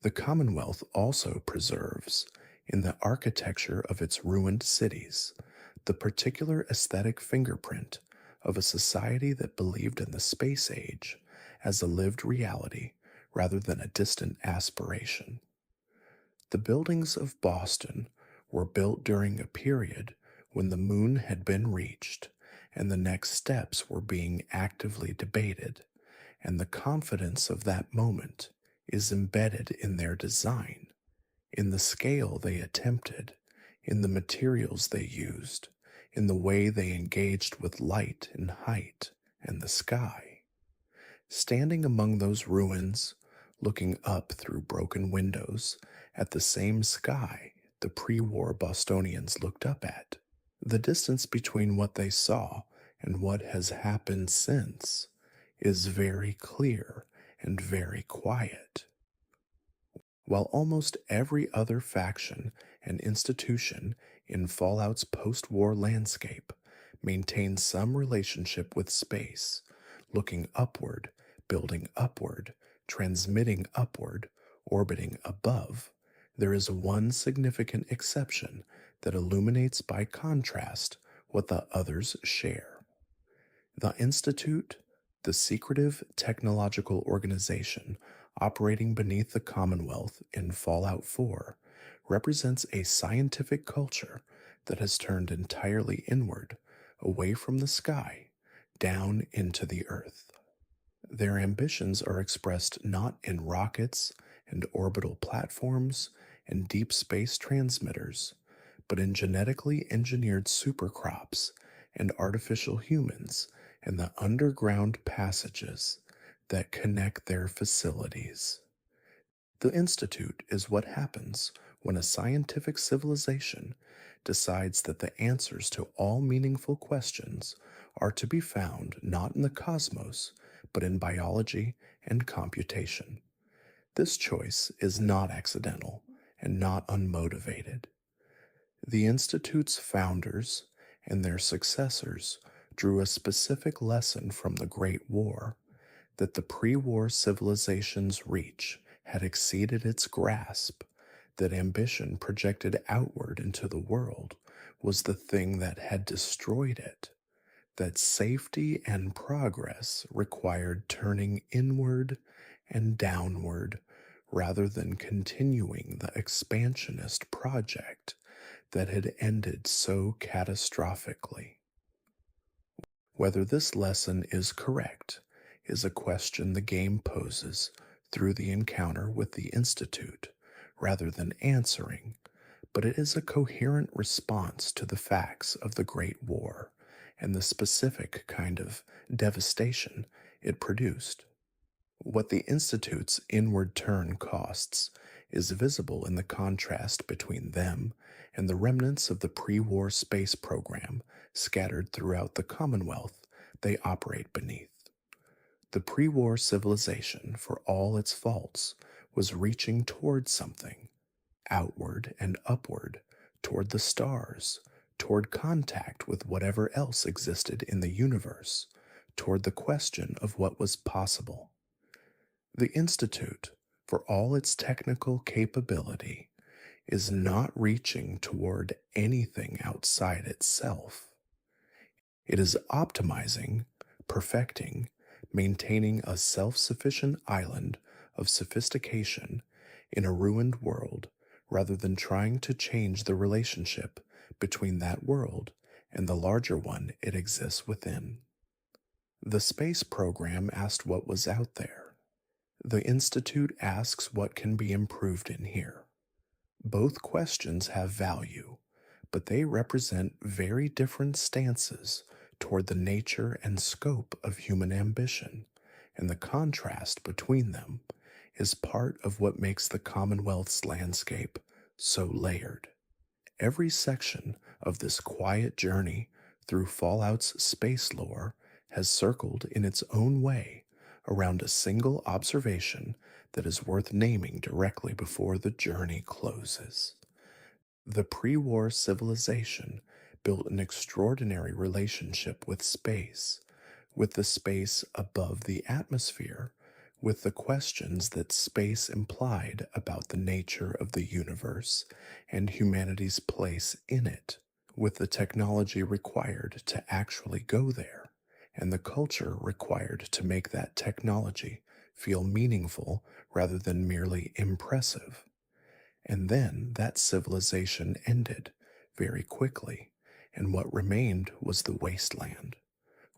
The Commonwealth also preserves, in the architecture of its ruined cities, the particular aesthetic fingerprint of a society that believed in the space age as a lived reality rather than a distant aspiration. The buildings of Boston were built during a period when the moon had been reached and the next steps were being actively debated, and the confidence of that moment is embedded in their design, in the scale they attempted, in the materials they used, in the way they engaged with light and height and the sky. Standing among those ruins, looking up through broken windows at the same sky the pre-war Bostonians looked up at, the distance between what they saw and what has happened since is very clear and very quiet. While almost every other faction and institution in Fallout's post-war landscape maintains some relationship with space, looking upward, building upward, transmitting upward, orbiting above, there is one significant exception that illuminates by contrast what the others share. The Institute, the secretive technological organization operating beneath the Commonwealth in Fallout 4, represents a scientific culture that has turned entirely inward, away from the sky, down into the earth. Their ambitions are expressed not in rockets and orbital platforms and deep space transmitters, but in genetically engineered supercrops and artificial humans and the underground passages that connect their facilities. The Institute is what happens when a scientific civilization decides that the answers to all meaningful questions are to be found not in the cosmos, but in biology and computation. This choice is not accidental and not unmotivated. The Institute's founders and their successors drew a specific lesson from the Great War, that the pre-war civilization's reach had exceeded its grasp, that ambition projected outward into the world was the thing that had destroyed it, that safety and progress required turning inward and downward rather than continuing the expansionist project that had ended so catastrophically. Whether this lesson is correct is a question the game poses through the encounter with the Institute rather than answering, but it is a coherent response to the facts of the Great War and the specific kind of devastation it produced. What the Institute's inward turn costs is visible in the contrast between them and the remnants of the pre-war space program scattered throughout the Commonwealth they operate beneath. The pre-war civilization, for all its faults, was reaching toward something, outward and upward, toward the stars, toward contact with whatever else existed in the universe, toward the question of what was possible. The Institute, for all its technical capability, is not reaching toward anything outside itself. It is optimizing, perfecting, maintaining a self sufficient island of sophistication in a ruined world rather than trying to change the relationship between that world and the larger one it exists within. The space program asked what was out there. The Institute asks what can be improved in here. Both questions have value, but they represent very different stances toward the nature and scope of human ambition, and the contrast between them is part of what makes the Commonwealth's landscape so layered. Every section of this quiet journey through Fallout's space lore has circled in its own way around a single observation that is worth naming directly before the journey closes. The pre war civilization built an extraordinary relationship with space, with the space above the atmosphere, with the questions that space implied about the nature of the universe and humanity's place in it, with the technology required to actually go there, and the culture required to make that technology feel meaningful rather than merely impressive. And then that civilization ended very quickly, and what remained was the wasteland.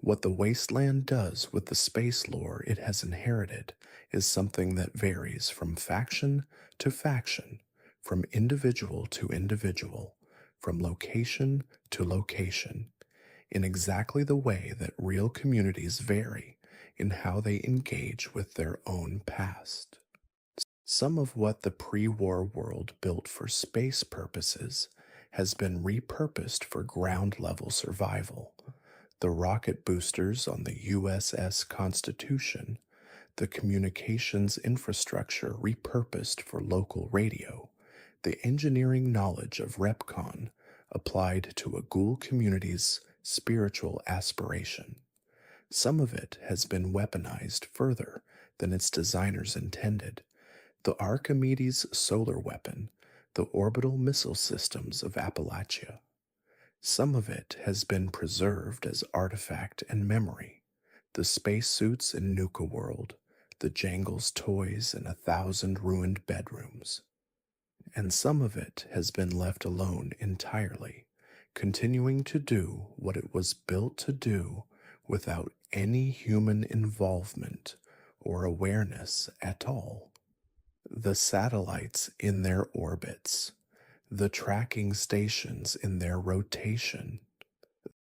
What the wasteland does with the space lore it has inherited is something that varies from faction to faction, from individual to individual, from location to location, in exactly the way that real communities vary in how they engage with their own past. Some of what the pre war world built for space purposes has been repurposed for ground level survival. The rocket boosters on the USS Constitution, the communications infrastructure repurposed for local radio, the engineering knowledge of REPCON applied to a ghoul community's spiritual aspiration. Some of it has been weaponized further than its designers intended. The Archimedes solar weapon, the orbital missile systems of Appalachia. Some of it has been preserved as artifact and memory. The spacesuits in Nuka World, the Jangles toys in 1,000 ruined bedrooms. And some of it has been left alone entirely, continuing to do what it was built to do without any human involvement or awareness at all. The satellites in their orbits, the tracking stations in their rotation,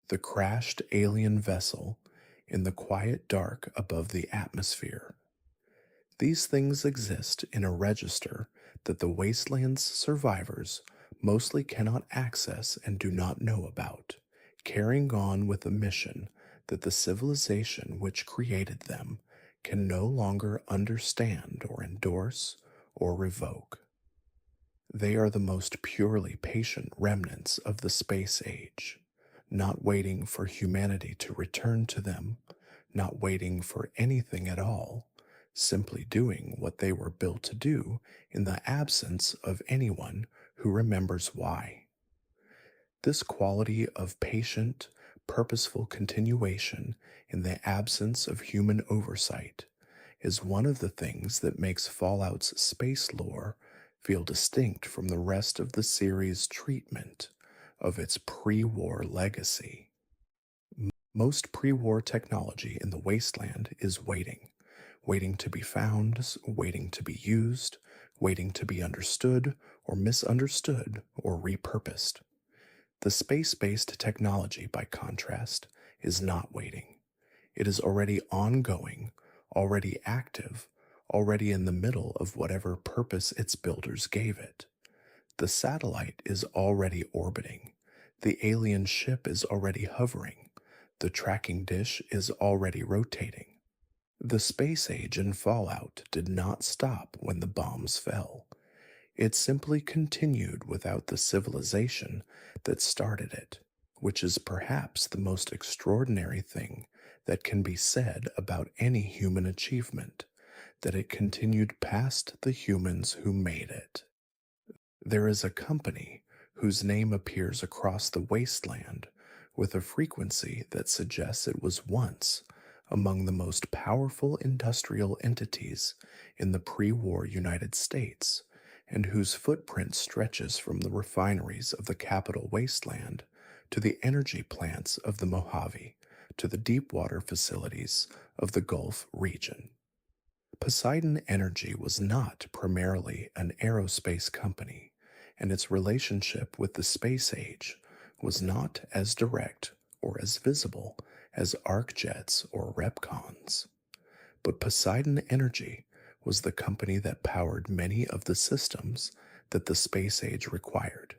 the crashed alien vessel in the quiet dark above the atmosphere. These things exist in a register that the wasteland's survivors mostly cannot access and do not know about, carrying on with a mission that the civilization which created them can no longer understand or endorse or revoke. They are the most purely patient remnants of the space age, not waiting for humanity to return to them, not waiting for anything at all, simply doing what they were built to do in the absence of anyone who remembers why. This quality of patient, purposeful continuation in the absence of human oversight is one of the things that makes Fallout's space lore feel distinct from the rest of the series' treatment of its pre-war legacy. Most pre-war technology in the wasteland is waiting to be found, waiting to be used, waiting to be understood or misunderstood or repurposed. The space-based technology, by contrast, is not waiting. It is already ongoing, already active, already in the middle of whatever purpose its builders gave it. The satellite is already orbiting. The alien ship is already hovering. The tracking dish is already rotating. The space age in Fallout did not stop when the bombs fell. It simply continued without the civilization that started it, which is perhaps the most extraordinary thing that can be said about any human achievement, that it continued past the humans who made it. There is a company whose name appears across the wasteland with a frequency that suggests it was once among the most powerful industrial entities in the pre war United States, and whose footprint stretches from the refineries of the capital wasteland to the energy plants of the Mojave to the deep water facilities of the Gulf region. Poseidon Energy was not primarily an aerospace company, and its relationship with the space age was not as direct or as visible as ArcJets or Repcons. But Poseidon Energy was the company that powered many of the systems that the space age required,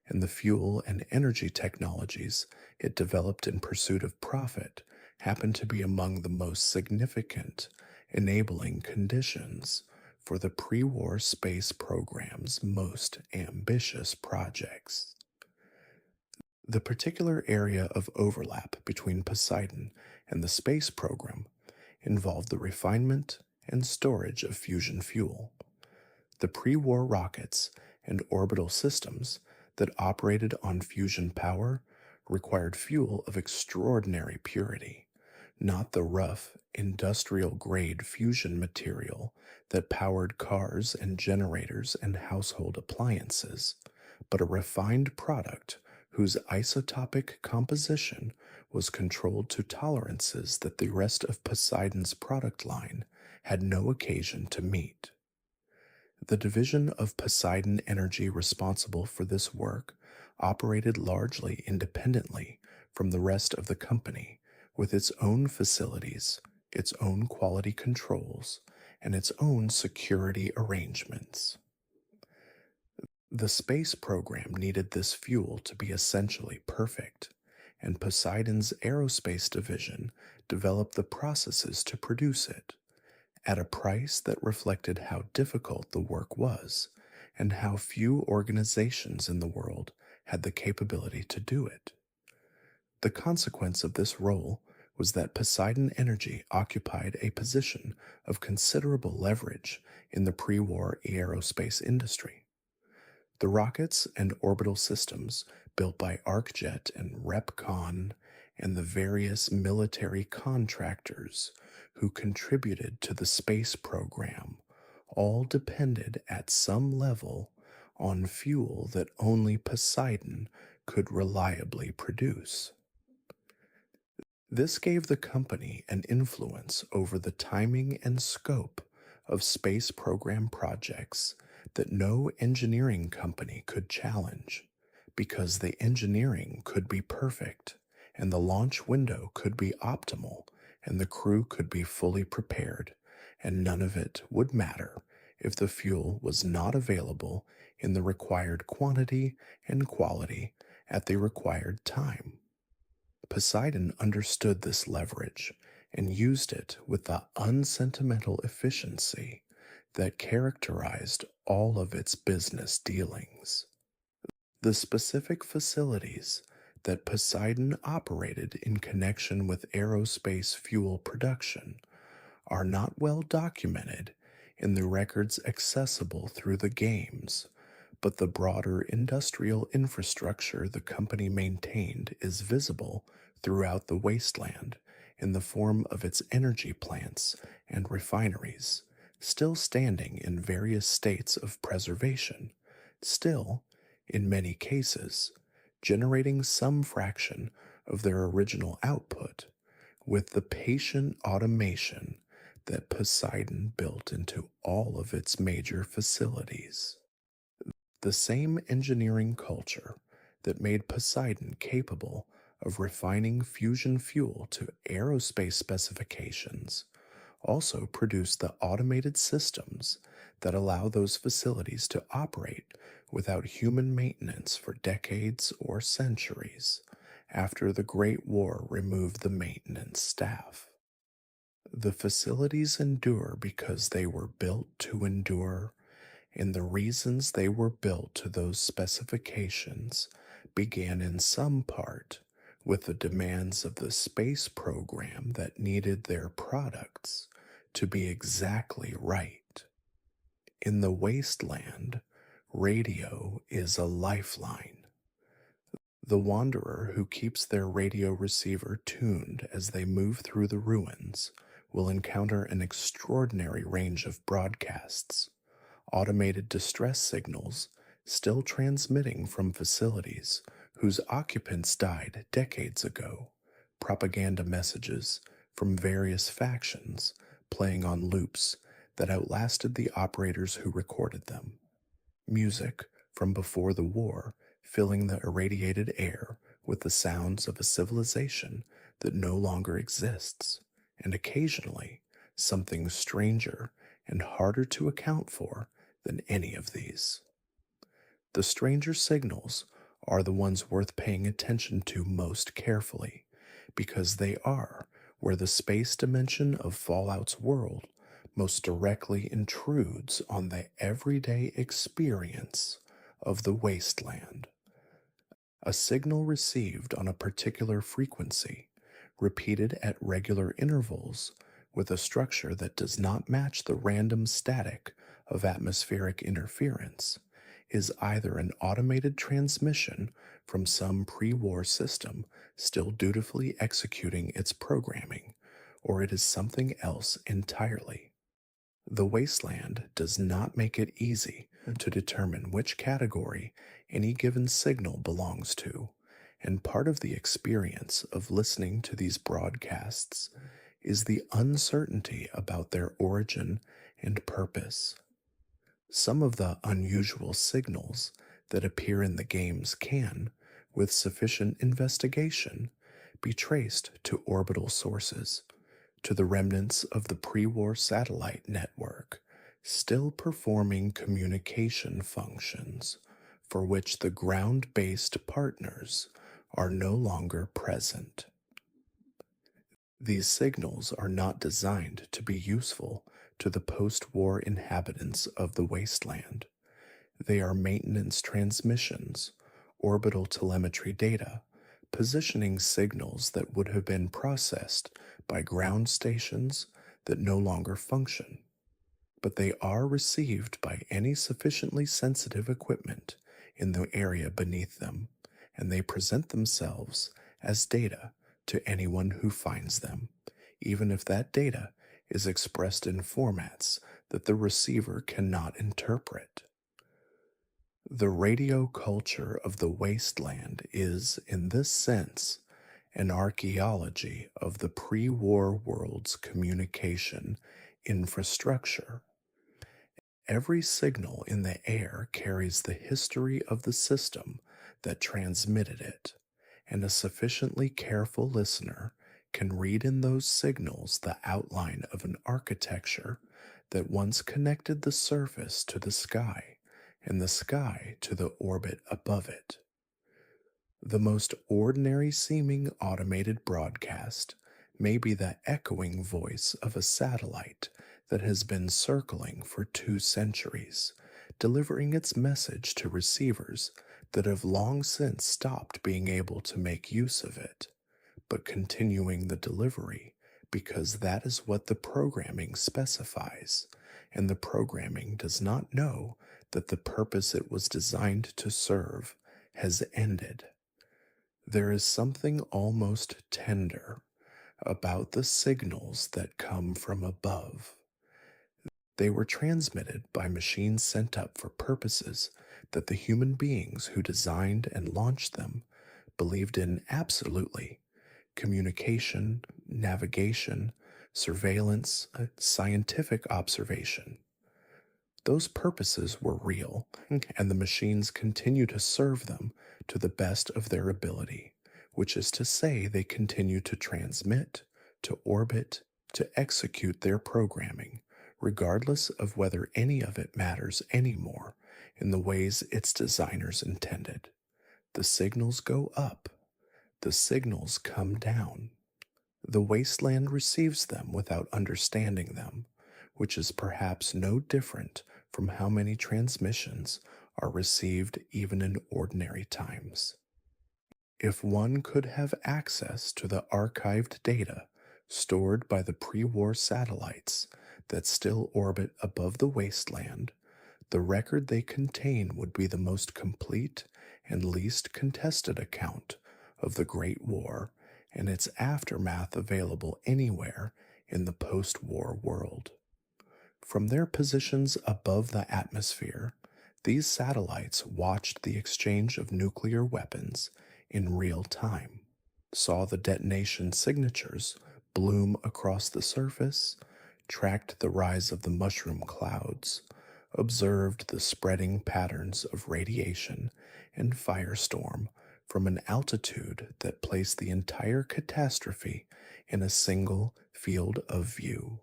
and the fuel and energy technologies it developed in pursuit of profit happened to be among the most significant enabling conditions for the pre war space program's most ambitious projects. The particular area of overlap between Poseidon and the space program involved the refinement and storage of fusion fuel. The pre war rockets and orbital systems that operated on fusion power required fuel of extraordinary purity, not the rough, industrial grade fusion material that powered cars and generators and household appliances, but a refined product whose isotopic composition was controlled to tolerances that the rest of Poseidon's product line had no occasion to meet. The division of Poseidon Energy responsible for this work operated largely independently from the rest of the company, with its own facilities, its own quality controls, and its own security arrangements. The space program needed this fuel to be essentially perfect, and Poseidon's aerospace division developed the processes to produce it at a price that reflected how difficult the work was and how few organizations in the world had the capability to do it. The consequence of this role was that Poseidon Energy occupied a position of considerable leverage in the pre war aerospace industry. The rockets and orbital systems built by ArcJet and Repcon and the various military contractors who contributed to the space program all depended at some level on fuel that only Poseidon could reliably produce. This gave the company an influence over the timing and scope of space program projects that no engineering company could challenge, because the engineering could be perfect, and the launch window could be optimal, and the crew could be fully prepared, and none of it would matter if the fuel was not available in the required quantity and quality at the required time. Poseidon understood this leverage and used it with the unsentimental efficiency that characterized all of its business dealings. The specific facilities that Poseidon operated in connection with aerospace fuel production are not well documented in the records accessible through the games, but the broader industrial infrastructure the company maintained is visible throughout the wasteland in the form of its energy plants and refineries, still standing in various states of preservation, still, in many cases, generating some fraction of their original output, with the patient automation that Poseidon built into all of its major facilities. The same engineering culture that made Poseidon capable of refining fusion fuel to aerospace specifications also produced the automated systems that allow those facilities to operate without human maintenance for decades or centuries after the Great War removed the maintenance staff. The facilities endure because they were built to endure, and the reasons they were built to those specifications began in some part with the demands of the space program that needed their products to be exactly right. In the wasteland, Radio is a lifeline. The wanderer who keeps their radio receiver tuned as they move through the ruins will encounter an extraordinary range of broadcasts, automated distress signals still transmitting from facilities whose occupants died decades ago, propaganda messages from various factions playing on loops that outlasted the operators who recorded them, music from before the war filling the irradiated air with the sounds of a civilization that no longer exists, and occasionally something stranger and harder to account for than any of these. The stranger signals are the ones worth paying attention to most carefully, because they are where the space dimension of Fallout's world most directly intrudes on the everyday experience of the wasteland. A signal received on a particular frequency, repeated at regular intervals, with a structure that does not match the random static of atmospheric interference, is either an automated transmission from some pre-war system still dutifully executing its programming, or it is something else entirely. The wasteland does not make it easy to determine which category any given signal belongs to, and part of the experience of listening to these broadcasts is the uncertainty about their origin and purpose. Some of the unusual signals that appear in the games can, with sufficient investigation, be traced to orbital sources, to the remnants of the pre-war satellite network, still performing communication functions for which the ground-based partners are no longer present. These signals are not designed to be useful to the post-war inhabitants of the wasteland. They are maintenance transmissions, orbital telemetry data, positioning signals that would have been processed by ground stations that no longer function. But they are received by any sufficiently sensitive equipment in the area beneath them, and they present themselves as data to anyone who finds them, even if that data is expressed in formats that the receiver cannot interpret. The radio culture of the wasteland is, in this sense, an archaeology of the pre-war world's communication infrastructure. Every signal in the air carries the history of the system that transmitted it, and a sufficiently careful listener can read in those signals the outline of an architecture that once connected the surface to the sky and the sky to the orbit above it. The most ordinary seeming automated broadcast may be the echoing voice of a satellite that has been circling for 2 centuries, delivering its message to receivers that have long since stopped being able to make use of it, but continuing the delivery because that is what the programming specifies, and the programming does not know that the purpose it was designed to serve has ended. There is something almost tender about the signals that come from above. They were transmitted by machines sent up for purposes that the human beings who designed and launched them believed in absolutely: communication, navigation, surveillance, scientific observation. Those purposes were real, and the machines continue to serve them to the best of their ability, which is to say they continue to transmit, to orbit, to execute their programming, regardless of whether any of it matters anymore in the ways its designers intended. The signals go up, the signals come down. The wasteland receives them without understanding them, which is perhaps no different from how many transmissions are received even in ordinary times. If one could have access to the archived data stored by the pre-war satellites that still orbit above the wasteland, The record they contain would be the most complete and least contested account of the Great War and its aftermath available anywhere in the post war world. From their positions above the atmosphere, these satellites watched the exchange of nuclear weapons in real time, saw the detonation signatures bloom across the surface, tracked the rise of the mushroom clouds, observed the spreading patterns of radiation and firestorm from an altitude that placed the entire catastrophe in a single field of view.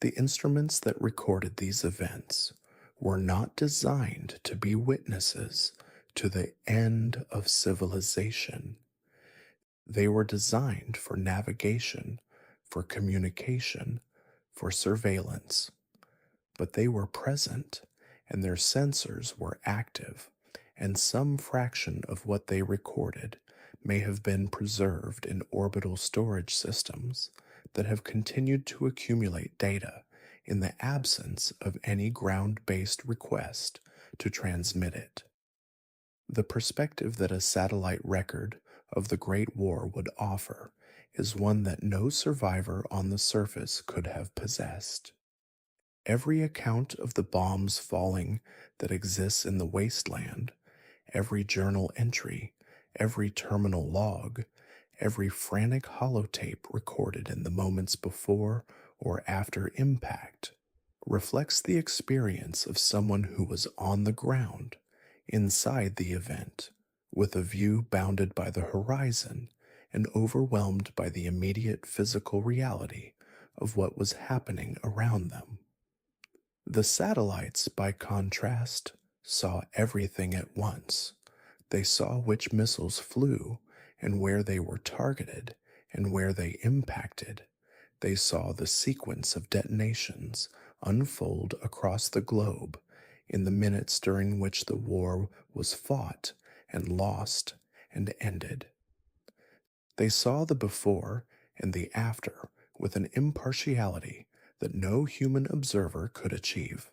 The instruments that recorded these events were not designed to be witnesses to the end of civilization. They were designed for navigation, for communication, for surveillance. But they were present, and their sensors were active, and some fraction of what they recorded may have been preserved in orbital storage systems that have continued to accumulate data in the absence of any ground-based request to transmit it. The perspective that a satellite record of the Great War would offer is one that no survivor on the surface could have possessed. Every account of the bombs falling that exists in the wasteland, every journal entry, every terminal log, every frantic holotape recorded in the moments before or after impact, reflects the experience of someone who was on the ground, inside the event, with a view bounded by the horizon and overwhelmed by the immediate physical reality of what was happening around them. The satellites, by contrast, saw everything at once. They saw which missiles flew and where they were targeted and where they impacted. They saw the sequence of detonations unfold across the globe in the minutes during which the war was fought and lost and ended. They saw the before and the after with an impartiality that no human observer could achieve,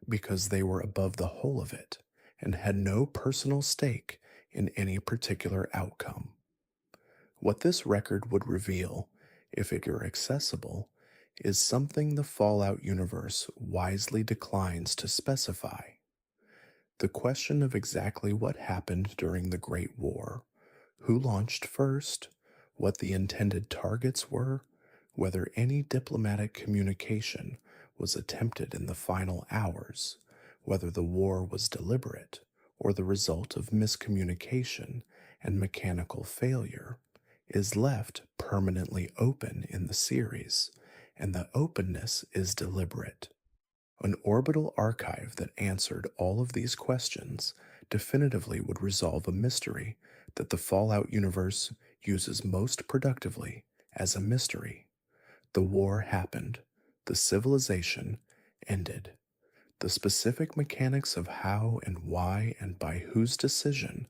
because they were above the whole of it and had no personal stake in any particular outcome. What this record would reveal, if it were accessible, is something the Fallout universe wisely declines to specify. The question of exactly what happened during the Great War, who launched first, what the intended targets were, whether any diplomatic communication was attempted in the final hours, whether the war was deliberate or the result of miscommunication and mechanical failure, is left permanently open in the series, and the openness is deliberate. An orbital archive that answered all of these questions definitively would resolve a mystery that the Fallout universe uses most productively as a mystery. The war happened. The civilization ended. The specific mechanics of how and why and by whose decision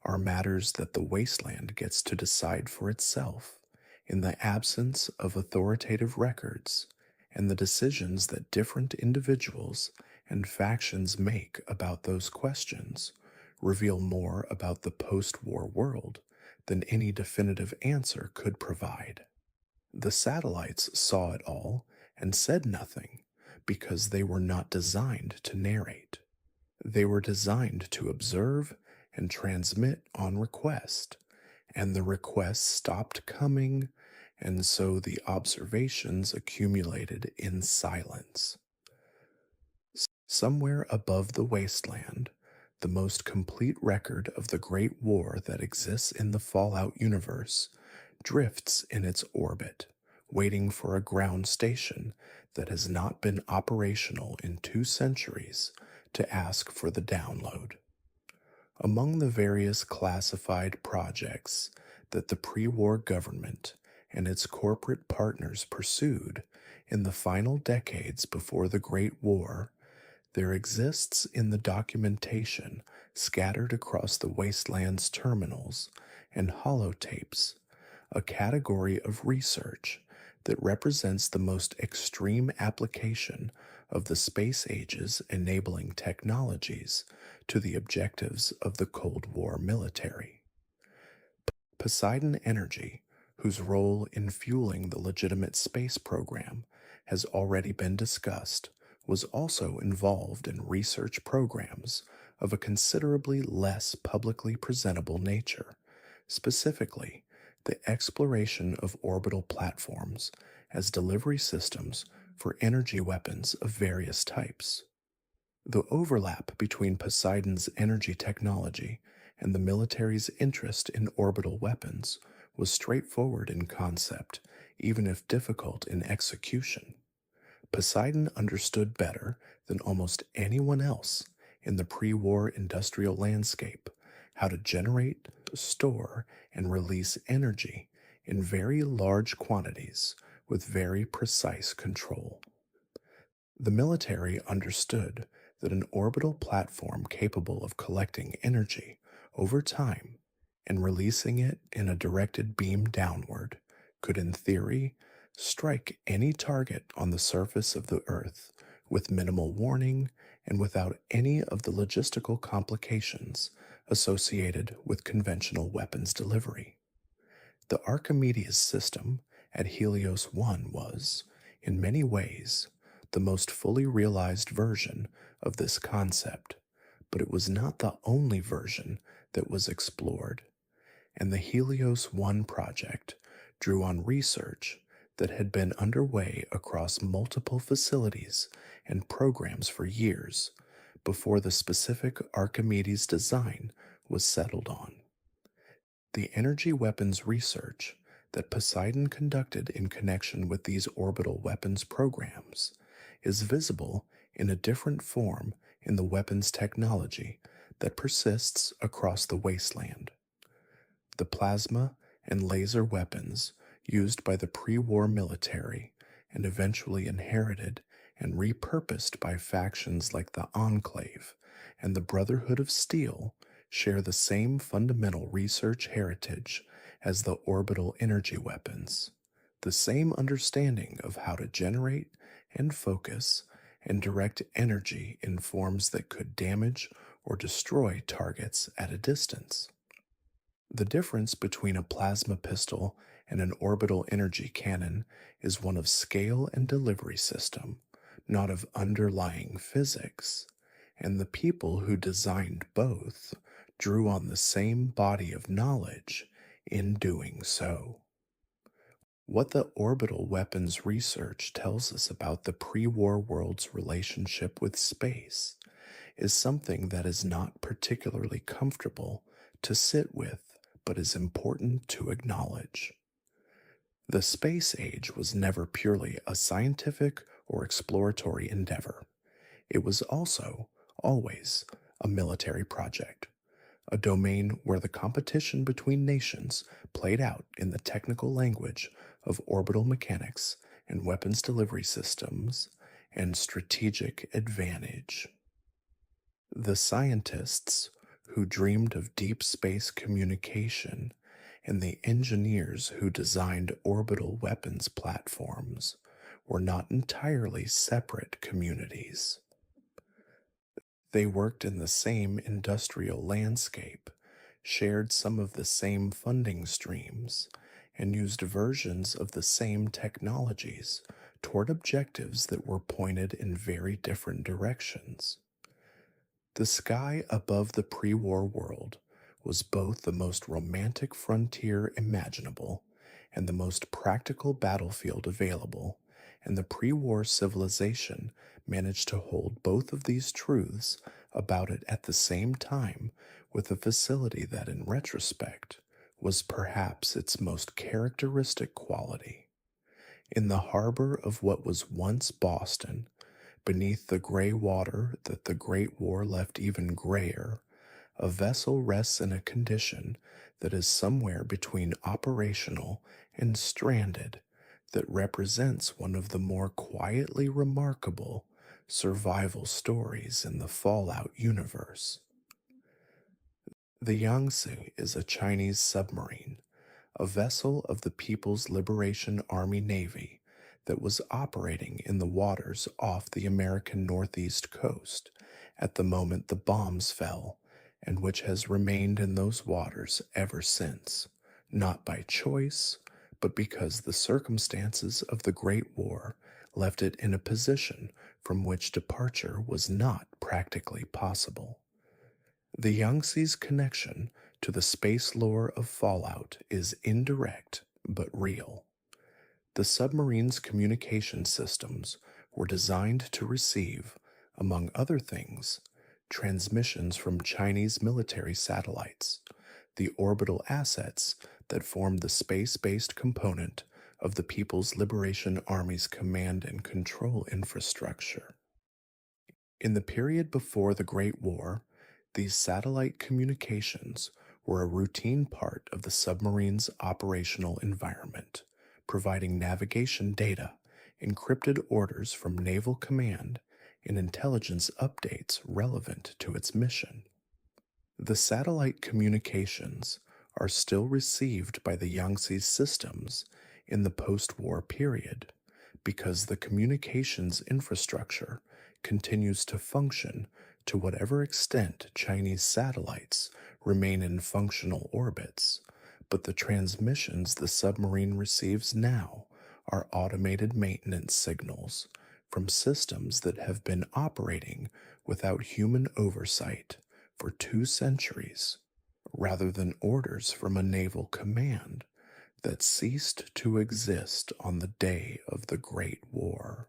are matters that the wasteland gets to decide for itself in the absence of authoritative records, and the decisions that different individuals and factions make about those questions reveal more about the post-war world than any definitive answer could provide. The satellites saw it all and said nothing because they were not designed to narrate. They were designed to observe and transmit on request, and the requests stopped coming, and so the observations accumulated in silence. Somewhere above the wasteland, the most complete record of the Great War that exists in the Fallout universe drifts in its orbit, waiting for a ground station that has not been operational in 2 centuries to ask for the download. Among the various classified projects that the pre-war government and its corporate partners pursued in the final decades before the Great War, there exists in the documentation scattered across the wasteland's terminals and holotapes a category of research that represents the most extreme application of the space age's enabling technologies to the objectives of the Cold War military. Poseidon Energy, whose role in fueling the legitimate space program has already been discussed, was also involved in research programs of a considerably less publicly presentable nature, specifically the exploration of orbital platforms as delivery systems for energy weapons of various types. The overlap between Poseidon's energy technology and the military's interest in orbital weapons was straightforward in concept, even if difficult in execution. Poseidon understood better than almost anyone else in the pre war industrial landscape how to generate, store, and release energy in very large quantities with very precise control. The military understood that an orbital platform capable of collecting energy over time and releasing it in a directed beam downward could, in theory, strike any target on the surface of the Earth with minimal warning and without any of the logistical complications associated with conventional weapons delivery. The Archimedes system at Helios 1 was, in many ways, the most fully realized version of this concept, but it was not the only version that was explored, and the Helios 1 project drew on research that had been underway across multiple facilities and programs for years before the specific Archimedes design was settled on. The energy weapons research that Poseidon conducted in connection with these orbital weapons programs is visible in a different form in the weapons technology that persists across the wasteland. The plasma and laser weapons used by the pre-war military and eventually inherited and repurposed by factions like the Enclave and the Brotherhood of Steel share the same fundamental research heritage as the orbital energy weapons, the same understanding of how to generate and focus and direct energy in forms that could damage or destroy targets at a distance. The difference between a plasma pistol and an orbital energy cannon is one of scale and delivery system, not of underlying physics, and the people who designed both drew on the same body of knowledge in doing so. What the orbital weapons research tells us about the pre-war world's relationship with space is something that is not particularly comfortable to sit with, but is important to acknowledge. The space age was never purely a scientific or exploratory endeavor. It was also, always, a military project, a domain where the competition between nations played out in the technical language of orbital mechanics and weapons delivery systems and strategic advantage. The scientists who dreamed of deep space communication and the engineers who designed orbital weapons platforms were not entirely separate communities. They worked in the same industrial landscape, shared some of the same funding streams, and used versions of the same technologies toward objectives that were pointed in very different directions. The sky above the pre-war world was both the most romantic frontier imaginable and the most practical battlefield available, and the pre-war civilization managed to hold both of these truths about it at the same time with a facility that, in retrospect, was perhaps its most characteristic quality. In the harbor of what was once Boston, beneath the gray water that the Great War left even grayer, a vessel rests in a condition that is somewhere between operational and stranded, that represents one of the more quietly remarkable survival stories in the Fallout universe. The Yangtze is a Chinese submarine, a vessel of the People's Liberation Army Navy that was operating in the waters off the American Northeast coast at the moment the bombs fell, and which has remained in those waters ever since, not by choice, but because the circumstances of the Great War left it in a position from which departure was not practically possible. The Yangtze's connection to the space lore of Fallout is indirect but real. The submarine's communication systems were designed to receive, among other things, transmissions from Chinese military satellites, the orbital assets that formed the space based component of the People's Liberation Army's command and control infrastructure. In the period before the Great War, these satellite communications were a routine part of the submarine's operational environment, providing navigation data, encrypted orders from Naval Command, and intelligence updates relevant to its mission. The satellite communications are still received by the Yangtze systems in the post war period because the communications infrastructure continues to function to whatever extent Chinese satellites remain in functional orbits, but the transmissions the submarine receives now are automated maintenance signals from systems that have been operating without human oversight for 2 centuries, rather than orders from a naval command that ceased to exist on the day of the Great War.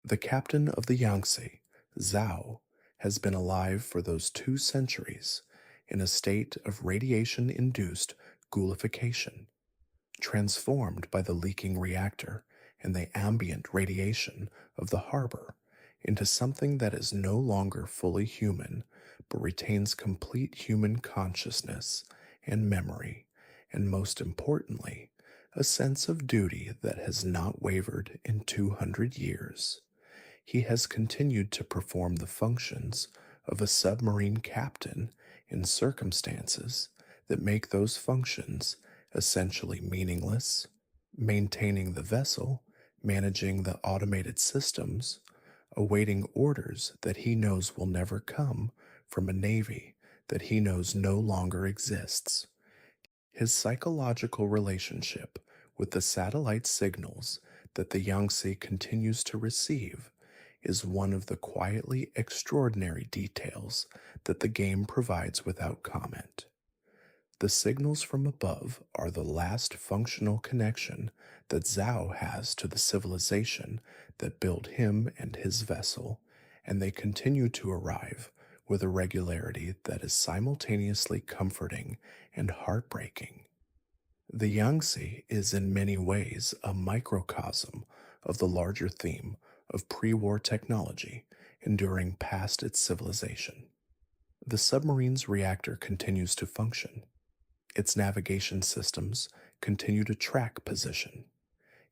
The captain of the Yangtze, Zhao, has been alive for those 2 centuries in a state of radiation induced ghoulification, transformed by the leaking reactor and the ambient radiation of the harbor into something that is no longer fully human but retains complete human consciousness and memory, and most importantly, a sense of duty that has not wavered in 200 years. He has continued to perform the functions of a submarine captain in circumstances that make those functions essentially meaningless, maintaining the vessel, managing the automated systems, awaiting orders that he knows will never come from a navy that he knows no longer exists. His psychological relationship with the satellite signals that the Yangtze continues to receive is one of the quietly extraordinary details that the game provides without comment. The signals from above are the last functional connection that Zhao has to the civilization that built him and his vessel, and they continue to arrive with a regularity that is simultaneously comforting and heartbreaking. The Yangtze is in many ways a microcosm of the larger theme of pre-war technology enduring past its civilization. The submarine's reactor continues to function. Its navigation systems continue to track position.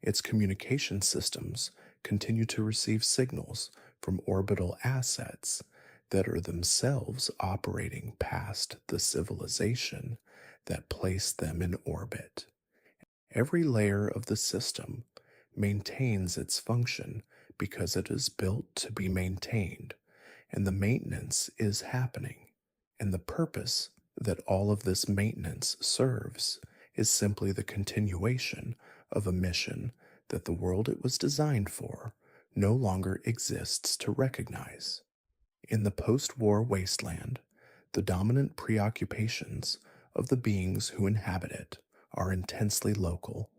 Its communication systems continue to receive signals from orbital assets that are themselves operating past the civilization that placed them in orbit. Every layer of the system maintains its function because it is built to be maintained, and the maintenance is happening, and the purpose that all of this maintenance serves is simply the continuation of a mission that the world it was designed for no longer exists to recognize. In the post-war wasteland, the dominant preoccupations of the beings who inhabit it are intensely local: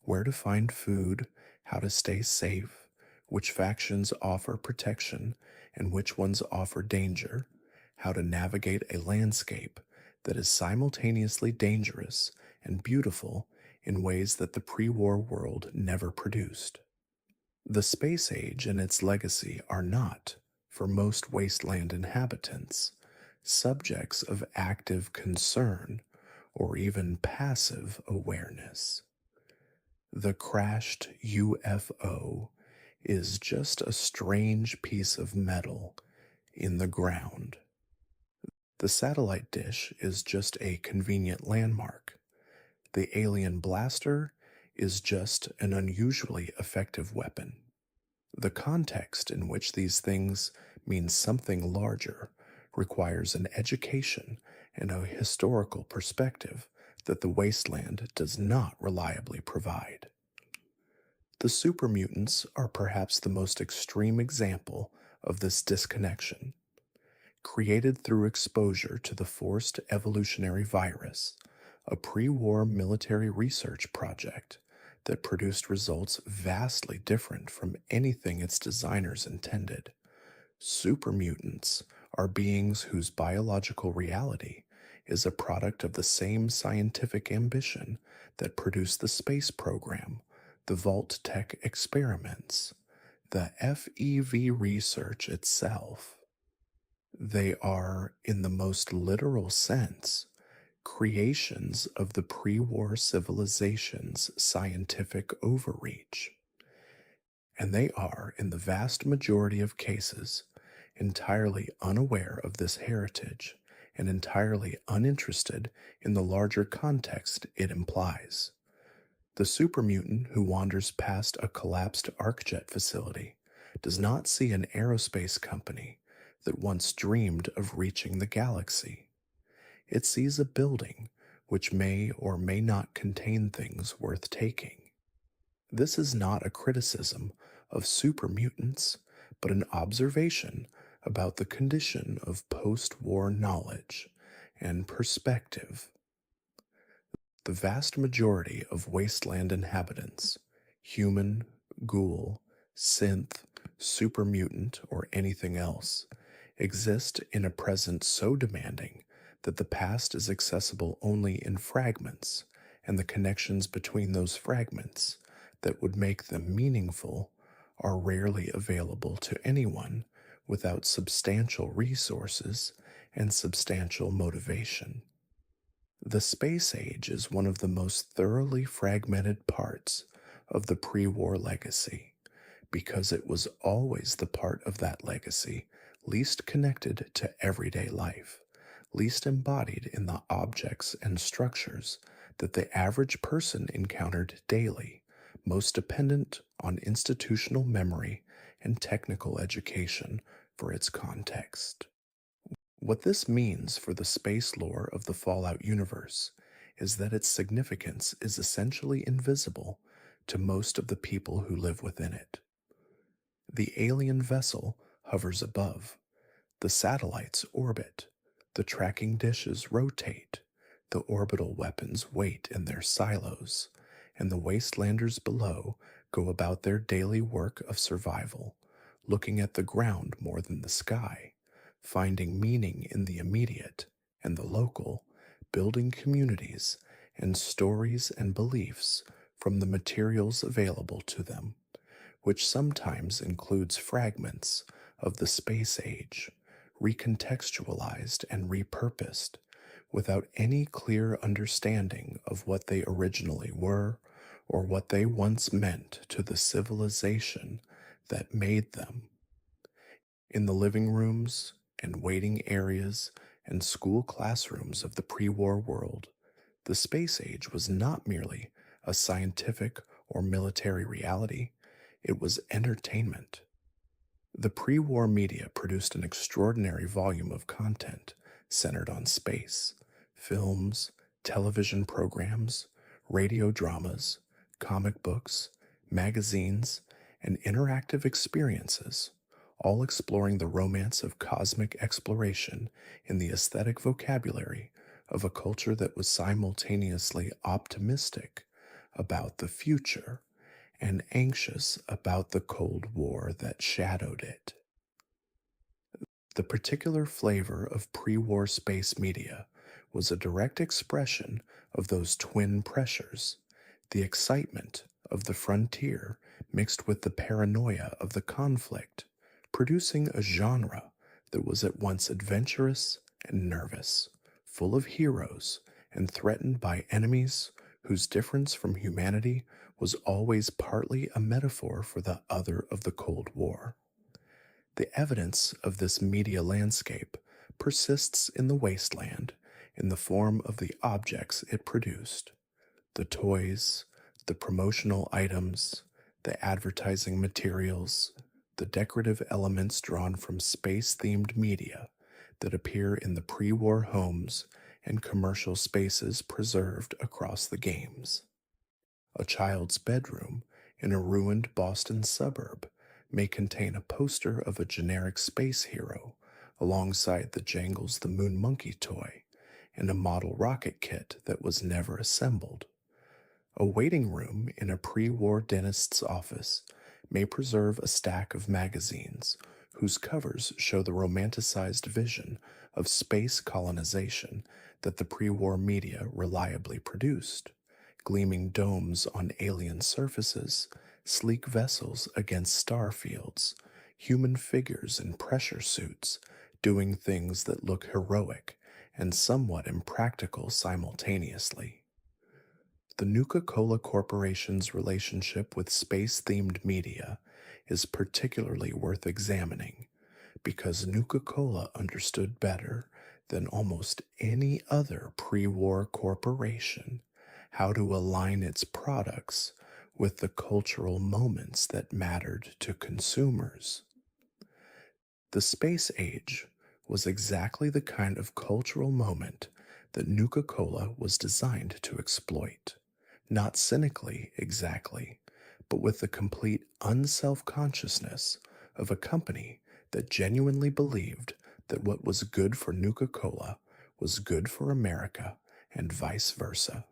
where to find food, how to stay safe, which factions offer protection and which ones offer danger, how to navigate a landscape that is simultaneously dangerous and beautiful in ways that the pre-war world never produced. The space age and its legacy are not, for most wasteland inhabitants, subjects of active concern or even passive awareness. The crashed UFO is just a strange piece of metal in the ground. The satellite dish is just a convenient landmark. The alien blaster is just an unusually effective weapon. The context in which these things mean something larger requires an education and a historical perspective that the wasteland does not reliably provide. The supermutants are perhaps the most extreme example of this disconnection. Created through exposure to the forced evolutionary virus, a pre war military research project that produced results vastly different from anything its designers intended. Supermutants are beings whose biological reality is a product of the same scientific ambition that produced the space program, the Vault Tech experiments, the FEV research itself. They are, in the most literal sense, creations of the pre war civilization's scientific overreach. And they are, in the vast majority of cases, entirely unaware of this heritage and entirely uninterested in the larger context it implies. The supermutant who wanders past a collapsed ArcJet facility does not see an aerospace company that once dreamed of reaching the galaxy. It sees a building which may or may not contain things worth taking. This is not a criticism of supermutants, but an observation about the condition of post war knowledge and perspective. The vast majority of wasteland inhabitants, human, ghoul, synth, supermutant, or anything else, exist in a present so demanding that the past is accessible only in fragments, and the connections between those fragments that would make them meaningful are rarely available to anyone without substantial resources and substantial motivation. The space age is one of the most thoroughly fragmented parts of the pre war legacy, because it was always the part of that legacy least connected to everyday life, least embodied in the objects and structures that the average person encountered daily, most dependent on institutional memory and technical education for its context. What this means for the space lore of the Fallout universe is that its significance is essentially invisible to most of the people who live within it. The alien vessel hovers above, the satellites orbit, the tracking dishes rotate, the orbital weapons wait in their silos, and the wastelanders below go about their daily work of survival, looking at the ground more than the sky, finding meaning in the immediate and the local, building communities and stories and beliefs from the materials available to them, which sometimes includes fragments of the space age, recontextualized and repurposed, without any clear understanding of what they originally were or what they once meant to the civilization that made them. In the living rooms and waiting areas and school classrooms of the pre-war world, the space age was not merely a scientific or military reality, it was entertainment. The pre-war media produced an extraordinary volume of content centered on space: films, television programs, radio dramas, comic books, magazines, and interactive experiences, all exploring the romance of cosmic exploration in the aesthetic vocabulary of a culture that was simultaneously optimistic about the future and anxious about the Cold War that shadowed it. The particular flavor of pre-war space media was a direct expression of those twin pressures, the excitement of the frontier mixed with the paranoia of the conflict, producing a genre that was at once adventurous and nervous, full of heroes and threatened by enemies whose difference from humanity was always partly a metaphor for the other of the Cold War. The evidence of this media landscape persists in the wasteland in the form of the objects it produced: the toys, The promotional items, the advertising materials, the decorative elements drawn from space themed media that appear in the pre war homes and commercial spaces preserved across the games. A child's bedroom in a ruined Boston suburb may contain a poster of a generic space hero alongside the Jangles the Moon Monkey toy and a model rocket kit that was never assembled. A waiting room in a pre war dentist's office may preserve a stack of magazines whose covers show the romanticized vision of space colonization that the pre war media reliably produced: gleaming domes on alien surfaces, sleek vessels against star fields, human figures in pressure suits doing things that look heroic and somewhat impractical simultaneously. The Nuka-Cola Corporation's relationship with space-themed media is particularly worth examining because Nuka-Cola understood better than almost any other pre-war corporation how to align its products with the cultural moments that mattered to consumers. The space age was exactly the kind of cultural moment that Nuka-Cola was designed to exploit. Not cynically, exactly, but with the complete unself-consciousness of a company that genuinely believed that what was good for Nuka-Cola was good for America and vice versa.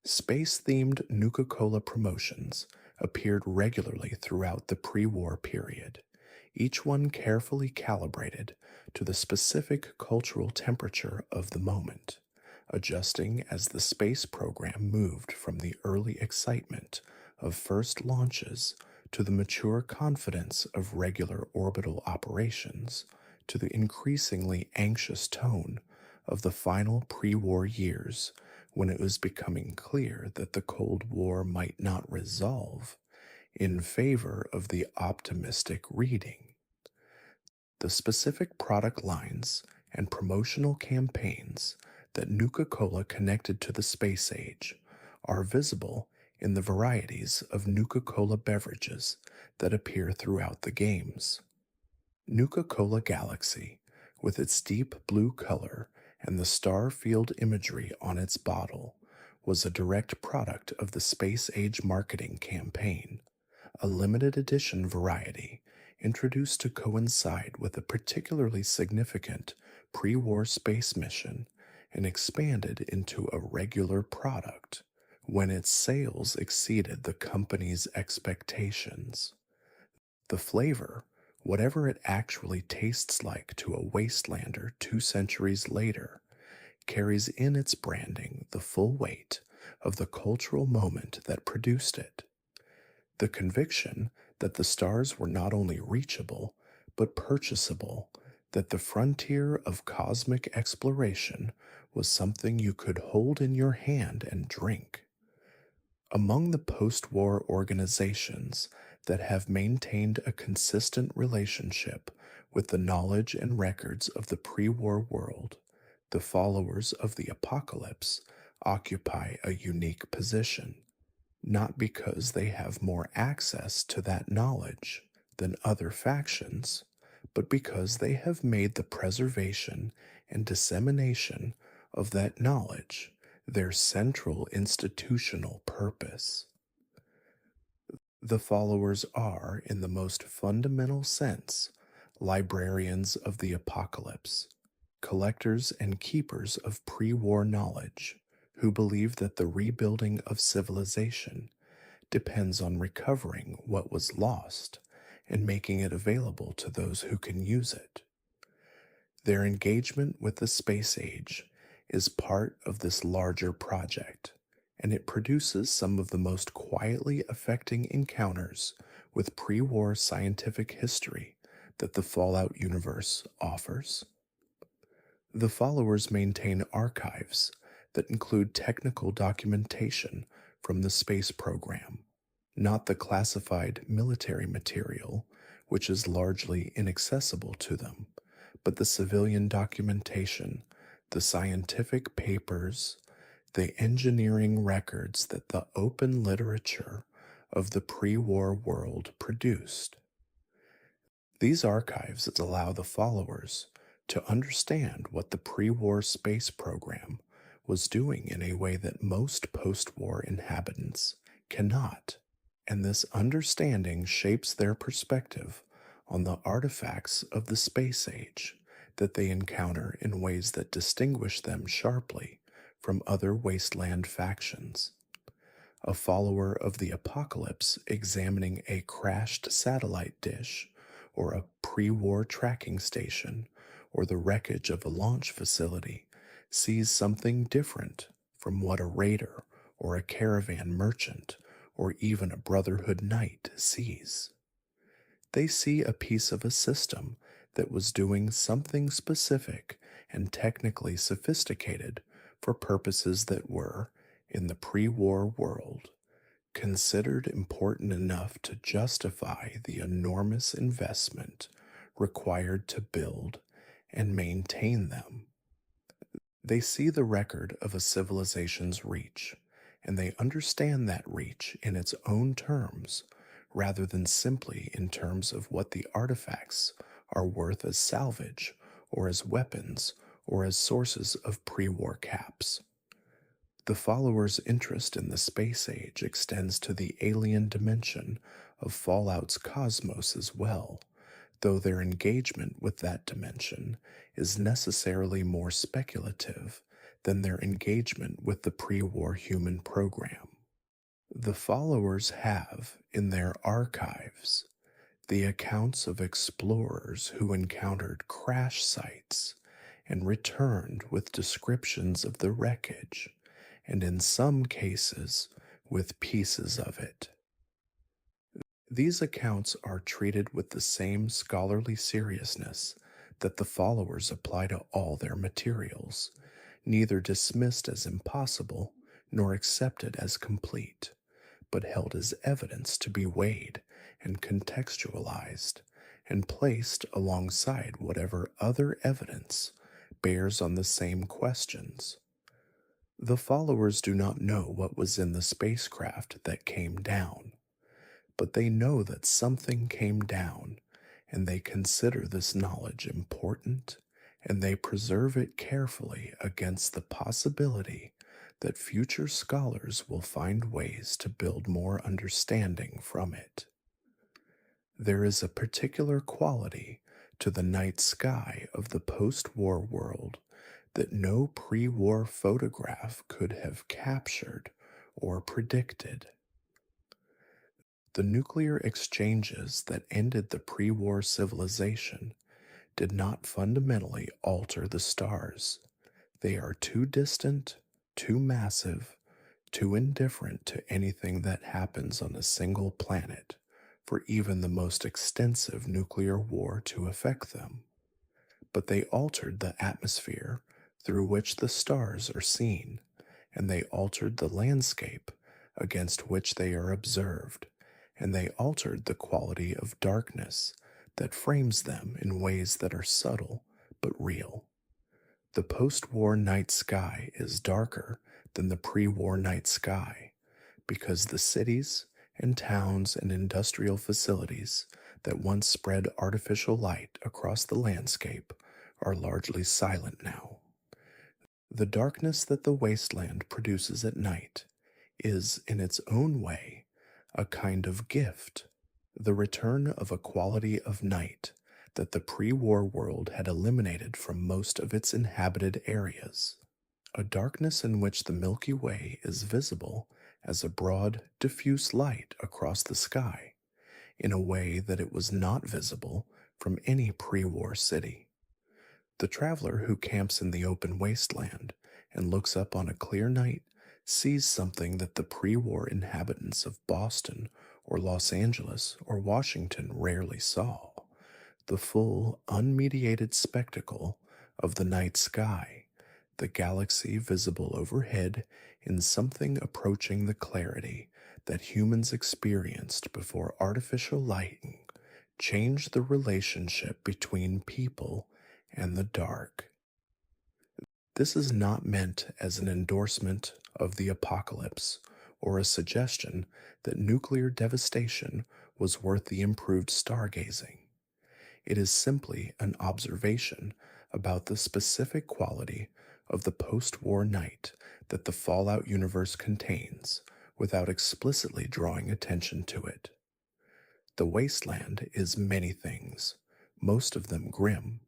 Space-themed Nuka-Cola promotions appeared regularly throughout the pre-war period, each one carefully calibrated to the specific cultural temperature of the moment, adjusting as the space program moved from the early excitement of first launches to the mature confidence of regular orbital operations to the increasingly anxious tone of the final pre-war years when it was becoming clear that the Cold War might not resolve in favor of the optimistic reading. The specific product lines and promotional campaigns that Nuka-Cola connected to the space age are visible in the varieties of Nuka-Cola beverages that appear throughout the games. Nuka-Cola Galaxy, with its deep blue color and the star field imagery on its bottle, was a direct product of the space age marketing campaign, a limited edition variety introduced to coincide with a particularly significant pre-war space mission and expanded into a regular product when its sales exceeded the company's expectations. The flavor, whatever it actually tastes like to a wastelander 2 centuries later, carries in its branding the full weight of the cultural moment that produced it. The conviction that the stars were not only reachable, but purchasable, that the frontier of cosmic exploration was something you could hold in your hand and drink. Among the post-war organizations that have maintained a consistent relationship with the knowledge and records of the pre-war world, the followers of the apocalypse occupy a unique position, not because they have more access to that knowledge than other factions, but because they have made the preservation and dissemination of that knowledge their central institutional purpose. The followers are, in the most fundamental sense, librarians of the apocalypse, collectors and keepers of pre-war knowledge, who believe that the rebuilding of civilization depends on recovering what was lost and making it available to those who can use it. Their engagement with the space age is part of this larger project, and it produces some of the most quietly affecting encounters with pre-war scientific history that the Fallout universe offers. The followers maintain archives that include technical documentation from the space program, not the classified military material, which is largely inaccessible to them, but the civilian documentation, the scientific papers, the engineering records that the open literature of the pre war world produced. These archives allow the followers to understand what the pre war space program was doing in a way that most post war inhabitants cannot, and this understanding shapes their perspective on the artifacts of the space age that they encounter in ways that distinguish them sharply from other wasteland factions. A follower of the apocalypse examining a crashed satellite dish, or a pre war tracking station, or the wreckage of a launch facility, sees something different from what a raider, or a caravan merchant, or even a Brotherhood knight sees. They see a piece of a system that was doing something specific and technically sophisticated for purposes that were, in the pre war world, considered important enough to justify the enormous investment required to build and maintain them. They see the record of a civilization's reach, and they understand that reach in its own terms rather than simply in terms of what the artifacts are worth as salvage or as weapons or as sources of pre war caps. The followers' interest in the space age extends to the alien dimension of Fallout's cosmos as well, though their engagement with that dimension is necessarily more speculative than their engagement with the pre war human program. The followers have, in their archives, the accounts of explorers who encountered crash sites and returned with descriptions of the wreckage, and in some cases, with pieces of it. These accounts are treated with the same scholarly seriousness that the followers apply to all their materials, neither dismissed as impossible nor accepted as complete, but held as evidence to be weighed and contextualized and placed alongside whatever other evidence bears on the same questions. The followers do not know what was in the spacecraft that came down, but they know that something came down, and they consider this knowledge important, and they preserve it carefully against the possibility that future scholars will find ways to build more understanding from it. There is a particular quality to the night sky of the post war world that no pre war photograph could have captured or predicted. The nuclear exchanges that ended the pre war civilization did not fundamentally alter the stars. They are too distant, too massive, too indifferent to anything that happens on a single planet for even the most extensive nuclear war to affect them. But they altered the atmosphere through which the stars are seen, and they altered the landscape against which they are observed, and they altered the quality of darkness that frames them in ways that are subtle but real. The post war night sky is darker than the pre war night sky because the cities and towns and industrial facilities that once spread artificial light across the landscape are largely silent now. The darkness that the wasteland produces at night is, in its own way, a kind of gift, the return of a quality of night that the pre war world had eliminated from most of its inhabited areas, a darkness in which the Milky Way is visible as a broad, diffuse light across the sky, in a way that it was not visible from any pre war city. The traveler who camps in the open wasteland and looks up on a clear night sees something that the pre war inhabitants of Boston or Los Angeles or Washington rarely saw: the full, unmediated spectacle of the night sky, the galaxy visible overhead in something approaching the clarity that humans experienced before artificial lighting changed the relationship between people and the dark. This is not meant as an endorsement of the apocalypse or a suggestion that nuclear devastation was worth the improved stargazing. It is simply an observation about the specific quality of the post war night that the Fallout universe contains without explicitly drawing attention to it. The wasteland is many things, most of them grim,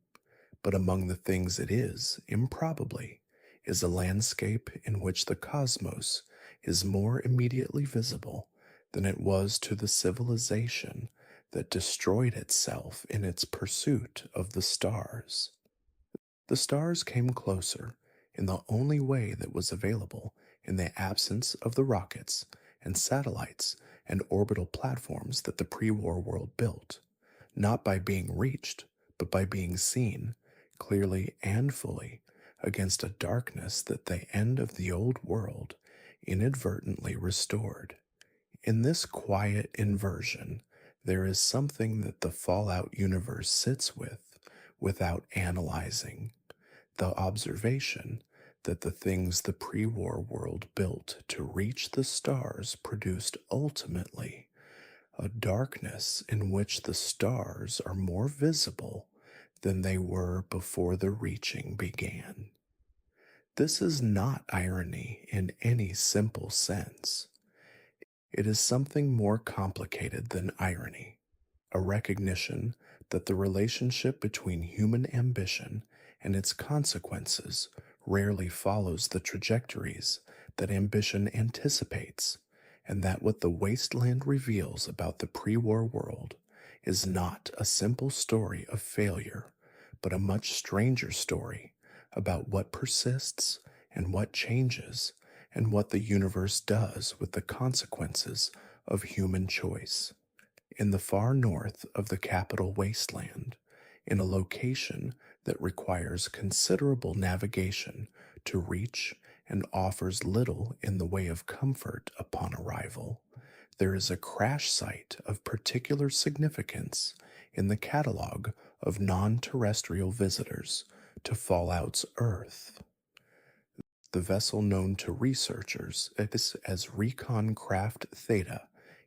but among the things it is, improbably, is a landscape in which the cosmos is more immediately visible than it was to the civilization that destroyed itself in its pursuit of the stars. The stars came closer in the only way that was available in the absence of the rockets and satellites and orbital platforms that the pre war world built, not by being reached, but by being seen clearly and fully against a darkness that the end of the old world inadvertently restored. In this quiet inversion, there is something that the Fallout universe sits with without analyzing: the observation that the things the pre war world built to reach the stars produced ultimately a darkness in which the stars are more visible than they were before the reaching began. This is not irony in any simple sense. It is something more complicated than irony, a recognition that the relationship between human ambition and its consequences rarely follows the trajectories that ambition anticipates, and that what the wasteland reveals about the pre war world is not a simple story of failure, but a much stranger story about what persists and what changes, and what the universe does with the consequences of human choice. In the far north of the capital wasteland, in a location that requires considerable navigation to reach and offers little in the way of comfort upon arrival, there is a crash site of particular significance in the catalog of non-terrestrial visitors to Fallout's Earth. The vessel known to researchers as Recon Craft Theta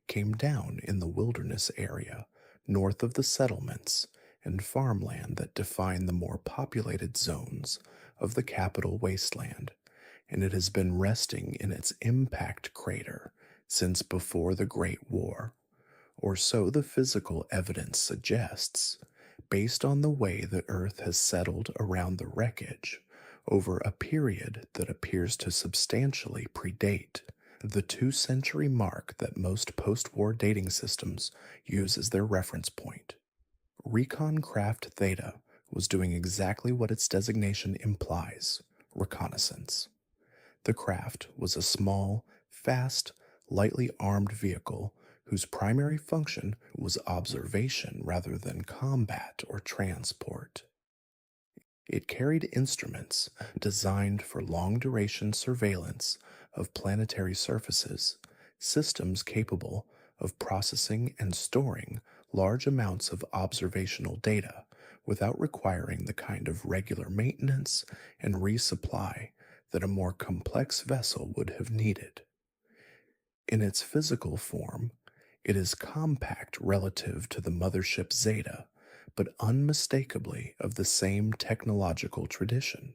came down in the wilderness area north of the settlements and farmland that define the more populated zones of the capital wasteland, and it has been resting in its impact crater since before the Great War, or so the physical evidence suggests, based on the way the Earth has settled around the wreckage over a period that appears to substantially predate the 2-century mark that most post-war dating systems use as their reference point. Recon Craft Theta was doing exactly what its designation implies: reconnaissance. The craft was a small, fast, lightly armed vehicle whose primary function was observation rather than combat or transport. It carried instruments designed for long-duration surveillance of planetary surfaces, systems capable of processing and storing large amounts of observational data without requiring the kind of regular maintenance and resupply that a more complex vessel would have needed. In its physical form, it is compact relative to the mothership Zeta, but unmistakably of the same technological tradition.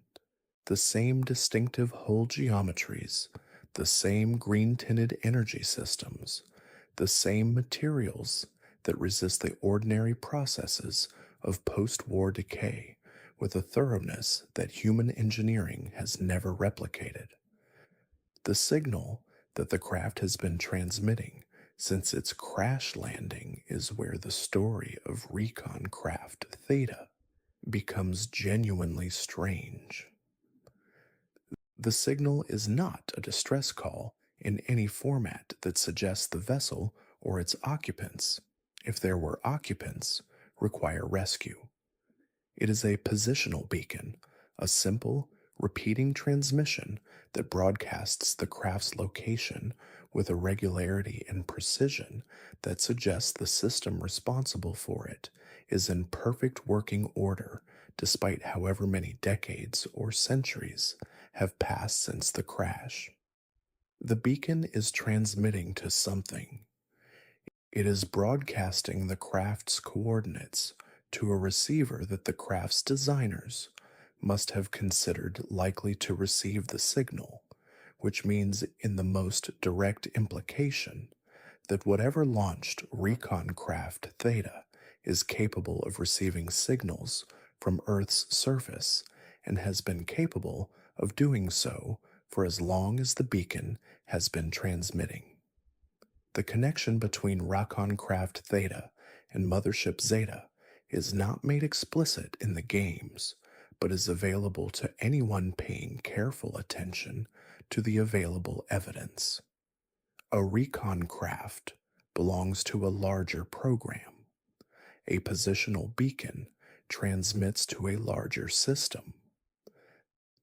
The same distinctive hull geometries, the same green-tinted energy systems, the same materials that resist the ordinary processes of post-war decay with a thoroughness that human engineering has never replicated. The signal that the craft has been transmitting since its crash landing is where the story of Recon Craft Theta becomes genuinely strange. The signal is not a distress call in any format that suggests the vessel or its occupants, if there were occupants, require rescue. It is a positional beacon, a simple, repeating transmission that broadcasts the craft's location with a regularity and precision that suggests the system responsible for it is in perfect working order despite however many decades or centuries have passed since the crash. The beacon is transmitting to something. It is broadcasting the craft's coordinates to a receiver that the craft's designers must have considered likely to receive the signal, which means, in the most direct implication, that whatever launched recon craft Theta is capable of receiving signals from Earth's surface and has been capable of doing so for as long as the beacon has been transmitting. The connection between Racon Craft Theta and Mothership Zeta is not made explicit in the games, but is available to anyone paying careful attention to the available evidence. A recon craft belongs to a larger program. A positional beacon transmits to a larger system.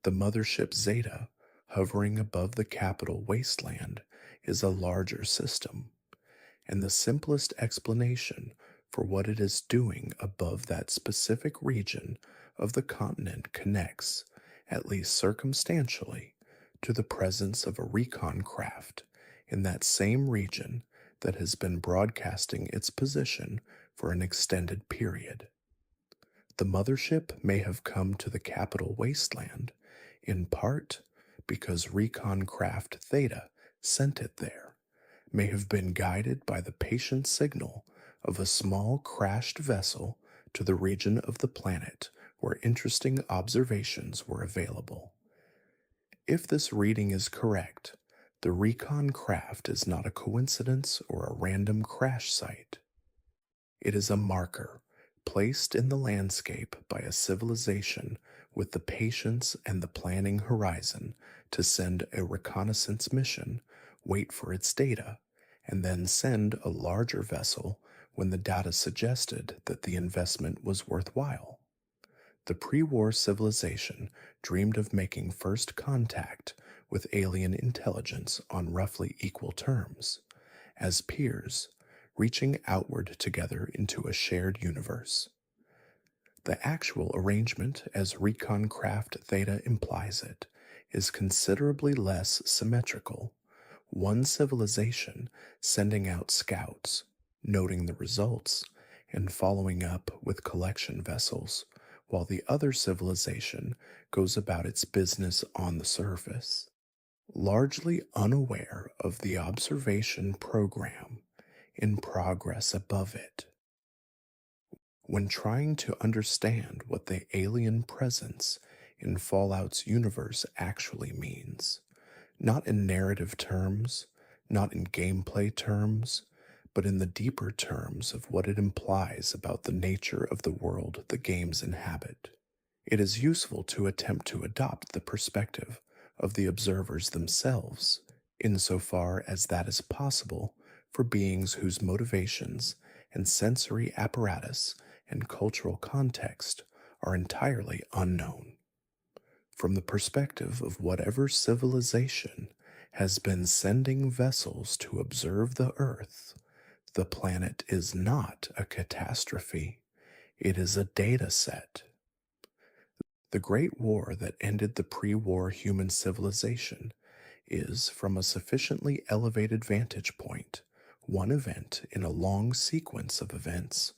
The Mothership Zeta, hovering above the capital wasteland, is a larger system, and the simplest explanation for what it is doing above that specific region of the continent connects, at least circumstantially, to the presence of a recon craft in that same region that has been broadcasting its position for an extended period. The mothership may have come to the capital wasteland in part because recon craft Theta sent it there, may have been guided by the patient signal of a small crashed vessel to the region of the planet where interesting observations were available. If this reading is correct, the recon craft is not a coincidence or a random crash site. It is a marker placed in the landscape by a civilization with the patience and the planning horizon to send a reconnaissance mission, wait for its data, and then send a larger vessel when the data suggested that the investment was worthwhile. The pre-war civilization dreamed of making first contact with alien intelligence on roughly equal terms, as peers, reaching outward together into a shared universe. The actual arrangement, as Recon Craft Theta implies it, is considerably less symmetrical. One civilization sending out scouts, noting the results, and following up with collection vessels, while the other civilization goes about its business on the surface, largely unaware of the observation program in progress above it. When trying to understand what the alien presence in Fallout's universe actually means, not in narrative terms, not in gameplay terms, but in the deeper terms of what it implies about the nature of the world the games inhabit, it is useful to attempt to adopt the perspective of the observers themselves, insofar as that is possible for beings whose motivations and sensory apparatus and cultural context are entirely unknown. From the perspective of whatever civilization has been sending vessels to observe the Earth, the planet is not a catastrophe, it is a data set. The Great War that ended the pre-war human civilization is, from a sufficiently elevated vantage point, one event in a long sequence of events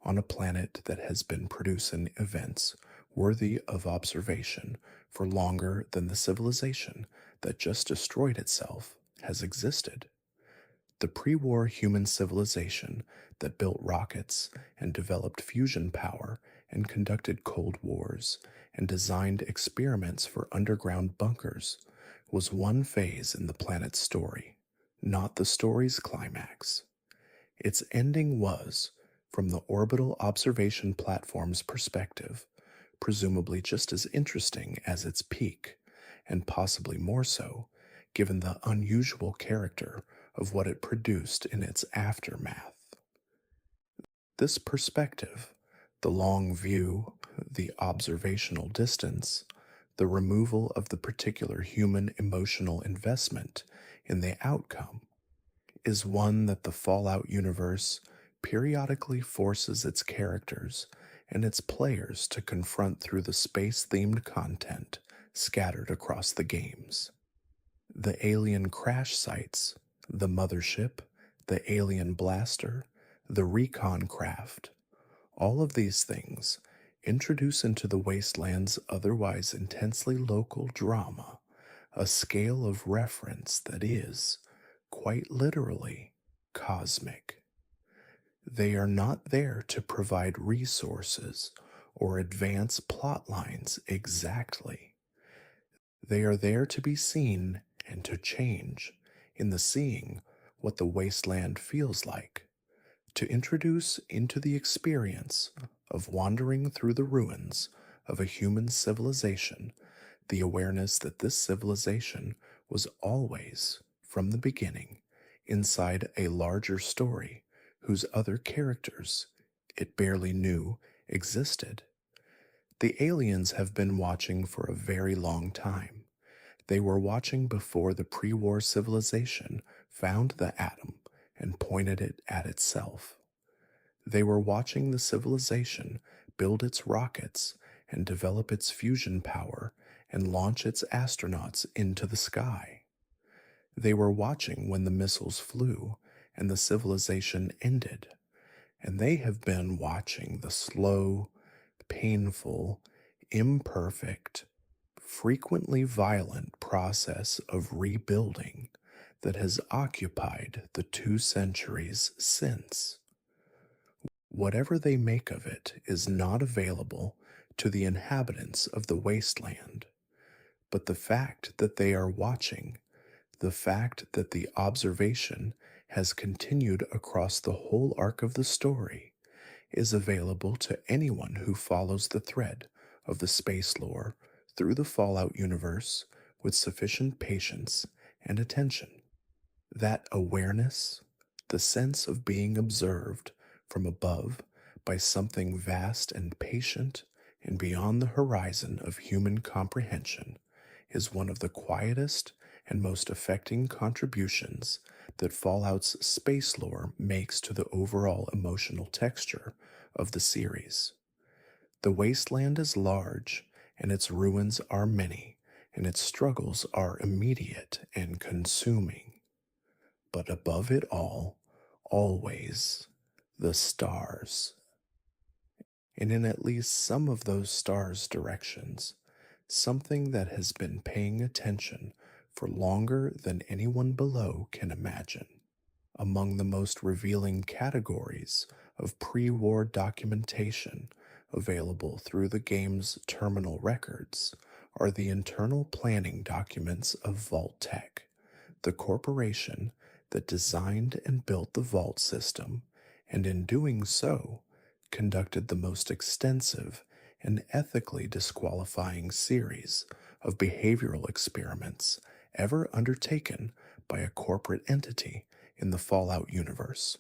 on a planet that has been producing events worthy of observation for longer than the civilization that just destroyed itself has existed. The pre-war human civilization that built rockets and developed fusion power and conducted cold wars and designed experiments for underground bunkers was one phase in the planet's story, not the story's climax. Its ending was, from the orbital observation platform's perspective, presumably just as interesting as its peak, and possibly more so, given the unusual character of what it produced in its aftermath. This perspective, the long view, the observational distance, the removal of the particular human emotional investment in the outcome, is one that the Fallout universe periodically forces its characters and its players to confront through the space themed content scattered across the games. The alien crash sites, the mothership, the alien blaster, the recon craft, all of these things introduce into the wasteland's otherwise intensely local drama a scale of reference that is, quite literally, cosmic. They are not there to provide resources or advance plot lines exactly. They are there to be seen and to change in the seeing what the wasteland feels like, to introduce into the experience of wandering through the ruins of a human civilization the awareness that this civilization was always, from the beginning, inside a larger story whose other characters it barely knew existed. The aliens have been watching for a very long time. They were watching before the pre war civilization found the atom and pointed it at itself. They were watching the civilization build its rockets and develop its fusion power and launch its astronauts into the sky. They were watching when the missiles flew and the civilization ended, and they have been watching the slow, painful, imperfect, frequently violent process of rebuilding that has occupied the 2 centuries since. Whatever they make of it is not available to the inhabitants of the wasteland, but the fact that they are watching, the fact that the observation has continued across the whole arc of the story, is available to anyone who follows the thread of the space lore through the Fallout universe with sufficient patience and attention. That awareness, the sense of being observed from above by something vast and patient and beyond the horizon of human comprehension, is one of the quietest and most affecting contributions that Fallout's space lore makes to the overall emotional texture of the series. The wasteland is large, and its ruins are many, and its struggles are immediate and consuming. But above it all, always, the stars. And in at least some of those stars' directions, something that has been paying attention for longer than anyone below can imagine. Among the most revealing categories of pre war documentation available through the game's terminal records are the internal planning documents of Vault-Tec, the corporation that designed and built the Vault system, and in doing so, conducted the most extensive and ethically disqualifying series of behavioral experiments ever undertaken by a corporate entity in the Fallout universe.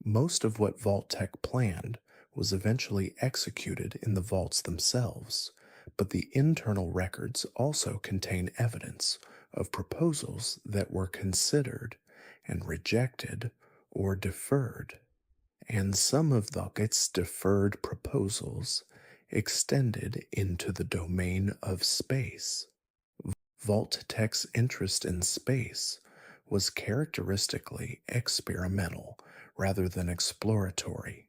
Most of what Vault-Tec planned was eventually executed in the vaults themselves, but the internal records also contain evidence of proposals that were considered and rejected or deferred. And some of its deferred proposals extended into the domain of space. Vault-Tec's interest in space was characteristically experimental rather than exploratory.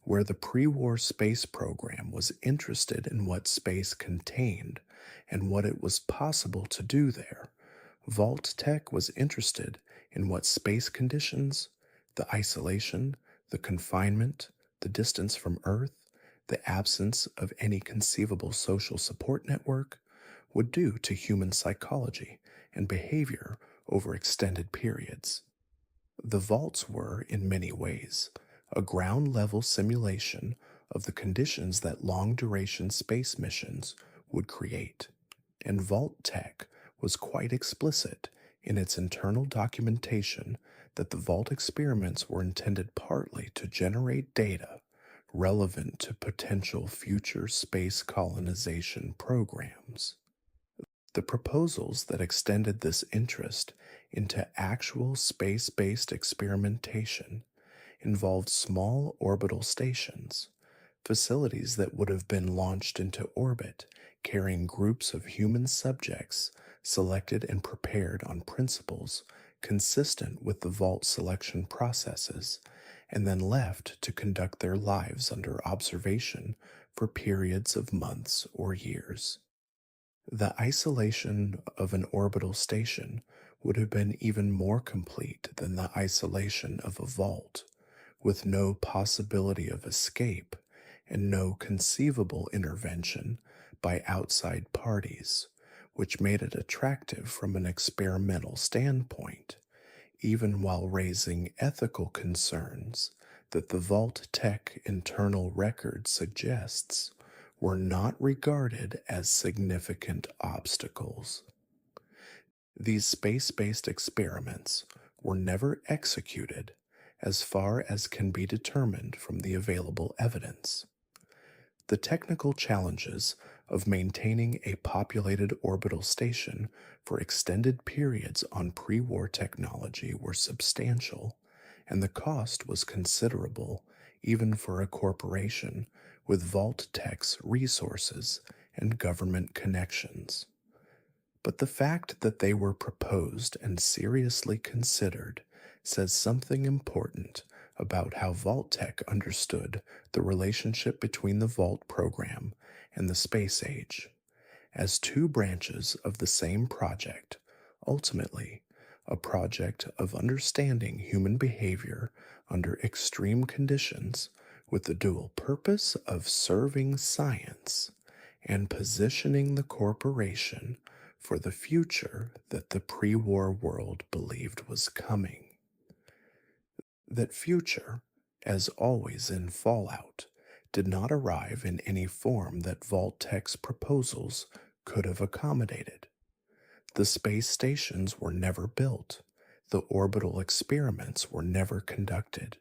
Where the pre-war space program was interested in what space contained and what it was possible to do there, Vault-Tec was interested in what space conditions, the isolation, the confinement, the distance from Earth, the absence of any conceivable social support network, would do to human psychology and behavior over extended periods. The vaults were, in many ways, a ground-level simulation of the conditions that long-duration space missions would create, and Vault-Tec was quite explicit in its internal documentation that the Vault experiments were intended partly to generate data relevant to potential future space colonization programs. The proposals that extended this interest into actual space-based experimentation involved small orbital stations, facilities that would have been launched into orbit, carrying groups of human subjects selected and prepared on principles consistent with the vault selection processes, and then left to conduct their lives under observation for periods of months or years. The isolation of an orbital station would have been even more complete than the isolation of a vault, with no possibility of escape and no conceivable intervention by outside parties, which made it attractive from an experimental standpoint, even while raising ethical concerns that the Vault Tech internal record suggests were not regarded as significant obstacles. These space based experiments were never executed as far as can be determined from the available evidence. The technical challenges of maintaining a populated orbital station for extended periods on pre war technology were substantial, and the cost was considerable even for a corporation with Vault Tech's resources and government connections. But the fact that they were proposed and seriously considered says something important about how Vault-Tech understood the relationship between the Vault program and the space age, as two branches of the same project, ultimately a project of understanding human behavior under extreme conditions with the dual purpose of serving science and positioning the corporation for the future that the pre war world believed was coming. That future, as always in Fallout, did not arrive in any form that Vault-Tech's proposals could have accommodated. The space stations were never built, the orbital experiments were never conducted.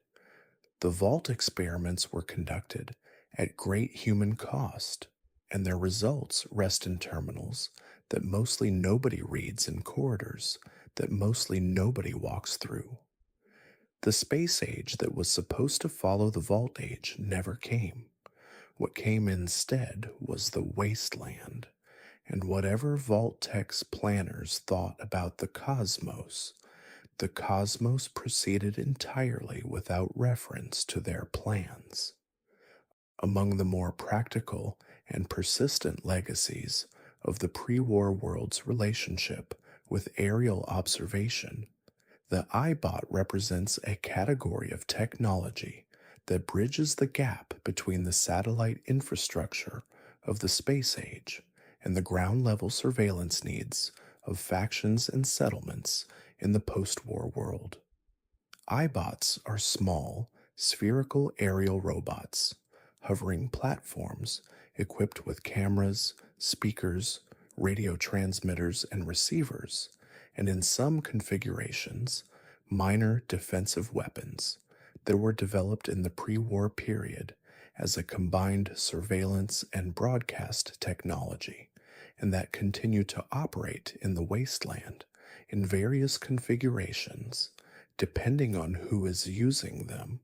The Vault experiments were conducted at great human cost, and their results rest in terminals that mostly nobody reads in corridors that mostly nobody walks through. The space age that was supposed to follow the Vault age never came. What came instead was the wasteland, and whatever Vault Tech's planners thought about the cosmos proceeded entirely without reference to their plans. Among the more practical and persistent legacies of the pre war world's relationship with aerial observation, the iBot represents a category of technology that bridges the gap between the satellite infrastructure of the space age and the ground level surveillance needs of factions and settlements in the post war world. iBots are small, spherical aerial robots, hovering platforms equipped with cameras, speakers, radio transmitters, and receivers, and in some configurations, minor defensive weapons that were developed in the pre war period as a combined surveillance and broadcast technology, and that continue to operate in the wasteland in various configurations, depending on who is using them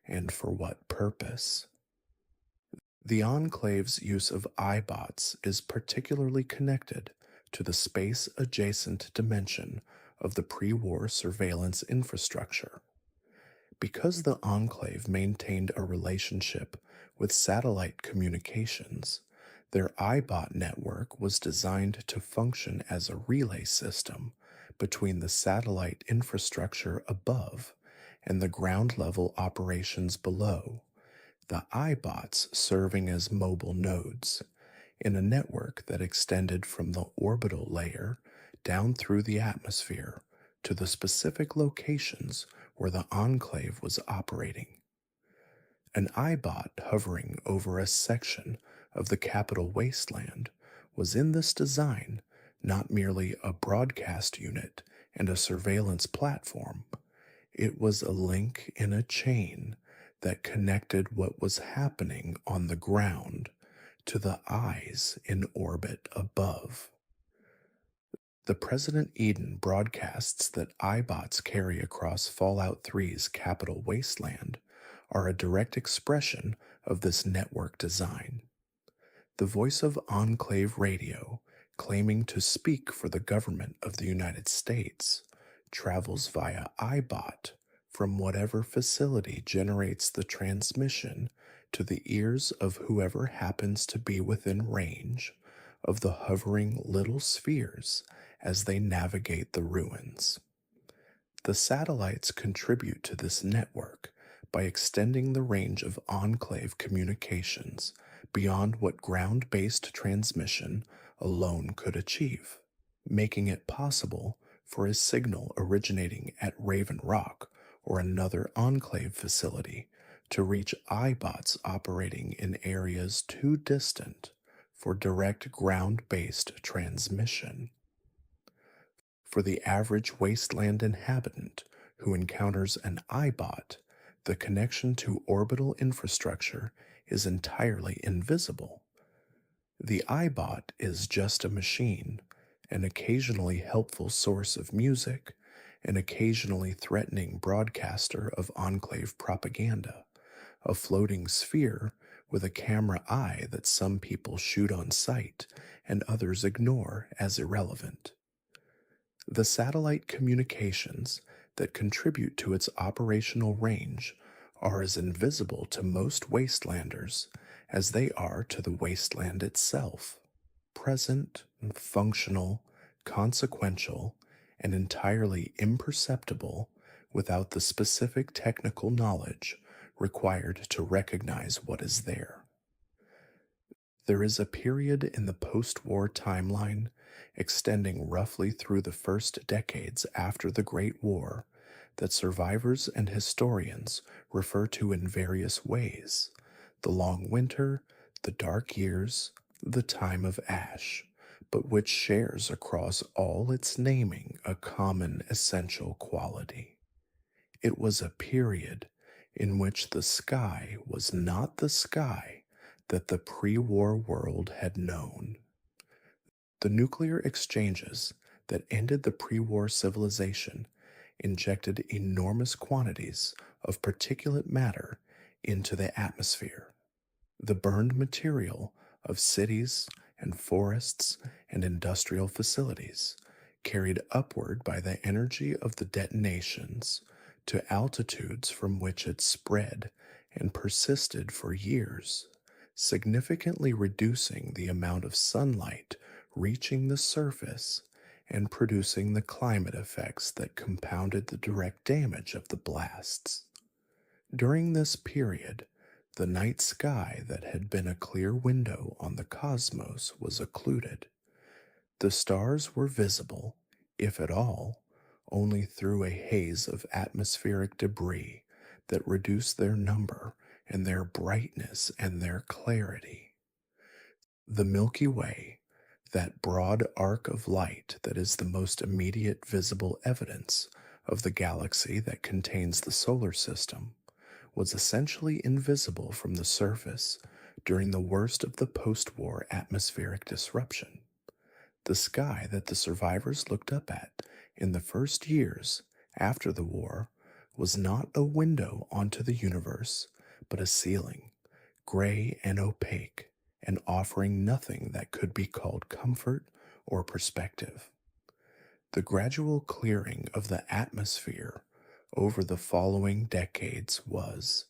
and for what purpose. The Enclave's use of iBots is particularly connected to the space-adjacent dimension of the pre-war surveillance infrastructure. Because the Enclave maintained a relationship with satellite communications, their iBot network was designed to function as a relay system between the satellite infrastructure above and the ground-level operations below, the iBots serving as mobile nodes in a network that extended from the orbital layer down through the atmosphere to the specific locations where the Enclave was operating. An iBot hovering over a section of the capital wasteland was in this design not merely a broadcast unit and a surveillance platform, it was a link in a chain that connected what was happening on the ground to the eyes in orbit above. The President Eden broadcasts that iBots carry across Fallout 3's capital wasteland are a direct expression of this network design. The voice of Enclave Radio, claiming to speak for the government of the United States, travels via iBot from whatever facility generates the transmission to the ears of whoever happens to be within range of the hovering little spheres as they navigate the ruins. The satellites contribute to this network by extending the range of enclave communications beyond what ground based transmission alone could achieve, making it possible for a signal originating at Raven Rock or another enclave facility to reach iBots operating in areas too distant for direct ground based transmission. For the average wasteland inhabitant who encounters an iBot, the connection to orbital infrastructure is entirely invisible. The iBot is just a machine, an occasionally helpful source of music, an occasionally threatening broadcaster of enclave propaganda, a floating sphere with a camera eye that some people shoot on sight and others ignore as irrelevant. The satellite communications that contribute to its operational range are as invisible to most wastelanders as they are to the wasteland itself, present, functional, consequential, and entirely imperceptible without the specific technical knowledge required to recognize what is there. There is a period in the post-war timeline extending roughly through the first decades after the Great War that survivors and historians refer to in various ways: the long winter, the dark years, the time of ash, but which shares across all its naming a common essential quality. It was a period in which the sky was not the sky that the pre-war world had known. The nuclear exchanges that ended the pre-war civilization injected enormous quantities of particulate matter into the atmosphere. The burned material of cities and forests and industrial facilities, carried upward by the energy of the detonations to altitudes from which it spread and persisted for years, significantly reducing the amount of sunlight reaching the surface and producing the climate effects that compounded the direct damage of the blasts. During this period, the night sky that had been a clear window on the cosmos was occluded. The stars were visible, if at all, only through a haze of atmospheric debris that reduced their number and their brightness and their clarity. The Milky Way, that broad arc of light that is the most immediate visible evidence of the galaxy that contains the solar system, was essentially invisible from the surface during the worst of the post-war atmospheric disruption. The sky that the survivors looked up at in the first years after the war was not a window onto the universe, but a ceiling, gray and opaque, and offering nothing that could be called comfort or perspective. The gradual clearing of the atmosphere over the following decades was,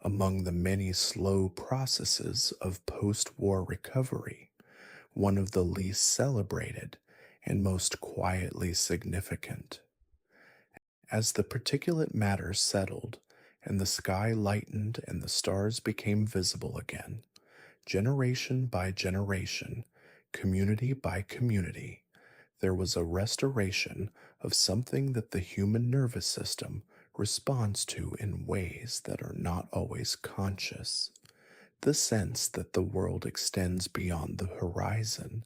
among the many slow processes of post-war recovery, one of the least celebrated and most quietly significant. As the particulate matter settled and the sky lightened and the stars became visible again, generation by generation, community by community, there was a restoration of something that the human nervous system responds to in ways that are not always conscious. The sense that the world extends beyond the horizon,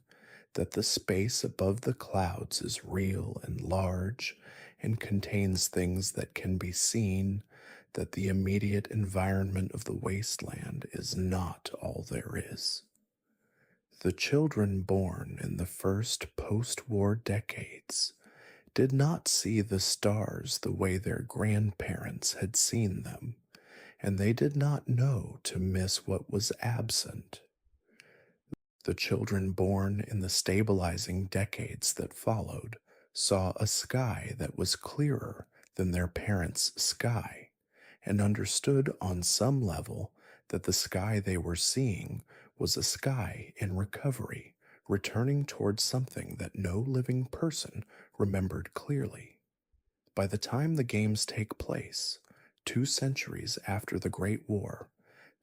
that the space above the clouds is real and large and contains things that can be seen, that the immediate environment of the wasteland is not all there is. The children born in the first post-war decades did not see the stars the way their grandparents had seen them, and they did not know to miss what was absent. The children born in the stabilizing decades that followed saw a sky that was clearer than their parents' sky, and understood on some level that the sky they were seeing was a sky in recovery, returning towards something that no living person remembered clearly. By the time the games take place, 2 centuries after the Great War,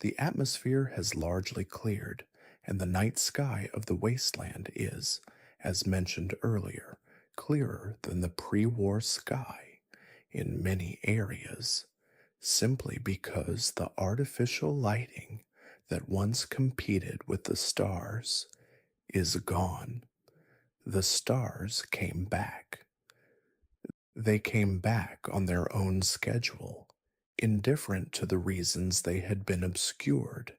the atmosphere has largely cleared, and the night sky of the wasteland is, as mentioned earlier, clearer than the pre war sky in many areas, simply because the artificial lighting that once competed with the stars is gone. The stars came back. They came back on their own schedule, indifferent to the reasons they had been obscured,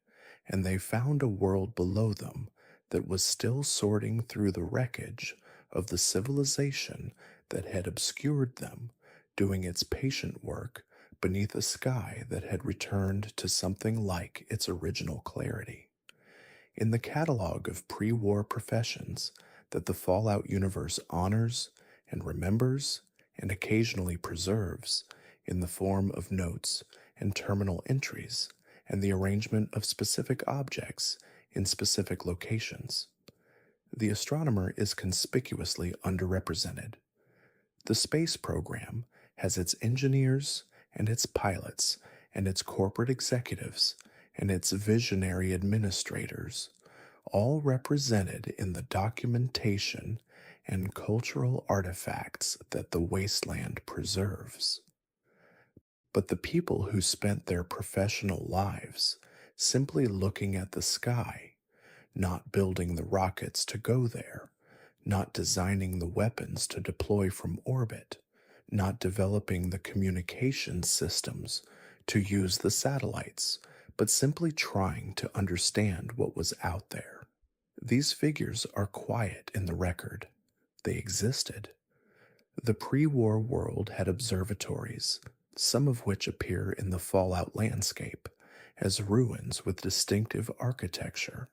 and they found a world below them that was still sorting through the wreckage of the civilization that had obscured them, doing its patient work beneath a sky that had returned to something like its original clarity. In the catalog of pre war professions that the Fallout universe honors and remembers and occasionally preserves in the form of notes and terminal entries and the arrangement of specific objects in specific locations, the astronomer is conspicuously underrepresented. The space program has its engineers and its pilots and its corporate executives and its visionary administrators, all represented in the documentation and cultural artifacts that the wasteland preserves. But the people who spent their professional lives simply looking at the sky, not building the rockets to go there, not designing the weapons to deploy from orbit, not developing the communication systems to use the satellites, but simply trying to understand what was out there. These figures are quiet in the record. They existed. The pre war world had observatories, some of which appear in the Fallout landscape as ruins with distinctive architecture.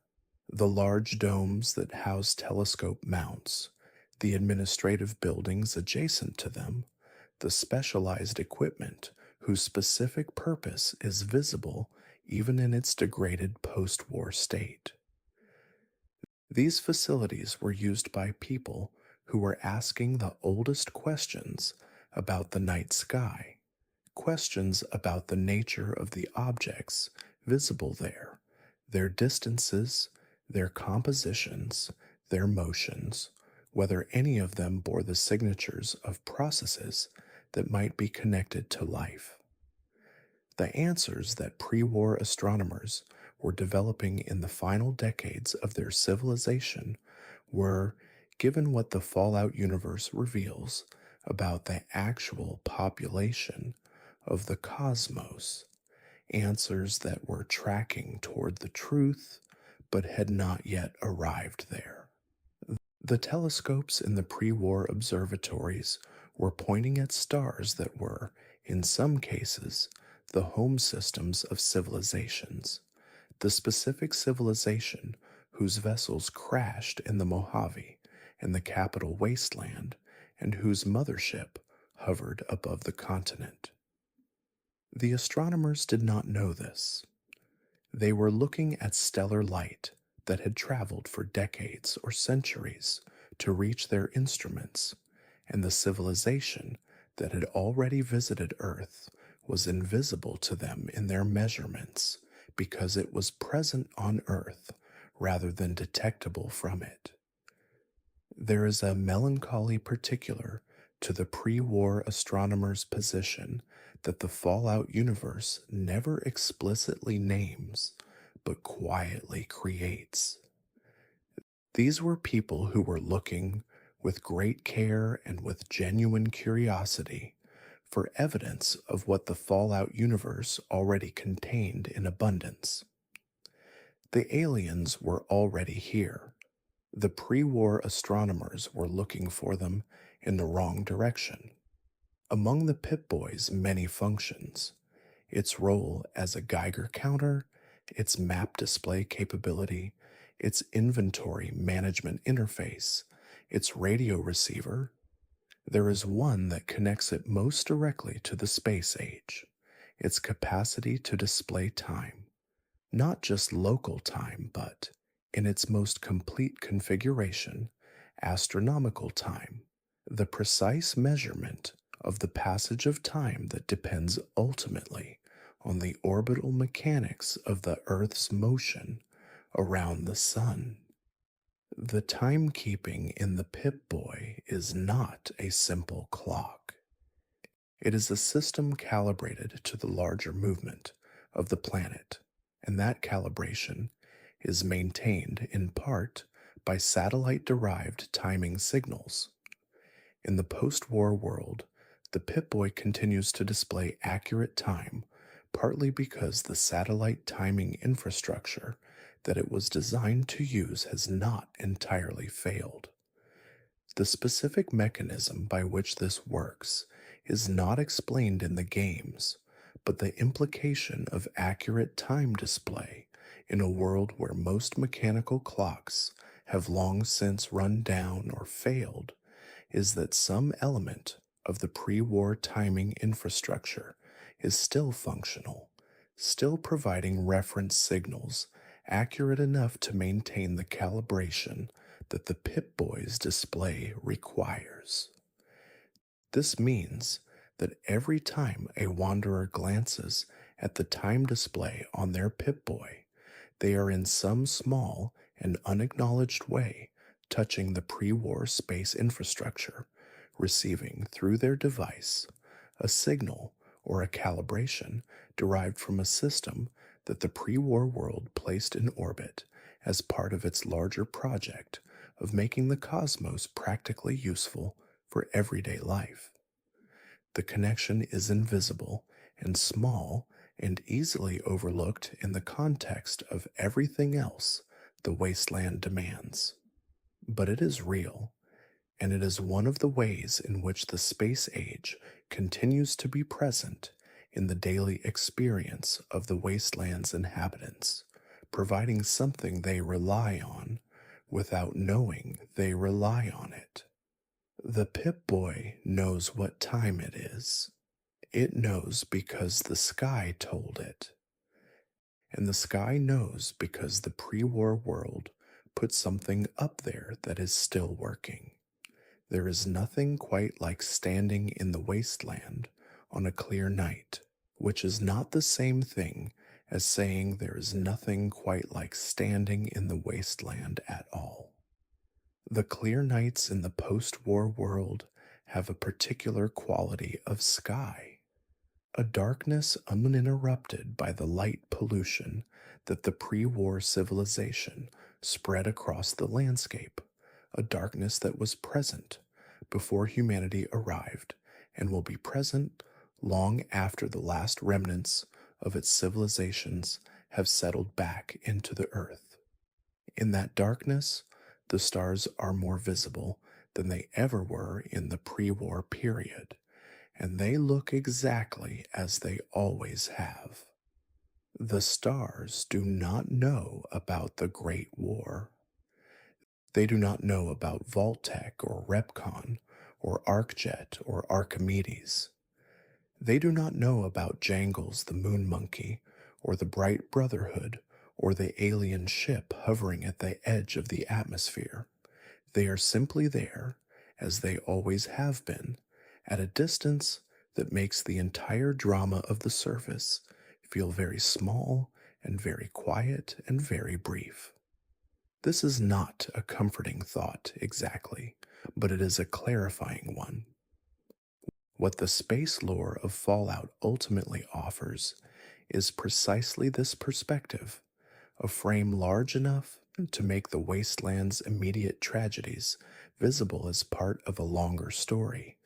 The large domes that house telescope mounts, the administrative buildings adjacent to them, the specialized equipment whose specific purpose is visible even in its degraded post war state. These facilities were used by people who were asking the oldest questions about the night sky, questions about the nature of the objects visible there, their distances, their compositions, their motions, whether any of them bore the signatures of processes that might be connected to life. The answers that pre war astronomers were developing in the final decades of their civilization were, given what the Fallout universe reveals about the actual population of the cosmos, answers that were tracking toward the truth but had not yet arrived there. The telescopes in the pre war observatories were pointing at stars that were, in some cases, the home systems of civilizations, the specific civilization whose vessels crashed in the Mojave and the capital wasteland, and whose mothership hovered above the continent. The astronomers did not know this. They were looking at stellar light that had traveled for decades or centuries to reach their instruments, and the civilization that had already visited Earth was invisible to them in their measurements because it was present on Earth rather than detectable from it. There is a melancholy particular to the pre war astronomer's position that the Fallout universe never explicitly names, but quietly creates. These were people who were looking with great care and with genuine curiosity for evidence of what the Fallout universe already contained in abundance. The aliens were already here. The pre war astronomers were looking for them in the wrong direction. Among the Pip Boys' many functions, its role as a Geiger counter, its map display capability, its inventory management interface, its radio receiver. There is one that connects it most directly to the space age, its capacity to display time, not just local time, but, in its most complete configuration, astronomical time, the precise measurement of the passage of time that depends ultimately on the orbital mechanics of the Earth's motion around the Sun. The timekeeping in the Pip-Boy is not a simple clock. It is a system calibrated to the larger movement of the planet, and that calibration is maintained in part by satellite-derived timing signals. In the post-war world, the Pip-Boy continues to display accurate time, partly because the satellite timing infrastructure that it was designed to use has not entirely failed. The specific mechanism by which this works is not explained in the games, but the implication of accurate time display in a world where most mechanical clocks have long since run down or failed is that some element of the pre-war timing infrastructure is still functional, still providing reference signals accurate enough to maintain the calibration that the Pip-Boy's display requires. This means that every time a wanderer glances at the time display on their Pip-Boy, they are in some small and unacknowledged way touching the pre-war space infrastructure, receiving through their device a signal or a calibration derived from a system that the pre-war world placed in orbit as part of its larger project of making the cosmos practically useful for everyday life. The connection is invisible and small and easily overlooked in the context of everything else the wasteland demands. But it is real, and it is one of the ways in which the space age continues to be present in the daily experience of the wasteland's inhabitants, providing something they rely on without knowing they rely on it. The Pip-Boy knows what time it is. It knows because the sky told it. And the sky knows because the pre-war world put something up there that is still working. There is nothing quite like standing in the wasteland on a clear night, which is not the same thing as saying there is nothing quite like standing in the wasteland at all. The clear nights in the post-war world have a particular quality of sky, a darkness uninterrupted by the light pollution that the pre-war civilization spread across the landscape, a darkness that was present before humanity arrived and will be present long after the last remnants of its civilizations have settled back into the earth. In that darkness, the stars are more visible than they ever were in the pre-war period, and they look exactly as they always have. The stars do not know about the Great War. They do not know about Vault-Tec or Repcon or ArcJet or Archimedes. They do not know about Jangles the Moon Monkey or the Bright Brotherhood or the alien ship hovering at the edge of the atmosphere. They are simply there, as they always have been, at a distance that makes the entire drama of the surface feel very small and very quiet and very brief. This is not a comforting thought exactly, but it is a clarifying one. What the space lore of Fallout ultimately offers is precisely this perspective, a frame large enough to make the wasteland's immediate tragedies visible as part of a longer story,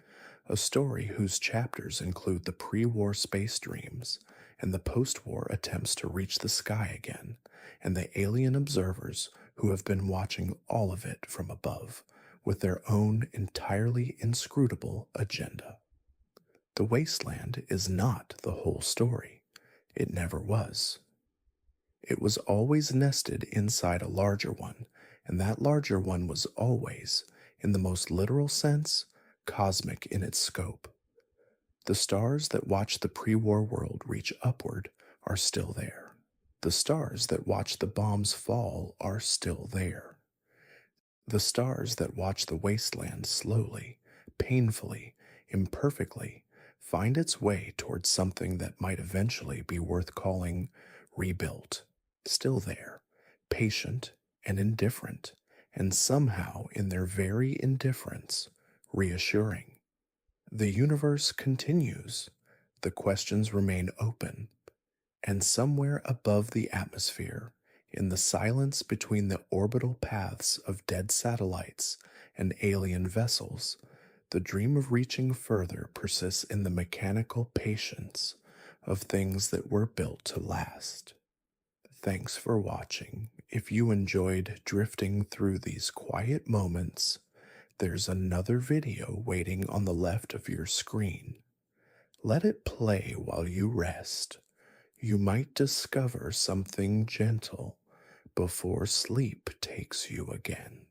a story whose chapters include the pre-war space dreams and the post-war attempts to reach the sky again, and the alien observers who have been watching all of it from above with their own entirely inscrutable agenda. The wasteland is not the whole story. It never was. It was always nested inside a larger one, and that larger one was always, in the most literal sense, cosmic in its scope. The stars that watch the pre war world reach upward are still there. The stars that watch the bombs fall are still there. The stars that watch the wasteland slowly, painfully, imperfectly find its way towards something that might eventually be worth calling rebuilt. Still there, patient and indifferent, and somehow in their very indifference, reassuring. The universe continues. The questions remain open, and somewhere above the atmosphere, in the silence between the orbital paths of dead satellites and alien vessels, the dream of reaching further persists in the mechanical patience of things that were built to last. Thanks for watching. If you enjoyed drifting through these quiet moments, there's another video waiting on the left of your screen. Let it play while you rest. You might discover something gentle before sleep takes you again.